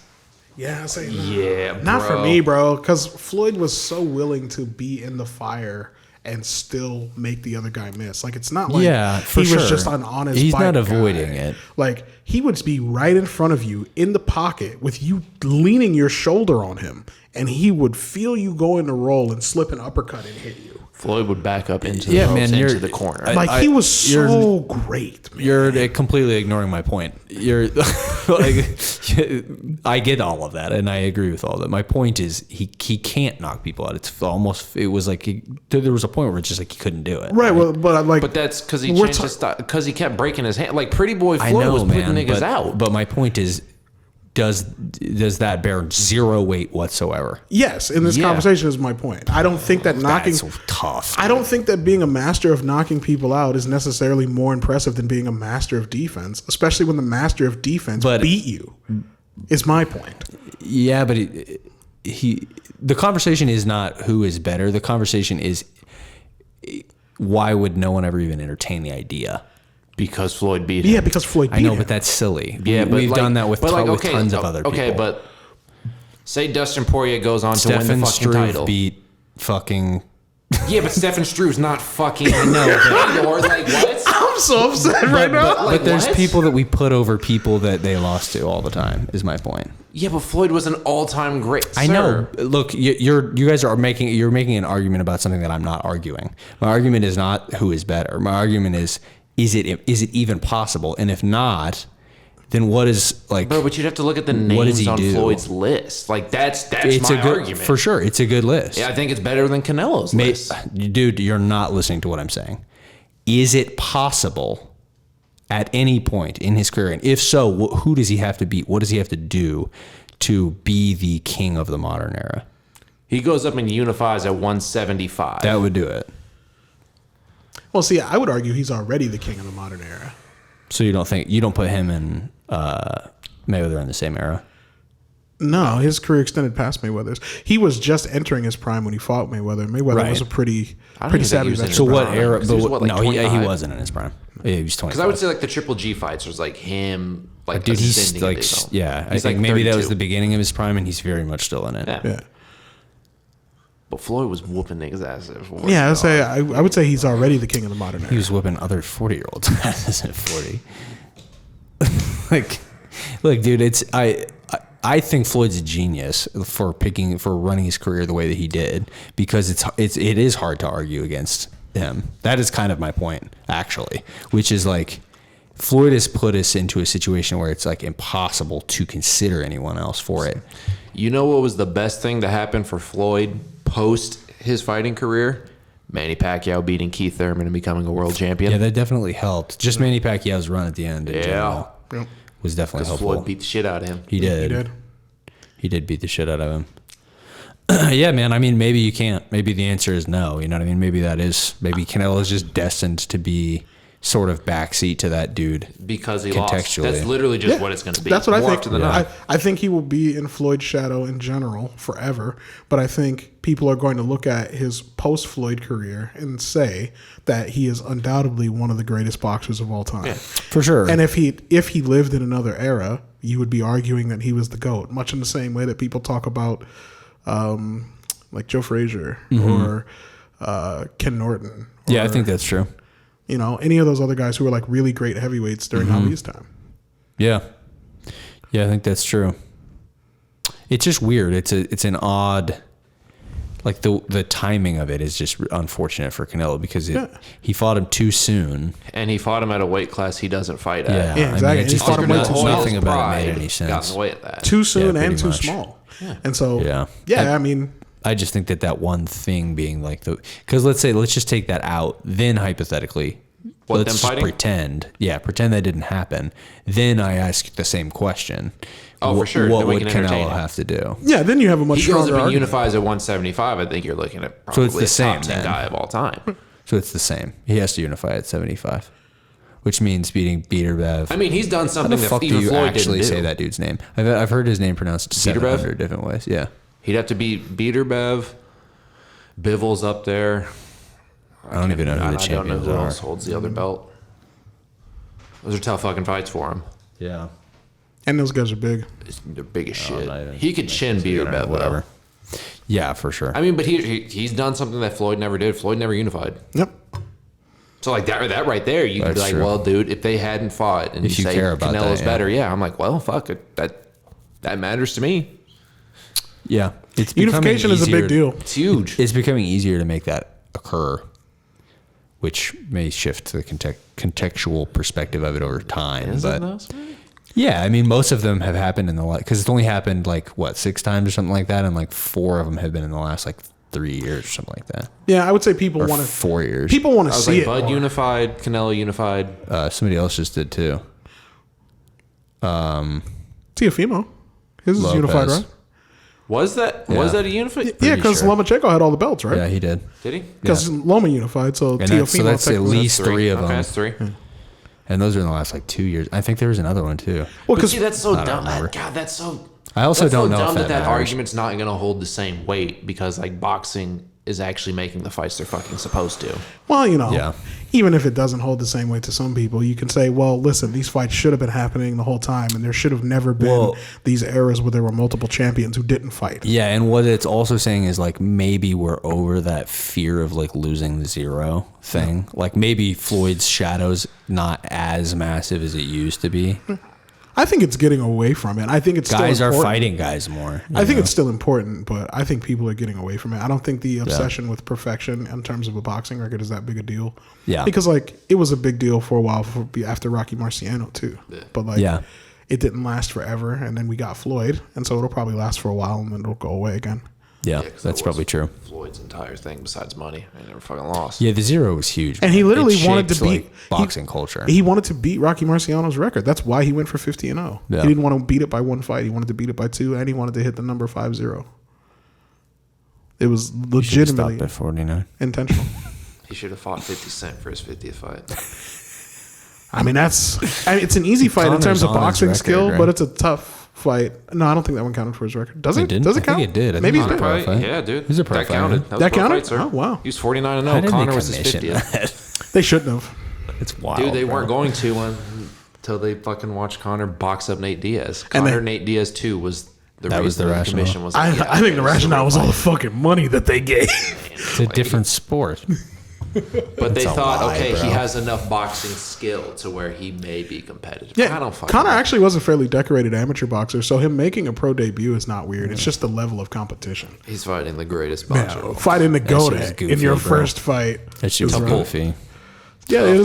Speaker 3: Yeah, I say
Speaker 1: Yeah,
Speaker 3: not for
Speaker 1: bro.
Speaker 3: me, bro. Because Floyd was so willing to be in the fire and still make the other guy miss. Like it's not like
Speaker 2: for
Speaker 3: he
Speaker 2: sure.
Speaker 3: was just an honest.
Speaker 2: He's
Speaker 3: fight
Speaker 2: not
Speaker 3: guy.
Speaker 2: avoiding it.
Speaker 3: Like he would be right in front of you in the pocket with you leaning your shoulder on him, and he would feel you go in the roll and slip an uppercut and hit you.
Speaker 1: Floyd would back up into the ropes, into the corner.
Speaker 3: Like he was so great, man.
Speaker 2: You're completely ignoring my point. You're like, I get all of that, and I agree with all that. My point is, he can't knock people out. It was like there was a point where it's just like he couldn't do it.
Speaker 3: Right. Well,
Speaker 1: But that's because he changed his style. Because he kept breaking his hand. Like Pretty Boy Floyd was putting niggas out.
Speaker 2: But my point is, does that bear zero weight whatsoever?
Speaker 3: yes, in this conversation is my point. I don't think that knocking
Speaker 2: That's tough.
Speaker 3: I don't think that being a master of knocking people out is necessarily more impressive than being a master of defense, especially when the master of defense beat you. Is my point.
Speaker 2: Yeah, but the conversation is not who is better. The conversation is why would no one ever even entertain the idea?
Speaker 1: Because Floyd beat him.
Speaker 3: Yeah, because Floyd beat
Speaker 2: I know,
Speaker 3: him.
Speaker 2: but that's silly.
Speaker 1: Yeah, but
Speaker 2: we've done that with tons of other people.
Speaker 1: Okay, but say Dustin Poirier goes on to win the
Speaker 2: Stefan
Speaker 1: fucking
Speaker 2: Struve
Speaker 1: title.
Speaker 2: beat fucking.
Speaker 1: Yeah, but Stefan Struve's not fucking. I know. Or like what?
Speaker 3: I'm so upset right now.
Speaker 2: But there's
Speaker 1: what?
Speaker 2: people that we put over people that they lost to all the time. Is my point.
Speaker 1: Yeah, but Floyd was an all-time great.
Speaker 2: I know. Look, you guys are making an argument about something that I'm not arguing. My argument is not who is better. My argument is it even possible? And if not, then what is like?
Speaker 1: Bro, but you'd have to look at the names on Floyd's list. Like that's my argument
Speaker 2: for sure. It's a good list.
Speaker 1: Yeah, I think it's better than Canelo's list.
Speaker 2: Dude, you're not listening to what I'm saying. Is it possible at any point in his career, and if so, who does he have to beat? What does he have to do to be the king of the modern era?
Speaker 1: He goes up and unifies at 175.
Speaker 2: That would do it.
Speaker 3: Well, see, I would argue he's already the king of the modern era.
Speaker 2: So you don't put him and Mayweather in the same era?
Speaker 3: No, his career extended past Mayweather's. He was just entering his prime when he fought Mayweather. Mayweather was a pretty savvy veteran.
Speaker 2: So what era? He wasn't in his prime. Yeah, he was 25.
Speaker 1: Because I would say like the Triple G fights was like him. Like
Speaker 2: dude, he's like I think maybe
Speaker 1: 32.
Speaker 2: that was the beginning of his prime, and he's very much still in it.
Speaker 3: Yeah.
Speaker 1: But Floyd was whooping niggas' asses.
Speaker 3: Yeah, I would say he's already the king of the modern era.
Speaker 2: He was whipping other 40-year-olds' asses at 40. Look, dude, I think Floyd's a genius for running his career the way that he did, because it is hard to argue against him. That is kind of my point, actually, which is like Floyd has put us into a situation where it's like impossible to consider anyone else for it.
Speaker 1: You know what was the best thing to happen for Floyd post his fighting career? Manny Pacquiao beating Keith Thurman and becoming a world champion.
Speaker 2: Yeah, that definitely helped. Just Manny Pacquiao's run at the end in general was definitely helpful.
Speaker 1: Floyd beat the shit out of him.
Speaker 2: He did. He did beat the shit out of him. Yeah, man. I mean, maybe you can't. Maybe the answer is no. You know what I mean? Maybe Canelo is just destined to be sort of backseat to that dude
Speaker 1: because he lost. That's literally just what it's going to be.
Speaker 3: That's what I think. I think he will be in Floyd's shadow in general forever. But I think people are going to look at his post-Floyd career and say that he is undoubtedly one of the greatest boxers of all time.
Speaker 2: Yeah, for sure.
Speaker 3: And if he lived in another era, you would be arguing that he was the GOAT, much in the same way that people talk about like Joe Frazier or Ken Norton.
Speaker 2: I think that's true.
Speaker 3: You know, any of those other guys who were like really great heavyweights during Ali's time.
Speaker 2: Yeah. Yeah, I think that's true. It's just weird. It's an odd, like the timing of it is just unfortunate for Canelo because he fought him too soon.
Speaker 1: And he fought him at a weight class he doesn't fight at.
Speaker 3: Yeah, exactly.
Speaker 2: I mean, just nothing about it made any sense.
Speaker 1: Got in the way of that.
Speaker 3: Too soon and too small. Yeah. And so, I mean,
Speaker 2: I just think that one thing being like because let's just take that out. Then hypothetically, let's just pretend that didn't happen. Then I ask the same question.
Speaker 1: Oh, for sure.
Speaker 2: What would Canelo have to do?
Speaker 3: Yeah, then you have a much stronger argument.
Speaker 1: He goes up and unifies at 175. I think you're looking at probably
Speaker 2: so it's the same,
Speaker 1: top 10 guy of all time.
Speaker 2: So it's the same. He has to unify at 75, which means beating Beterbiev.
Speaker 1: I mean, he's done something that even Floyd didn't do.
Speaker 2: How the fuck do you actually say that dude's name? I've heard his name pronounced 700 different ways. Yeah.
Speaker 1: He'd have to beat Beterbiev. Bivol's up there.
Speaker 2: I don't even know who the champions are. I don't know who
Speaker 1: else holds the other belt. Those are tough fucking fights for him.
Speaker 2: Yeah.
Speaker 3: And those guys are big.
Speaker 1: They're big as shit. He could chin Beterbiev, whatever.
Speaker 2: Yeah, for sure.
Speaker 1: I mean, but he's done something that Floyd never did. Floyd never unified.
Speaker 3: Yep.
Speaker 1: So like that right there, you could be like, well, dude, if they hadn't fought and
Speaker 2: if you
Speaker 1: say
Speaker 2: care about
Speaker 1: Canelo's better, I'm like, well, fuck it. That matters to me.
Speaker 2: Yeah.
Speaker 3: Unification is a big deal.
Speaker 1: It's huge.
Speaker 2: It's becoming easier to make that occur, which may shift the contextual perspective of it over time. Yeah, I mean, most of them have happened in the last, because it's only happened like, 6 times or something like that, and like 4 of them have been in the last like 3 years or something like that.
Speaker 3: Yeah, I would say people want to
Speaker 2: 4 years.
Speaker 3: People want to see it.
Speaker 1: Bud unified, Canelo unified.
Speaker 2: Somebody else just did too.
Speaker 3: Teofimo, his is unified, right?
Speaker 1: Was that a unified?
Speaker 3: Yeah, because Lomachenko had all the belts, right?
Speaker 2: Yeah, he did.
Speaker 1: Did he?
Speaker 3: Because Loma unified, so Teofimo.
Speaker 2: So that's at least 3 of them.
Speaker 1: Okay, that's 3.
Speaker 2: Yeah. And those are in the last like 2 years. I think there was another one too.
Speaker 1: Well, because that's so dumb. God, that's so.
Speaker 2: I also don't know
Speaker 1: dumb
Speaker 2: if
Speaker 1: that argument's not going to hold the same weight because like boxing is actually making the fights they're fucking supposed to.
Speaker 3: Well, even if it doesn't hold the same weight to some people, you can say, well, listen, these fights should have been happening the whole time, and there should have never been these eras where there were multiple champions who didn't fight.
Speaker 2: Yeah, and what it's also saying is like maybe we're over that fear of like losing the zero thing. Yeah. Like maybe Floyd's shadow's not as massive as it used to be.
Speaker 3: I think it's getting away from it. I think it's
Speaker 2: guys
Speaker 3: still
Speaker 2: are fighting guys more.
Speaker 3: I think it's still important, but I think people are getting away from it. I don't think the obsession with perfection in terms of a boxing record is that big a deal. Yeah, because like it was a big deal for a while after Rocky Marciano too. But like, it didn't last forever, and then we got Floyd, and so it'll probably last for a while, and then it'll go away again.
Speaker 2: Yeah, that's probably true.
Speaker 1: Floyd's entire thing besides money. I never fucking lost.
Speaker 2: Yeah, the zero was huge.
Speaker 3: And
Speaker 2: man.
Speaker 3: he literally
Speaker 2: It
Speaker 3: wanted to
Speaker 2: shaped,
Speaker 3: beat
Speaker 2: boxing culture.
Speaker 3: He wanted to beat Rocky Marciano's record. That's why he went for 50-0.
Speaker 2: Yeah.
Speaker 3: He didn't want to beat it by one fight. He wanted to beat it by two, and he wanted to hit the number 50. It was legitimately
Speaker 2: stopped at 49.
Speaker 3: intentional.
Speaker 1: He should have fought 50 Cent for his 50th fight.
Speaker 3: I mean, it's an easy fight in
Speaker 2: Connor's
Speaker 3: terms of
Speaker 2: on his
Speaker 3: boxing
Speaker 2: record,
Speaker 3: skill,
Speaker 2: right?
Speaker 3: but it's a tough fight. No, I don't think that one counted for his record. Does it?
Speaker 2: didn't?
Speaker 3: Does it
Speaker 2: I
Speaker 3: count?
Speaker 2: think it did. I
Speaker 3: Maybe
Speaker 2: think
Speaker 3: it
Speaker 2: it was
Speaker 3: did.
Speaker 2: a pro fight.
Speaker 1: Yeah, dude.
Speaker 2: He's a pro
Speaker 1: that
Speaker 2: fighter.
Speaker 1: counted.
Speaker 3: That
Speaker 1: was a pro
Speaker 3: counted?
Speaker 1: fight, sir.
Speaker 3: Oh, wow.
Speaker 1: He was 49-0.
Speaker 2: How did
Speaker 1: Connor
Speaker 2: they
Speaker 1: was his
Speaker 2: commission
Speaker 1: 50th.
Speaker 2: that?
Speaker 3: They shouldn't have.
Speaker 2: It's wild.
Speaker 1: Dude, they
Speaker 2: bro.
Speaker 1: weren't going to until they fucking watched Connor box up Nate Diaz.
Speaker 3: And
Speaker 1: Connor Nate Diaz 2 was the
Speaker 2: That was
Speaker 1: reason
Speaker 2: the
Speaker 1: the
Speaker 2: rationale.
Speaker 1: commission was
Speaker 3: I
Speaker 1: like,
Speaker 3: think the
Speaker 1: this is a
Speaker 3: rationale was all
Speaker 1: real
Speaker 3: the fucking money that they gave.
Speaker 2: It's a different sport.
Speaker 1: But they
Speaker 2: a
Speaker 1: thought,
Speaker 2: lie,
Speaker 1: okay,
Speaker 2: bro.
Speaker 1: he has enough boxing skill to where he may be competitive. I
Speaker 3: Yeah,
Speaker 1: don't fucking
Speaker 3: Connor
Speaker 1: know.
Speaker 3: actually was a fairly decorated amateur boxer, so him making a pro debut is not weird. It's just the level of competition.
Speaker 1: He's fighting the greatest boxer.
Speaker 3: Yeah, fighting the
Speaker 2: shit was
Speaker 3: GOAT
Speaker 2: goofy,
Speaker 3: in your
Speaker 2: bro.
Speaker 3: first fight.
Speaker 2: That shit was
Speaker 3: is rough.
Speaker 2: goofy.
Speaker 3: Yeah, it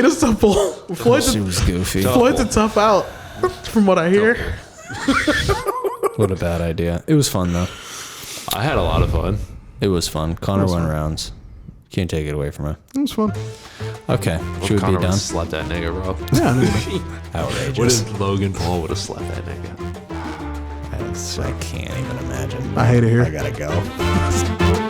Speaker 3: is tough pull. Floyd's
Speaker 2: That shit was goofy.
Speaker 3: Floyd's a tough out, from what I hear.
Speaker 2: What a bad idea. It was fun, though.
Speaker 1: I had a lot of fun.
Speaker 2: It was fun. Connor won rounds. Can't take it away from him.
Speaker 3: It was fun.
Speaker 2: Okay. Should we
Speaker 1: Connor
Speaker 2: be done?
Speaker 1: slept that nigga, bro.
Speaker 3: Yeah, I mean,
Speaker 2: Outrageous.
Speaker 1: What if Logan Paul would have slept that nigga?
Speaker 2: I can't even imagine.
Speaker 3: I hate it here.
Speaker 2: I gotta go.